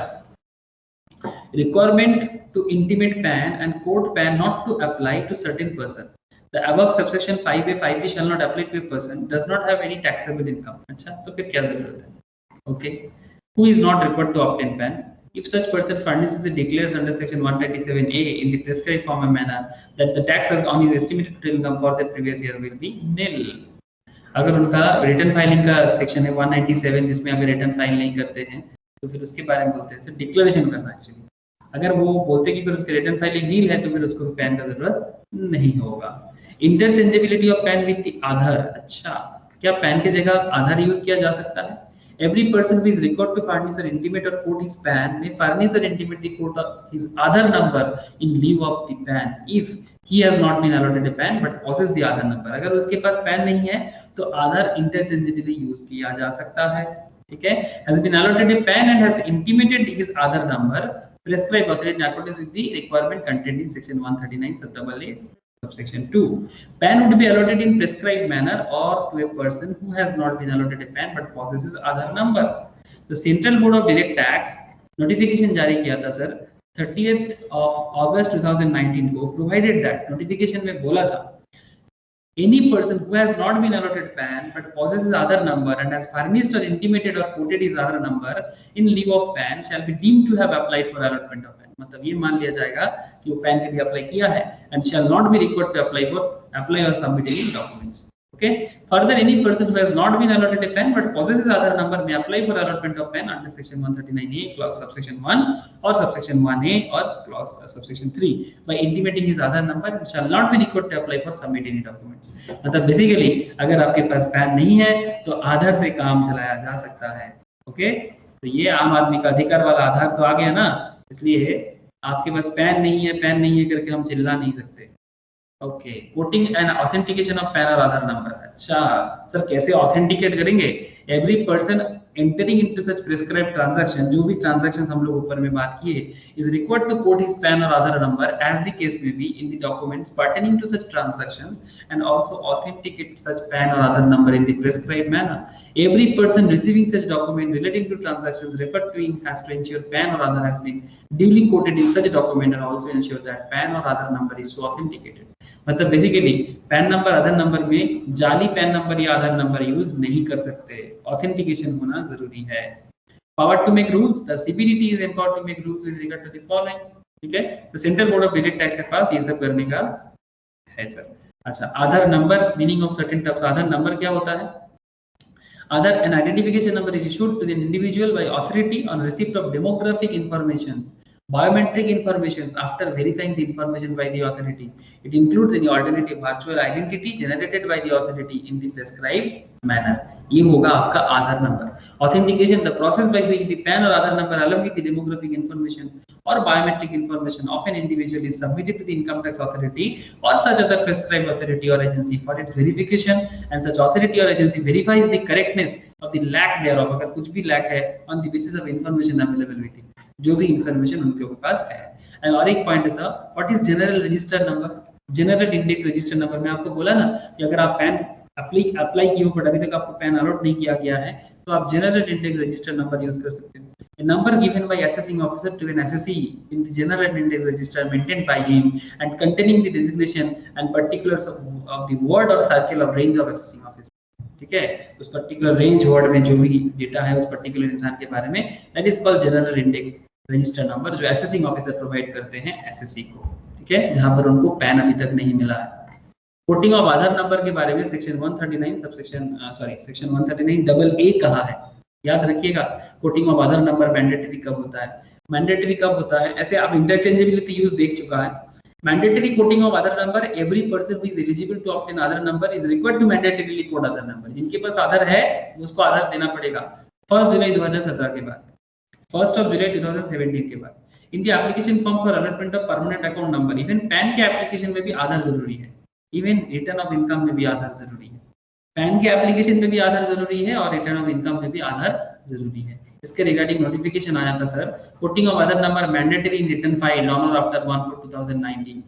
requirement to intimate PAN and quote PAN not to apply to certain person। The above subsection 5A 5B shall not apply to a person does not have any taxable income। अच्छा, तो फिर क्या जरूरत है? Okay, who is not required to obtain PAN if such person furnishes the declares under section 127A in the prescribed form and manner that the tax on his estimated total income for the previous year will be nil। अगर उनका return filing का section है 197 जिसमें अगर return file नहीं करते हैं तो फिर उसके बारे में बोलते हैं डिक्लेरेशन करना। एक्चुअली अगर वो बोलते कि फिर उसके रिटर्न फाइलिंग नील है तो फिर उसको PAN का जरूरत नहीं होगा। Interchangeability of PAN with the Aadhaar. अच्छा, क्या PAN की जगह आधार यूज किया जा सकता है? Every person who is required to furnish or intimate or quote his PAN may furnish or intimate the quote of his Aadhaar number in lieu of the PAN if he has not been allotted a PAN but possesses the Aadhaar number। अगर उसके पास PAN नहीं है तो आधार interchangeably use किया जा सकता है, ठीक है। Has been allotted a PAN and has intimated his Aadhaar number prescribed authority in accordance with the requirement contained in section 139 sub-AA subsection 2। PAN would be allotted in prescribed manner or to a person who has not been allotted a PAN but possesses Aadhaar number। The Central Board of Direct Tax notification जारी किया था sir 30th of August 2019 को, provided that notification में बोला था any person who has not been allotted PAN but possesses Aadhaar number and has furnished or intimated or quoted his Aadhaar number in lieu of PAN shall be deemed to have applied for allotment of PAN। मतलब ये मान लिया जाएगा कि वो PAN के लिए apply किया है and shall not be required to apply or submit any documents। Okay, further any person who has not been allotted a PAN but possesses Aadhaar number may apply for allotment of PAN under section 139A clause subsection 1 or subsection 1A or clause subsection 3 by intimating his Aadhaar number and shall not be required to apply for submit any documents। मतलब basically अगर आपके पास PAN नहीं है तो आधार से काम चलाया जा सकता है। ओके, तो ये आम आदमी का अधिकार वाला आधार तो आ गया ना, इसलिए आपके पास PAN नहीं है करके हम चिल्ला नहीं सकते। Okay, quoting and authentication of PAN और आधार नंबर। अच्छा सर, कैसे ऑथेंटिकेट करेंगे? Every person entering into such prescribed transaction, जो भी ट्रांजैक्शन हम लोग ऊपर में बात किए, is required to quote his PAN और Aadhaar number as the case may be in the documents pertaining to such transactions and also authenticate such PAN और Aadhaar number in the prescribed manner. Every person receiving such document relating to transactions referred to in has to ensure PAN or Aadhaar has been duly quoted in such document and also ensure that PAN or Aadhaar number is so authenticated। मतलब basically pan number आधार number में जाली pan number या आधार number use नहीं कर सकते, authentication होना जरूरी है। Power to make rules, the CBDT is empowered to make rules with regard to the following. ठीक है, तो central board of direct tax के पास ये सब करने का है सर। अच्छा, Aadhaar number, meaning of certain terms. Aadhaar number क्या होता है? Aadhaar, an identification number is issued to an individual by authority on receipt of demographic information, biometric information after verifying the information by the authority. It includes any alternative virtual identity generated by the authority in the prescribed manner. ये होगा आपका आधार number. Authentication, the process by which the PAN or Aadhaar number along with the demographic information or biometric information of an individual is submitted to the income tax authority or such other prescribed authority or agency for its verification, and such authority or agency verifies the correctness of the lack thereof, अगर कुछ भी lack है, on the basis of information available with it, जो भी information उनके पास है। And और एक point है sir, what is general register number? General index register number में आपको बोला ना कि अगर आप पैन अप्लाई किए हो बट अभी तक आपको पैन अलॉट नहीं किया गया है, तो आप general index register number use कर सकते हो। A number given by assessing officer to an assessee in the general index register maintained by him and containing the designation and particulars of the ward or circle of range of assessing officer। ठीक है, उस particular range word में जो भी data है उस particular इंसान के बारे में, that is called general index register number, जो असेसिंग ऑफिसर प्रोवाइड करते हैं एसएससी को। ठीक है, जहां पर उनको पैन अभी तक नहीं मिला है। कोटिंग ऑफ आधार नंबर के बारे में सेक्शन 139 सेक्शन 139 डबल ए कहा है, याद रखिएगा। Coating of Aadhaar number mandatory कब होता है? मैंडेटरी कब होता है? ऐसे आप इंटरचेंजेबिलिटी यूज देख चुका है। Mandatory quoting of Aadhaar number, every person who is eligible to obtain Aadhaar number is required to mandatorily quote Aadhaar number. जिनके पास आधार है उसको आधार देना पड़ेगा 1 जुलाई 2017 के बाद, 1 जुलाई 2017 के बाद। In the application form for allotment of permanent account number, even pan के एप्लीकेशन में भी आधार जरूरी है, इवन रिटर्न ऑफ इनकम में भी आधार जरूरी है। पैन के एप्लीकेशन में भी आधार जरूरी है और रिटर्न ऑफ इनकम में भी आधार जरूरी है। इसके रिगार्डिंग नोटिफिकेशन आया था sir, coating of Aadhaar number mandatory in return file on और आफ्टर 1/4/2019।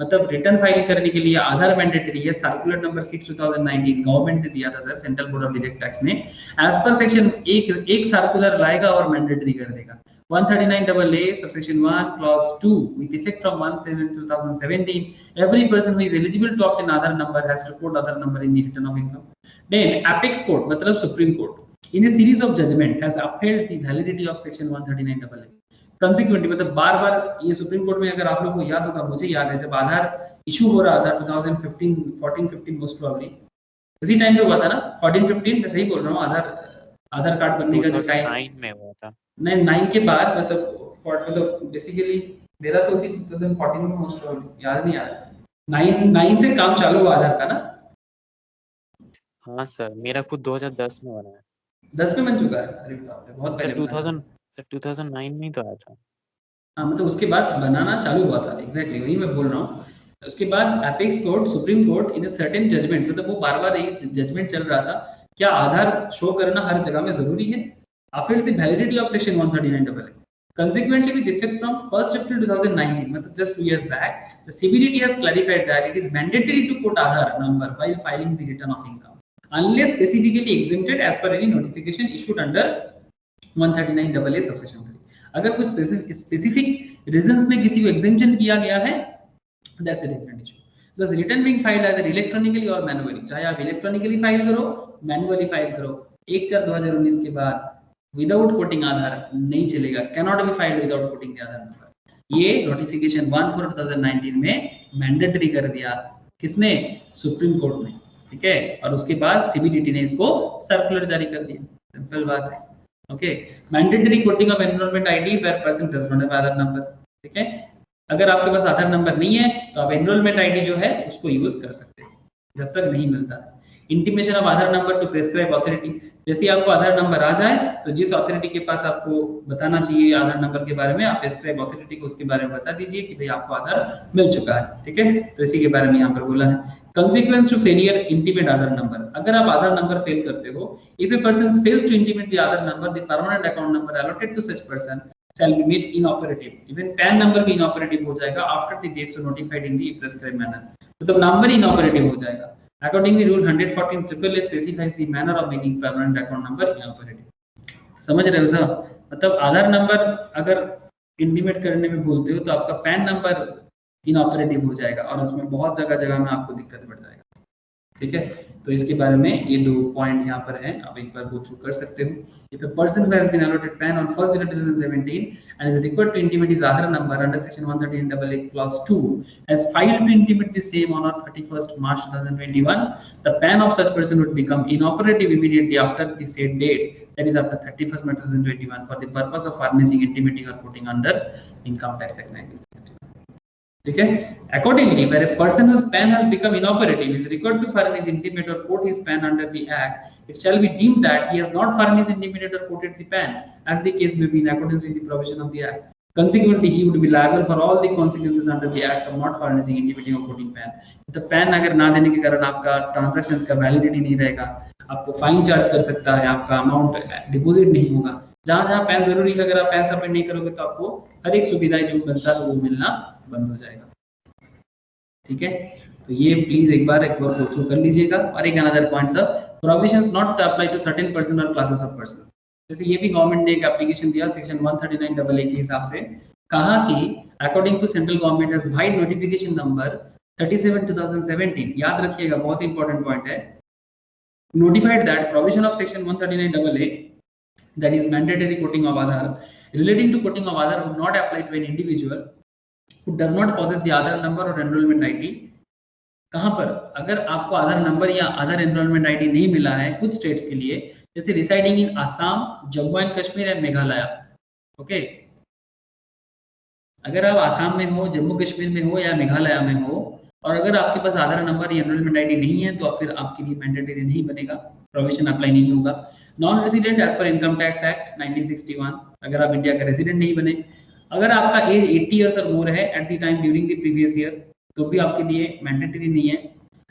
मतलब रिटर्न फाइल करने के लिए आधार मैंडेटरी है। सर्कुलर नंबर 6/2019 गवर्नमेंट ने दिया था sir, central board of direct tax ने। एज पर सेक्शन एक सर्कुलर लाएगा और मैंडेटरी कर देगा। 139AA subsection 1 clause 2 with effect from 1/7/2017, every person who is eligible to obtain Aadhaar number has to quote Aadhaar number in the return of income। Then apex court मतलब supreme court in a series of judgment has upheld the validity of section 139AA consequently। मतलब बार बार ये supreme court में, अगर आप लोगों को याद होगा, मुझे याद है जब आधार इशू हो रहा था 2014-15 मोस्ट प्रोबेबली उसी टाइम पे हुआ था ना, 14-15 मैं सही बोल रहा हूँ। आधार कार्ड बनने का जो टाइम 2009 में हुआ था, नहीं 9 के बाद, मतलब बेसिकली मेरा तो उसी 2014 में मोस्ट प्रोबेबली, याद नहीं आ रहा। 9 से काम चालू हुआ आधार का ना? हाँ सर, मेरा खुद 2010 में बना है। 10 में बन चुका है? अरे बाप रे, बहुत पहले। 2009 में ही तो आया था। हाँ, मतलब उसके बाद बनाना चालू हुआ था। एग्जैक्टली वही मैं बोल रहा हूँ। उसके बाद apex court, supreme court in certain judgement, मतलब वो बार बार एक जजमेंट चल रहा था, क्या आधार शो करना हर जगह में जरूरी है? After the validity of section 139AA, consequently with effect from 1st April 2019, मतलब just 2 years back, the CBDT has clarified that it is mandatory to quote Aadhaar number while filing the return of income, unless specifically exempted as per any notification issued under 139AA subsection 3। अगर कुछ specific reasons में किसी को exemption किया गया है, that's a different issue। Thus return being filed either electronically or manually, चाहे आप electronically फाइल करो, मैनुअली फाइल करो, 1/4/2019 के बाद विदाउट कोटिंग आधार नहीं चलेगा, cannot be filed without coating Aadhaar number. ये नोटिफिकेशन 1/4/2019 में मैंडेटरी कर दिया, किसने? सुप्रीम कोर्ट ने। ठीक है, और उसके बाद सीबीडीटी ने इसको सर्कुलर जारी कर दिया। सिंपल बात है। Okay, mandatory quoting of enrolment ID where person does not have Aadhaar number. ठीक है, अगर आपके पास आधार नंबर नहीं है तो आप एनरोलमेंट आईडी जो है उसको यूज कर सकते हैं जब तक नहीं मिलता। Intimation of Aadhaar number two prescribe authority, जैसे आपको आधार नंबर आ जाए तो जिस अथॉरिटी के पास आपको बताना चाहिए आधार नंबर के बारे में, आप प्रेस्क्राइब अथॉरिटी को उसके बारे में बता दीजिए कि भाई आपको आधार मिल चुका है, ठीक है। तो इसी के बारे में यहाँ पर बोला है। Consequence to failure intimate Aadhaar number, अगर आप आधार नंबर फेल करते हो, if a person fails to intimate the Aadhaar number, the permanent account number allotted to such person shall be made inoperative. Even PAN number भी inoperative हो जाएगा after the dates are notified in the prescribed manner. मतलब number inoperative हो जाएगा। Accordingly, Rule 114 AAA specifies the manner of making permanent account number inoperative. समझ रहे हो sir? मतलब आधार नंबर अगर इंटीमेट करने में भूलते हो तो आपका पैन नंबर इनऑपरेटिव हो जाएगा और उसमें बहुत जगह में आपको दिक्कत बढ़ जाएगा, ठीक है। तो इसके बारे में ये 2 पॉइंट यहाँ पर है, आप एक बार गो थ्रू कर सकते हो। If a person who has been allotted PAN on 1st July 2017 and is required to intimate his Aadhaar number under section 113AA clause 2 has failed to intimate the same on 31st March 2021, the PAN of such person would become inoperative immediately after the said date, that is after 31st March 2021, for the purpose of furnishing, intimating or putting under Income Tax Act 1960. ठीक है। Accordingly, where a person whose PAN has become inoperative is required to furnish, intimate or quote his PAN under the Act, it shall be deemed that he has not furnished, intimated or quoted the PAN, as the case may be, in accordance with the provision of the Act. Consequently, he would be liable for all the consequences under the Act of not furnishing, intimating or quoting PAN. तो PAN अगर ना देने के कारण आपका transactions का validity नहीं रहेगा, आपको फाइन चार्ज कर सकता है, आपका अमाउंट डिपॉजिट नहीं होगा। जहाँ पैन जरूरी है, अगर आप पैन सबमिट नहीं करोगे तो आपको हर एक सुविधाएं जो बनता है वो मिलना बंद हो जाएगा, ठीक है। तो ये प्लीज एक बार गो थ्रू कर लीजिएगा। और एक another point sir, provisions not apply to certain person or classes of person. जैसे ये भी गवर्नमेंट ने एक एप्लीकेशन दिया सेक्शन 139AA के हिसाब से, कहा कि according to central government has vide notification number 37/2017, याद रखिएगा बहुत इंपॉर्टेंट पॉइंट है, notified that provision of section 139AA, that is mandatory quoting of Aadhaar, relating to quoting of Aadhaar would not apply to an individual who does not possess the Aadhaar number or enrollment ID. कहाँ पर? अगर आपको आधार number या आधार enrolment ID नहीं मिला है कुछ states के लिए, जैसे residing in Assam, Jammu and Kashmir and Meghalaya, okay. अगर आप आसाम में हो, जम्मू कश्मीर में हो या मेघालय में हो, और अगर आपके पास आधार नंबर या एनरोलमेंट आईडी नहीं है तो फिर आपके लिए मैंडेटरी नहीं बनेगा, प्रोविजन अप्लाई नहीं होगा। Non resident as per income tax act 1961, अगर आप इंडिया का रेजिडेंट नहीं बने, अगर आपका एज 80 इयर्स और मोर है at the time during the previous year, तो भी आपके लिए मैंडेटरी नहीं है।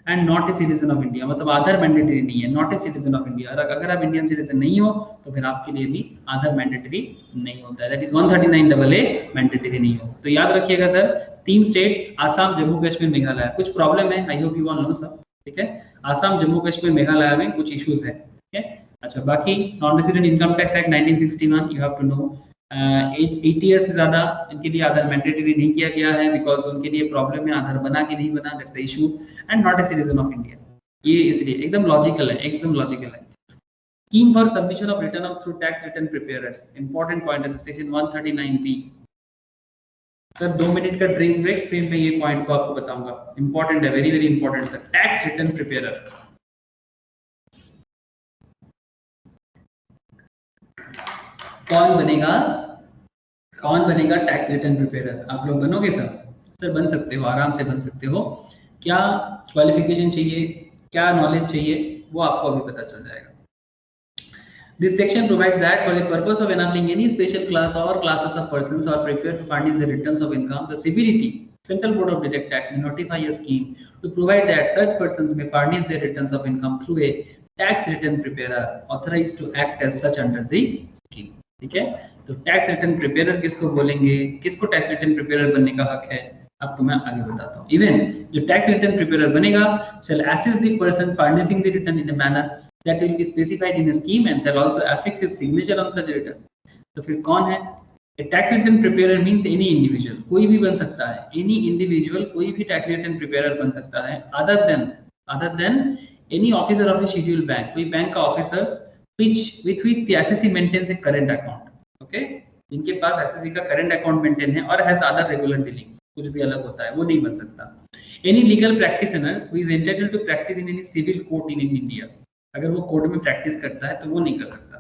And not a citizen of India, मतलब आधार मैंडेटरी नहीं है, not a citizen of India. अगर आप इंडियन सिटीजन नहीं हो तो फिर आपके लिए भी आधार मैंडेटरी नहीं होता है, दैट इज 139AA मैंडेटरी नहीं हो। तो याद रखिएगा सर, 3 स्टेट आसाम, जम्मू कश्मीर, मेघालय, कुछ प्रॉब्लम है, I hope you all no sir, ठीक है। आसाम, जम्मू कश्मीर, मेघालय में कुछ इश्यूज है, ठीक है। अच्छा, बाकी non resident income tax act 1961 you have to know, as 80 years से ज्यादा इनके लिए आधार मैंडेटरी नहीं किया गया है, बिकॉज उनके लिए प्रॉब्लम है आधार बना कि नहीं बना, that's the issue. And not a citizen of India, ये इसलिए एकदम लॉजिकल है, एकदम लॉजिकल है। Scheme for submission of return of through tax return preparers, important point है सेक्शन 139B। सर 2 मिनट का ड्रिंक्स ब्रेक, फिर मैं ये पॉइंट को आपको बताऊंगा, इंपॉर्टेंट है, very very important sir. Tax return preparer, कौन बनेगा टैक्स रिटर्न प्रिपेयरर? आप लोग बनोगे सर? सर बन सकते हो, आराम से बन सकते हो। क्या क्वालिफिकेशन चाहिए, क्या नॉलेज चाहिए, वो आपको अभी पता चल जाएगा। This section provides that for the purpose of enabling any special class or classes of persons or prepared to furnish the returns of income, the CBDT, Central Board of Direct Tax, may notify a scheme to provide that such persons may furnish their returns of income through a tax return preparer authorized to act as such under the scheme, ठीक है। तो tax return preparer किसको बोलेंगे, किसको tax return preparer बनने का हक है, आपको मैं आगे बताता हूँ। इवन जो टैक्स रिटर्न प्रिपेयरर बनेगा shall assist the person furnishing the return in a manner that will be specified in a scheme and shall also affix his signature on such return। तो फिर कौन है? A tax return preparer means any individual, कोई भी बन सकता है, any individual कोई भी tax return preparer बन सकता है, other than any officer of a scheduled bank, कोई बैंक का officers with which the SSC maintains a current account, okay, जिनके पास SSC का current account maintain है और has other regular dealings, कुछ भी अलग होता है वो नहीं बन सकता। Any legal practitioners who is entitled to practice in any civil court in India, अगर वो कोर्ट में प्रैक्टिस करता है तो वो नहीं कर सकता।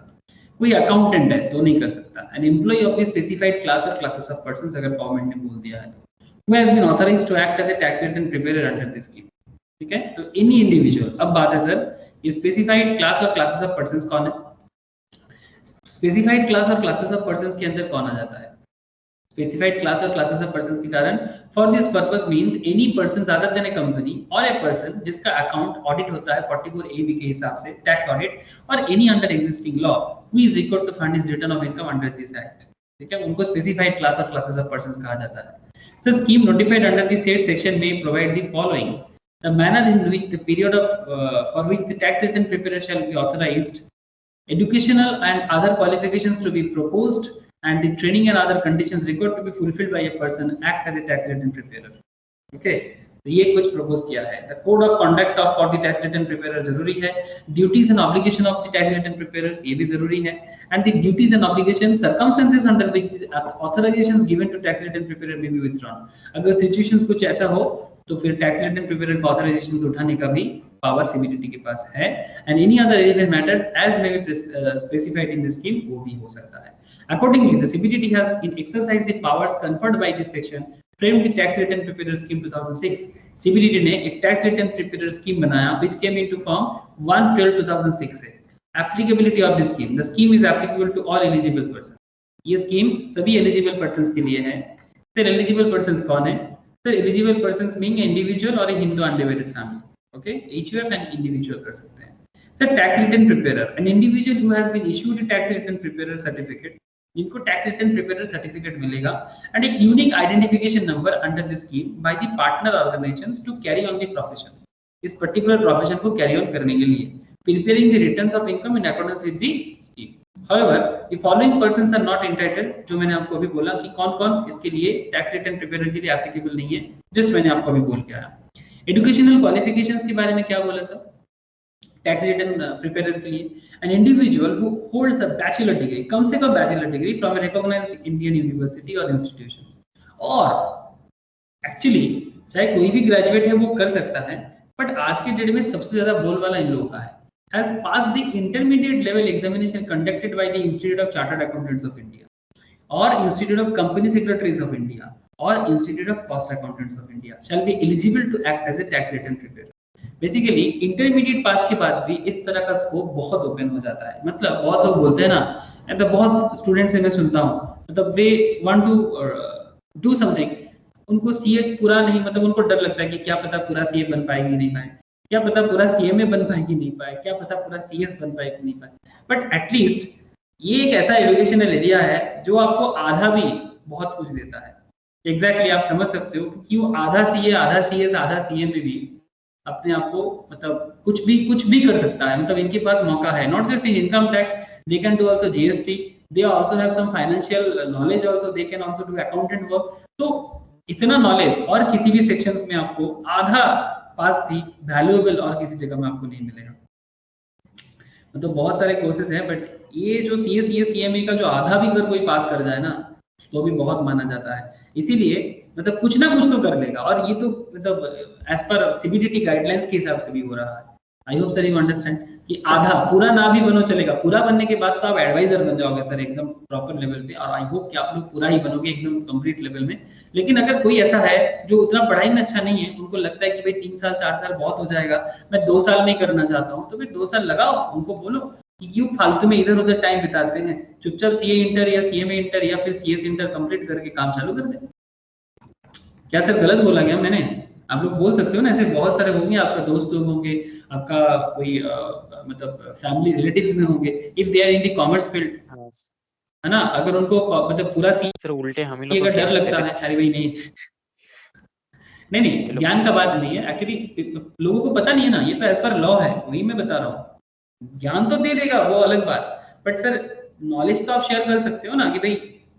कोई अकाउंटेंट है तो नहीं कर सकता। An employ of the specified class और क्लासेस ऑफ पर्संस, अगर गवर्नमेंट ने बोल दिया है तो, who has been authorized to act as a tax return preparer under this scheme, ठीक है। तो एनी इंडिविजुअल, अब बात है सर ये स्पेसिफाइड क्लास और क्लासेस ऑफ पर्संस कौन है? स्पेसिफाइड क्लास और क्लासेस ऑफ पर्संस के अंदर कौन आ जाता है? स्पेसिफाइड क्लास और क्लासेस ऑफ पर्संस के कारण for this purpose means any person other than a company और ए पर्सन जिसका अकाउंट ऑडिट होता है 44AB के हिसाब से tax audit or any under existing law who is required to fund his return of income under this act. ठीक है, उनको स्पेसिफाइड क्लास और क्लासेस ऑफ पर्संस कहा जाता है। The scheme notified under the said section may provide the following: the manner in which the period of for which the tax return preparer shall be authorized, educational and other qualifications to be proposed, and the training and other conditions required to be fulfilled by a person act as a tax return preparer. Okay, तो ये कुछ propose किया है। The code of conduct of for the tax return preparer जरूरी है, duties and obligation of the tax return preparers ये भी जरूरी है, and the duties and obligations circumstances under which the authorizations given to tax return preparer may be withdrawn। अगर situations कुछ ऐसा हो तो फिर tax return preparer को authorizations उठाने का भी पावर CBDT के पास है, and any other relevant matters as may be specified in the scheme वो भी हो सकता है। Accordingly, the CBDT has exercised the powers conferred by this section framed the tax return preparer scheme 2006। CBDT ने एक tax return preparer scheme बनाया which came into form 1/12/2006 से। Applicability of this scheme: the scheme is applicable to all eligible persons। ये scheme सभी eligible persons के लिए है। Sir, eligible persons कौन है? Sir, eligible persons being individual और a Hindu undivided family। Okay, HUF and individual कर सकते हैं। Sir, tax return preparer: an individual who has been issued a tax return preparer certificate, जिनको tax return preparer certificate मिलेगा and एक unique identification number under the scheme by the partner organisations to carry on the profession, इस particular profession को carry on करने के लिए preparing the returns of income in accordance with the scheme. However the following persons are not entitled, जो मैंने आपको अभी बोला कि कौन-कौन इसके लिए टैक्स रिटर्न प्रिपेयर के लिए एप्लीकेबल नहीं है, जिस मैंने आपको अभी बोल के आया। एजुकेशनल क्वालिफिकेशंस के बारे में क्या बोला सर? टैक्स रिटर्न प्रिपेयर के लिए an individual who holds a bachelor degree, कम से कम bachelor degree from a recognized Indian university or institutions, और एक्चुअली चाहे कोई भी ग्रेजुएट है वो कर सकता है, बट आज के डेट में सबसे ज्यादा बोल वाला इन लोगों का है has passed the intermediate level examination conducted by the Institute of Chartered Accountants of India or Institute of Company Secretaries of India or Institute of Cost Accountants of India shall be eligible to act as a tax return preparer। Basically intermediate pass के बाद भी इस तरह का scope बहुत open हो जाता है। मतलब बहुत लोग बोलते हैं ना, मतलब बहुत स्टूडेंट्स से मैं सुनता हूँ, मतलब they want to do something, उनको सीए पूरा नहीं, मतलब उनको डर लगता है कि क्या पता पूरा सीए बन पाएगी नहीं पाए, क्या पता पूरा सीएमए बन पाएगी नहीं पाए, क्या पता पूरा सीएस बन पाएगी नहीं पाए। बट एटलीस्ट ये एक ऐसा एजुकेशनल एरिया है जो आपको आधा भी बहुत कुछ देता है। एग्जैक्टली आप समझ सकते हो कि वो आधा सीए, आधा सीएस, आधा सीएमए भी अपने आप को मतलब कुछ भी कर सकता है। मतलब इनके पास मौका है, not just in income tax, they can do also GST, they also have some financial knowledge also, they can also do accountant work. तो इतना नॉलेज और किसी भी सेक्शंस में आपको आधा पास भी वैल्यूएबल और किसी जगह में आपको नहीं मिलेगा। मतलब बहुत सारे कोर्सेज हैं, बट ये जो सीए सीएमए का जो आधा भी अगर कोई पास कर जाए ना तो भी बहुत माना जाता है। इसीलिए मतलब कुछ ना कुछ तो कर लेगा, और ये तो मतलब एज पर सीबीडीटी गाइडलाइंस के हिसाब से भी हो रहा है। I hope sir you understand कि आधा, पूरा ना भी बनो चलेगा, पूरा बनने के बाद तो आप एडवाइजर बन जाओगे सर एकदम प्रॉपर लेवल पे, और आई होप कि आप लोग पूरा ही बनोगे एकदम कंप्लीट लेवल में। लेकिन अगर कोई ऐसा है जो उतना पढ़ाई में अच्छा नहीं है, उनको लगता है कि भाई 3 साल 4 साल बहुत हो जाएगा, मैं 2 साल में करना चाहता हूँ, तो फिर 2 साल लगाओ। उनको बोलो कि क्यों फालतू में इधर उधर टाइम बिताते हैं, चुपचाप सीए इंटर या सीएमए इंटर या फिर सीएस इंटर कंप्लीट करके काम चालू कर दे। क्या सर गलत बोला गया मैंने? आप लोग बोल सकते हो ना, ऐसे बहुत सारे होंगे, आपका दोस्त लोग होंगे, आपका कोई मतलब फैमिली रिलेटिव्स में होंगे, if they are in the commerce field, है ना, अगर उनको मतलब पूरा सी सर उल्टे हम ही लोग अगर डर लगता है, अरे भाई नहीं ज्ञान का बात नहीं है, एक्चुअली लोगों को पता नहीं है ना, ये तो एज पर लॉ है, वही मैं बता रहा हूँ। ज्ञान तो दे देगा वो अलग बात, बट सर नॉलेज तो आप शेयर कर सकते हो ना कि भाई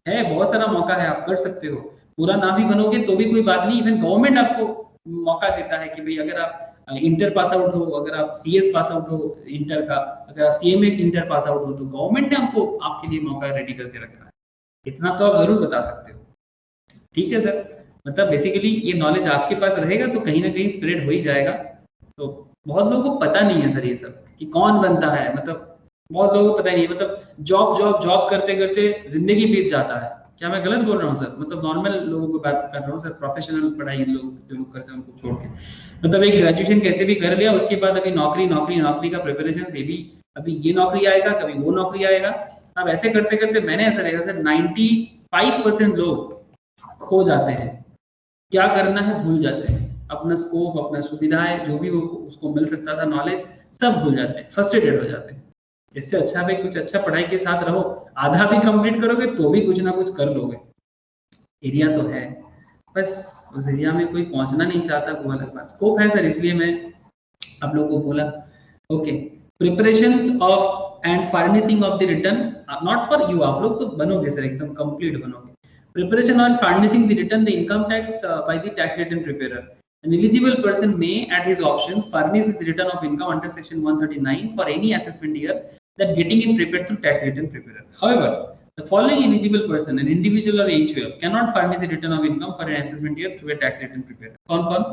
है, बहुत सारा मौका है, आप कर सकते हो। पूरा ना भी बनोगे तो भी कोई बात नहीं, इवन गवर्नमेंट आपको मौका देता है कि भाई अगर आप इंटर पास आउट हो, अगर आप सीएस पास आउट हो इंटर का, अगर आप सीएमए इंटर पास आउट हो, तो गवर्नमेंट ने आपको आपके लिए मौका रेडी करके रखा है। इतना तो आप जरूर बता सकते हो। ठीक है सर, मतलब बेसिकली ये नॉलेज आपके पास रहेगा तो कहीं ना कहीं स्प्रेड हो ही जाएगा। तो बहुत लोगों को पता नहीं है सर ये सब कि कौन बनता है, मतलब बहुत लोगों को पता नहीं है, मतलब जॉब करते करते जिंदगी बीत जाता है, क्या मैं गलत बोल रहा हूँ सर? मतलब नॉर्मल लोगों को बात कर रहा हूँ सर, प्रोफेशनल पढ़ाई लोग जो लोग करते हैं उनको छोड़ के। मतलब एक ग्रेजुएशन कैसे भी कर लिया, उसके बाद अभी नौकरी का प्रिपरेशन से भी, अभी ये नौकरी आएगा, कभी वो नौकरी आएगा। अब ऐसे करते करते मैंने ऐसा देखा सर 95% लोग खो जाते हैं, क्या करना है भूल जाते हैं, अपना स्कोप, अपना सुविधाएं जो भी वो उसको मिल सकता था नॉलेज, सब भूल जाते हैं, फ्रस्ट्रेटेड हो जाते हैं। इससे अच्छा भाई कुछ अच्छा पढ़ाई के साथ रहो, आधा भी कंप्लीट करोगे तो भी कुछ ना कुछ कर लोगे। एरिया तो है, बस उस एरिया में कोई पहुंचना नहीं चाहता, वो अलग बात। स्कोप है सर, इसलिए मैं आप लोगों को बोला। Okay, preparations of and furnishing of the return not for you, आप लोग तो बनोगे सर, एकदम कंप्लीट बनोगे। Preparation on furnishing the return the income tax by the tax return preparer. An eligible person may, at his options, furnish the return of income under Section 139 for any assessment year that getting it prepared through tax return preparer. However, the following eligible person, an individual or HUF, cannot furnish a return of income for an assessment year through a tax return preparer. कौन कौन?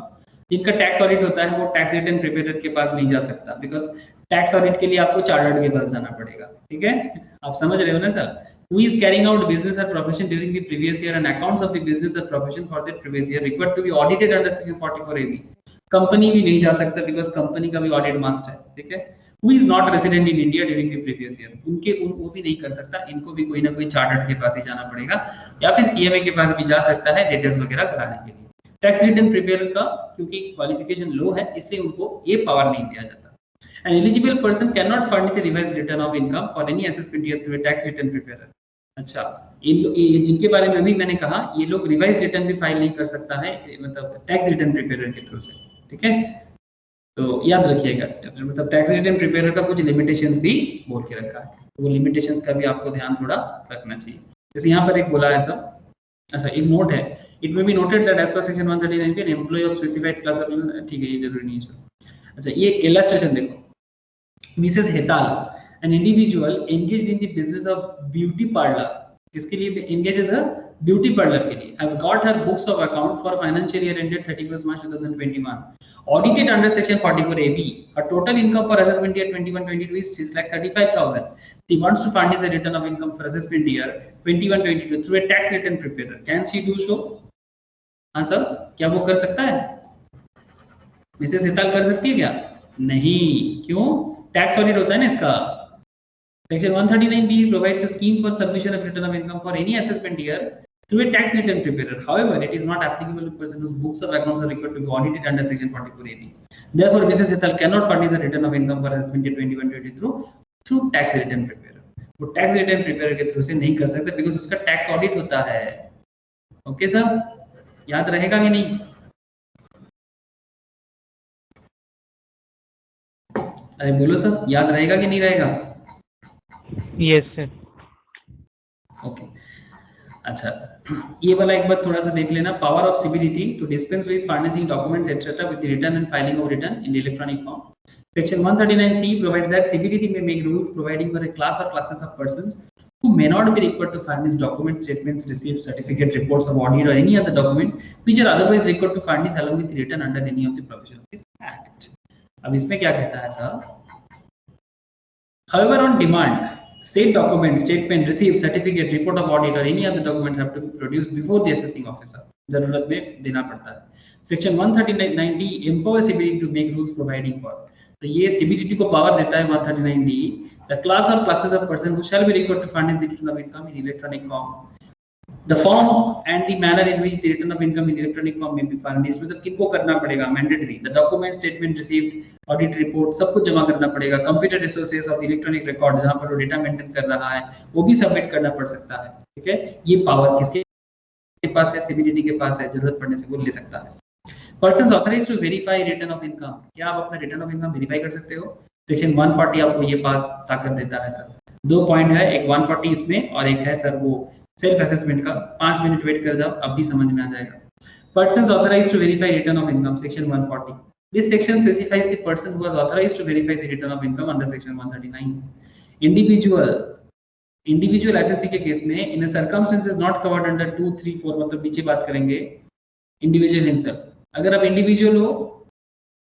जिनका tax audit होता है वो tax return प्रिपेरर के पास नहीं जा सकता, बिकॉज टैक्स ऑडिट के लिए आपको चार्टर्ड के पास जाना पड़ेगा। ठीक है, आप समझ रहे हो ना sir? Who is carrying out business or profession during the previous year and accounts of the business or profession for the previous year required to be audited under section 44AB. Company भी नहीं जा सकता because company का भी audit मास्ट है। ठीक है, who is not resident in India during the previous year, वो भी नहीं कर सकता, इनको भी कोई ना कोई चार्टर्ड के पास ही जाना पड़ेगा या फिर CMA के पास भी जा सकता है डिटेल्स वगैरह कराने के लिए। टैक्स रिटर्न प्रिपेरर का क्योंकि क्वालिफिकेशन लो है इसलिए उनको ये पावर नहीं दिया जाता। An eligible person cannot furnish a revised return of income for any assessment year through a tax return preparer. अच्छा, ये जिनके बारे में अभी मैंने कहा, ये लोग रिवाइज रिटर्न भी फाइल नहीं कर सकता है, मतलब टैक्स रिटर्न प्रिपेरर के थ्रू से। ठीक है, तो याद रखिएगा, मतलब टैक्स रिटर्न प्रिपेरर का कुछ लिमिटेशंस भी बोल के रखा है, तो वो लिमिटेशंस का भी आपको ध्यान थोड़ा रखना चाहिए। जैसे यहाँ पर एक बोला है सब, अच्छा एक नोट है, it may be noted that as per section 139 N employ of specified class, ठीक है ये जरूरी नहीं है। अच्छा ये इलस्ट्रेशन देखो, Mrs हेताल, an individual engaged in the business of beauty parlor, किसके लिए engaged है? ब्यूटी पार्लर के लिए, has got her books of account for financial year ended 31st March 2021 audited under section 44AB. Her total income for assessment year 21-22 is 6,35,000. She wants to furnish a return of income for assessment year 21-22 through a tax return preparer. Can she do so? हाँ sir, क्या वो कर सकता है? Mrs हेताल कर सकती है क्या? नहीं, क्यों? टैक्स ऑडिट होता है ना इसका। Section 139B provides a scheme for submission of return of income for any assessment year through a tax return preparer. However, it is not applicable to person whose books of accounts are required to be audited under Section 44AB. Therefore, Mrs. Hetal cannot furnish a return of income for assessment year 21-22 through tax return preparer. वो tax return preparer के through से नहीं कर सकते because उसका tax audit होता है। Okay sir, याद रहेगा कि नहीं? अरे बोलो सर, याद रहेगा कि नहीं रहेगा? Yes sir. ओके, अच्छा ये वाला एक बार थोड़ा सा देख लेना। Power of CBDT to dispense with furnishing documents etcetera with the return and filing of return in electronic form. Section 139C provides that CBDT may make rules providing for a class or classes of persons who may not be required to furnish documents, statements, receipts, certificate, reports of audit or any other document which are otherwise required to furnish along with the return under any of the provisions of this act. अब इसमें क्या कहता है sir? However, on demand, state documents, statement, receipt, certificate, report of audit or any other documents have to be produced before the assessing officer. जरूरत में देना पड़ता है। Section 139D empowers CBDT to make rules providing for. तो ये CBDT को power देता है 139D. The class or classes of person who shall be required to furnish the return of income in electronic form. The form and the manner in which the return of income in electronic form may be furnished. मतलब किनको करना पड़ेगा? Mandatory. The document, statement, receipt, audit report सब कुछ जमा करना पड़ेगा। Computer resources of electronic record जहां पर वो डेटा मेंटेन कर रहा है वो भी सबमिट करना पड़ सकता है। ठीक है, ये पावर किसके पास है? सीबीडीटी के पास है, जरूरत पड़ने से वो ले सकता है। Persons authorised to verify return of income, क्या आप अपना रिटर्न ऑफ इनकम वेरीफाई कर सकते हो? सेक्शन 140 आपको ये बात ताकत देता है सर। 2 पॉइंट है, एक 140 इसमें और एक है सर वो सेल्फ असेसमेंट का। 5 मिनट वेट कर जाओ, अब भी समझ में आ जाएगा। Persons authorised to verify return of income, section 140। This section specifies the person who was authorized to verify the return of income under section 139. Individual SSC के केस में in a circumstances not covered under 2, 3, 4 मतलब नीचे बात करेंगे individual himself. अगर आप individual हो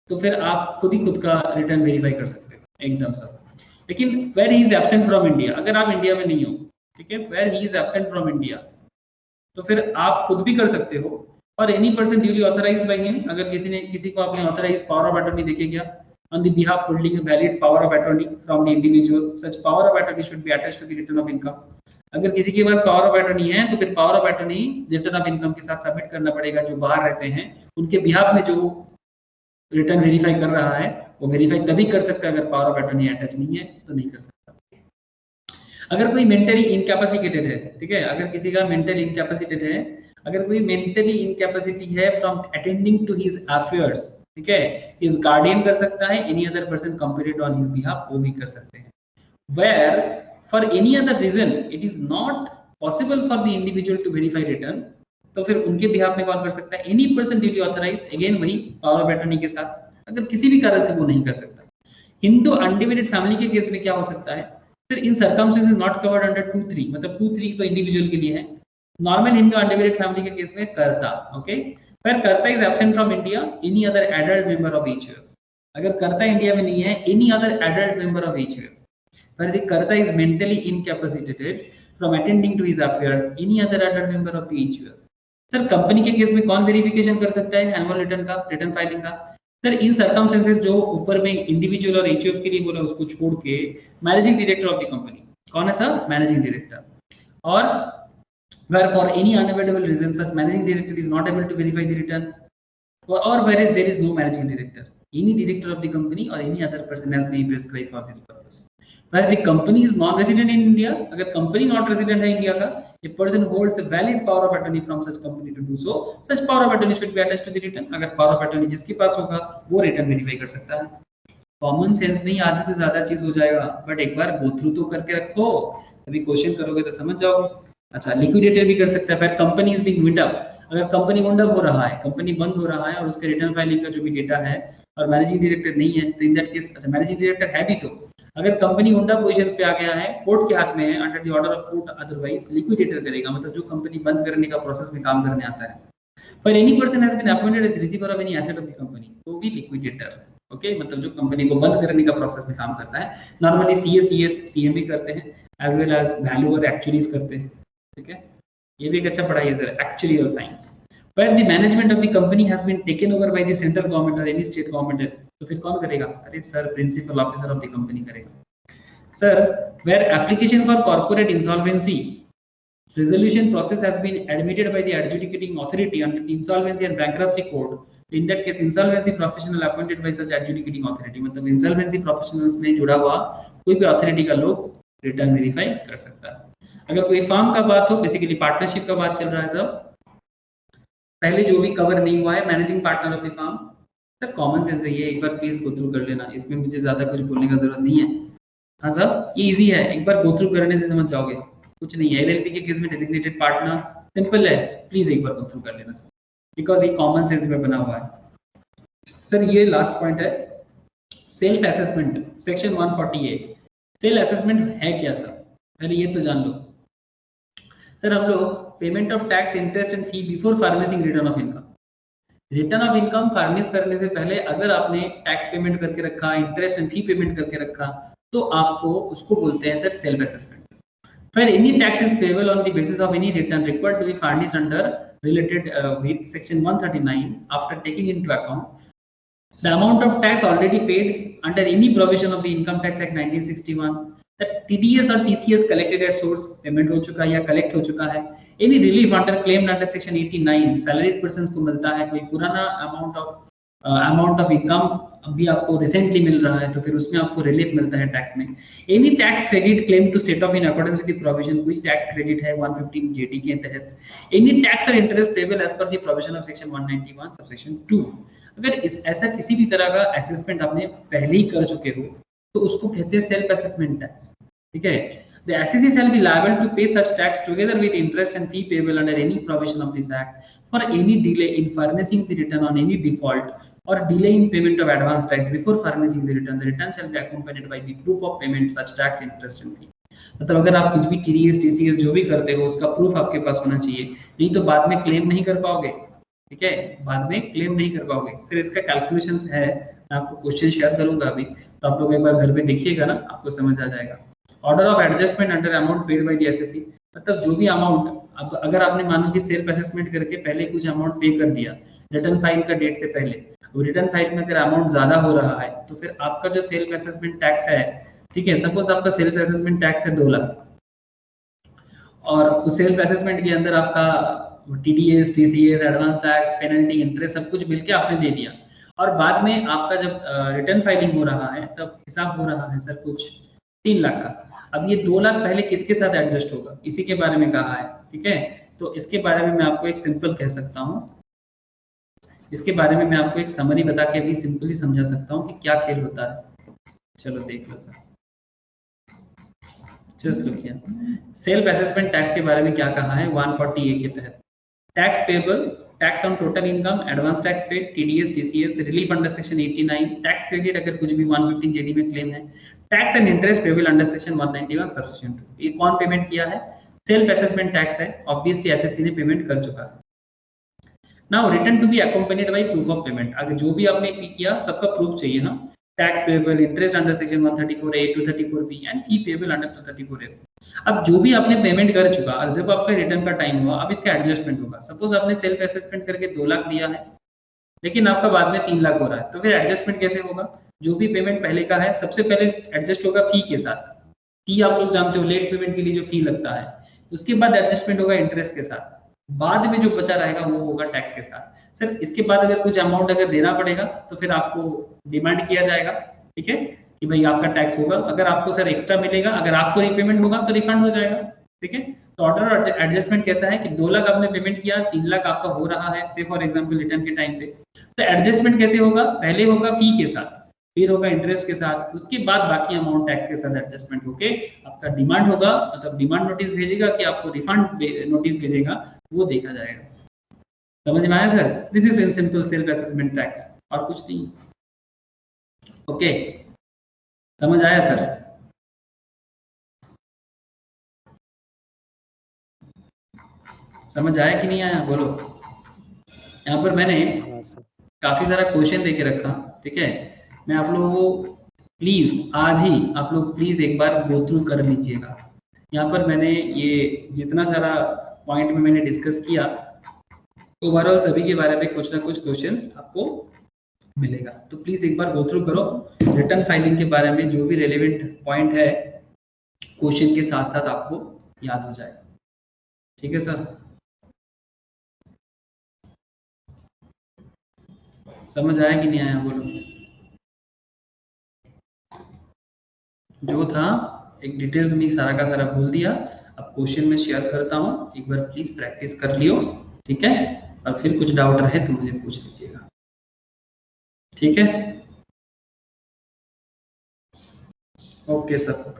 तो फिर आप खुद ही खुद का रिटर्न वेरीफाई कर सकते हो एकदम सर। लेकिन where he is absent from India, अगर आप इंडिया में नहीं हो, ठीक है, where he is absent from India, तो फिर आप खुद भी कर सकते हो, और any person duly authorised by him, अगर किसी को आपने ऑथराइज पावर ऑफ अटॉर्नी देखे क्या, on the behalf holding a valid power of attorney from the individual, such power of attorney should be attached to the return of income. अगर किसी के पास power of attorney है तो फिर power of attorney return of income के साथ submit करना पड़ेगा। जो बाहर रहते हैं उनके बिहाफ में जो रिटर्न वेरीफाई कर रहा है वो वेरीफाई तभी कर सकता है, अगर पावर ऑफ अटॉर्नी अटैच नहीं है तो नहीं कर सकता। अगर कोई मेंटली इनकैपेसिटेटेड है, ठीक है, अगर किसी का मेंटली इनकैपेसिटेड है, अगर कोई मेंटली इनकैपेसिटी है from attending to his affairs, ठीक है, इस गार्डियन कर सकता है, any other person competent on his behalf वो भी कर सकते हैं। Where for any other reason it is not possible for the individual to verify return, तो फिर उनके बिहाफ में कौन कर सकता है, any person duly authorise, again वही पावर ऑफ अटॉर्नी के साथ, अगर किसी भी कारण से वो नहीं कर सकता। हिंदू अनडिवाइडेड फैमिली के केस में क्या हो सकता है, फिर इन सर्कमस्टेंसेस नॉट कवर्ड अंडर 2-3, मतलब 2-3 तो इंडिविजुअल के लिए है। नॉर्मल हिंदू अनडिवाइडेड फैमिली के केस में कर्ता, ओके, पर कर्ता is absent from India, any other adult member of each year, अगर कर्ता इंडिया में नहीं है, any other adult member of each year, पर द कर्ता is mentally incapacitated from attending to his affairs, any other adult member of the each year. Sir company के case में कौन वेरिफिकेशन कर सकता है एनुअल रिटर्न का, रिटर्न फाइलिंग का? सर इन सर्कमस्टेंसेस जो ऊपर में इंडिविजुअल और एचयूएफ के लिए बोला उसको छोड़ के managing director of the company, कौन है सर, मैनेजिंग डायरेक्टर, और where for any unavoidable reason such managing director is not able to verify the return, or whereas there is no managing director, any director of the company or any other person has been prescribed for this purpose. Where the company is non-resident in India, अगर company not resident है India का, a person holds a valid power of attorney from such company to do so, such power of attorney should be attached to the return, अगर power of attorney जिसके पास होगा वो return verify कर सकता है। Common sense नहीं, आधे से ज्यादा चीज हो जाएगा, बट एक बार गो थ्रू तो करके रखो, तभी क्वेश्चन करोगे तो समझ जाओगे। अच्छा, लिक्विडेटर भी कर सकता है, पर company is being wind up, अगर कंपनी विंड अप हो रहा है, कंपनी बंद हो रहा है और उसके रिटर्न फाइलिंग का जो भी डेटा है और मैनेजिंग डायरेक्टर नहीं है, तो इन दैट केस, अच्छा मैनेजिंग डायरेक्टर है भी तो अगर कंपनी विंड अप पोजीशंस पे आ गया है, कोर्ट के हाथ में है, under the order of court, otherwise liquidator करेगा, मतलब जो कंपनी बंद करने का प्रोसेस में काम करने आता है। पर any person has been appointed as receiver of any asset of the company, तो भी लिक्विडेटर, ओके, मतलब जो कंपनी को बंद करने का प्रोसेस में काम करता है। नॉर्मली सीए, सीएस, सीएमबी करते हैं, एज वेल एज वैल्यू और एक्चुअलीज करते हैं, ठीक है, ये भी एक अच्छा पढ़ाई है sir, actuarial science. Where the management of the company has been taken over by the central government or any state government, तो फिर कौन करेगा? अरे सर, principal officer of the company करेगा। Sir, where application for corporate insolvency resolution process has been admitted by the adjudicating authority under the insolvency and bankruptcy code, in that case insolvency professional appointed by such adjudicating authority, मतलब insolvency professionals में जुड़ा हुआ कोई भी authority का लोग return verify कर सकता है। अगर कोई फर्म का बात हो, बेसिकली पार्टनरशिप का बात चल रहा है सब, पहले जो भी कवर नहीं हुआ है, managing partner of the firm, sir common sense है ये, एक बार प्लीज गो थ्रू कर लेना, इसमें मुझे ज्यादा कुछ बोलने का जरूरत नहीं है। हाँ सर, ये इजी है, एक बार गो थ्रू करने से समझ जाओगे, कुछ नहीं है। एलएलपी के केस में डेजिग्नेटेड पार्टनर सिंपल है, प्लीज एक बार गो थ्रू कर लेना सर, बिकॉज ये कॉमन सेंस में बना हुआ है। सर ये लास्ट पॉइंट है, self assessment, section 148। Self assessment है क्या सर, पहले ये तो जान लो। सर हम लोग payment of tax, interest and fee before furnishing return of income, return of income furnish करने से पहले अगर आपने टैक्स पेमेंट करके रखा, इंटरेस्ट एंड फी पेमेंट करके रखा, तो आपको उसको बोलते हैं सर सेल्फ असेसमेंट। फिर any tax is payable on the basis of any return required to be furnished under related with section 139 after taking into account the amount of tax already paid under any provision of the Income Tax Act 1961, that TDS or TCS collected at source, payment हो चुका है या collect हो चुका है, any relief under claimed under section 89, salaried persons को मिलता है, कोई पुराना amount of income अभी आपको रिसेंटली मिल रहा है तो फिर उसमें आपको रिलीफ मिलता है टैक्स में। Any tax credit claim to set off in accordance with the provision, कोई टैक्स क्रेडिट है 115 जेटी के तहत, एनी टैक्स और interest payable as per the provision of section 191 subsection 2। अगर इस ऐसा किसी भी तरह का असेसमेंट आपने पहले ही कर चुके हो तो उसको कहते हैं सेल्फ असेसमेंट टैक्स, ठीक है। The assessee shall be liable to pay such tax together with interest and fee payable under any provision of this act for any delay in furnishing the return on any default or delay in payment of advance tax before furnishing the return. The return shall be accompanied by the proof of payment such tax, interest and fee. मतलब अगर आप कुछ भी TDS, TCS जो भी करते हो उसका प्रूफ आपके पास होना चाहिए, नहीं तो बाद में क्लेम नहीं कर पाओगे, ठीक है, बाद में क्लेम नहीं कर पाओगे। फिर इसका कैलकुलेशंस है, मैं आपको क्वेश्चन शेयर करूंगा अभी, तो आप लोग एक बार घर पे देखिएगा ना, आपको समझ आ जाएगा। Order of adjustment under amount paid by the assessee, मतलब जो भी अमाउंट, अब अगर आपने मानो कि सेल्फ असेसमेंट करके पहले कुछ अमाउंट पे कर दिया रिटर्न फाइल का डेट से पहले, तो रिटर्न फाइल में अगर अमाउंट ज्यादा हो रहा है तो फिर आपका जो सेल्फ असेसमेंट टैक्स है, ठीक है, सपोज आपका सेल्फ असेसमेंट टैक्स है 2 लाख, और उस सेल्फ असेसमेंट के अंदर आपका TDS, TCS, advance tax, penalty, interest सब कुछ मिलके आपने दे दिया, और बाद में आपका जब रिटर्न फाइलिंग हो रहा है तब हिसाब हो रहा है सर कुछ 3 लाख का। अब ये 2 लाख पहले किसके साथ एडजस्ट होगा, इसी के बारे में कहा है, ठीक है। तो इसके बारे में मैं आपको एक सिंपल कह सकता हूँ, इसके बारे में मैं आपको एक समरी बता के भी सिंपली समझा सकता हूँ कि क्या खेल होता है। चलो देख लो sir, just look here. Self assessment tax के बारे में क्या कहा है 140A के तहत, tax payable, tax on total income, advance tax paid, TDS, TCS, relief under section 89, tax credit अगर कुछ भी 115 जेडी में क्लेम है, tax and interest payable under section 191 subsection 2। ये कौन पेमेंट किया है, सेल्फ असेसमेंट टैक्स है, ऑब्वियसली एसएससी ने पेमेंट कर चुका है। Now return to be accompanied by proof of payment, अगर जो भी आपने पे किया सबका प्रूफ चाहिए ना, tax payable, interest under section 134A, 234B and fee payable under 234F। अब जो भी आपने पेमेंट कर चुका और जब आपका रिटर्न का टाइम हुआ, अब इसका एडजस्टमेंट होगा। सपोज आपने सेल्फ असेसमेंट करके 2 लाख दिया है, लेकिन आपका बाद में 3 लाख हो रहा है, तो फिर एडजस्टमेंट कैसे होगा, जो भी पेमेंट पहले का है सबसे पहले एडजस्ट होगा फी के साथ। फी आप लोग जानते हो, लेट पेमेंट के लिए जो फी लगता है, उसके बाद एडजस्टमेंट होगा इंटरेस्ट के साथ, बाद में जो बचा रहेगा वो होगा टैक्स के साथ। सर इसके बाद अगर कुछ अमाउंट अगर देना पड़ेगा तो फिर आपको डिमांड किया जाएगा, ठीक है, कि भाई आपका टैक्स होगा। अगर आपको सर एक्स्ट्रा मिलेगा, अगर आपको रीपेमेंट होगा तो रिफंड हो जाएगा, ठीक है। तो ऑर्डर और एडजस्टमेंट कैसा है कि 2 लाख आपने पेमेंट किया, 3 लाख आपका हो रहा है से फॉर एग्जांपल रिटर्न के टाइम पे, तो एडजस्टमेंट कैसे होगा, पहले होगा फी के साथ, फिर होगा इंटरेस्ट के साथ, उसके बाद बाकी अमाउंट टैक्स के साथ एडजस्टमेंट होके आपका डिमांड होगा, मतलब डिमांड नोटिस भेजेगा कि आपको रिफंड नोटिस भेजेगा, वो देखा जाएगा। समझ में आया sir? This is in simple self assessment tax, और कुछ नहीं। ओके, समझ आया सर? समझ आया कि नहीं आया, बोलो। यहाँ पर मैंने काफी सारा क्वेश्चन देके रखा, ठीक है। मैं आप लोगों को प्लीज आज ही आप लोग प्लीज एक बार गो थ्रू कर लीजिएगा। यहाँ पर मैंने ये जितना सारा पॉइंट में मैंने डिस्कस किया, ओवरऑल सभी के बारे में कुछ ना कुछ क्वेश्चंस आपको मिलेगा, तो प्लीज एक बार गो थ्रू करो। रिटर्न फाइलिंग के बारे में जो भी रेलेवेंट पॉइंट है क्वेश्चन के साथ साथ आपको याद हो जाएगा, ठीक है सर? समझ आया कि नहीं आया, बोलो। जो था एक डिटेल्स में सारा का सारा बोल दिया, अब क्वेश्चन में शेयर करता हूँ, एक बार प्लीज प्रैक्टिस कर लियो, ठीक है। और फिर कुछ डाउट रहे तो मुझे पूछ लीजिएगा, ठीक है। ओके सर,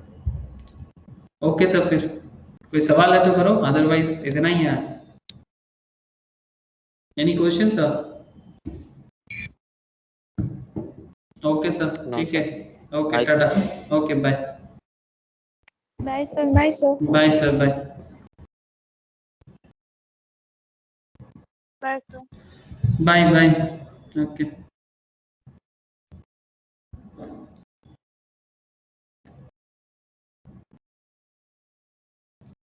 ओके सर, फिर कोई सवाल है तो करो, अदरवाइज इतना ही है आज। Any question sir? Okay sir, ठीक है, okay tata, okay bye. Bye sir, bye sir, bye sir, bye bye sir, bye bye, okay.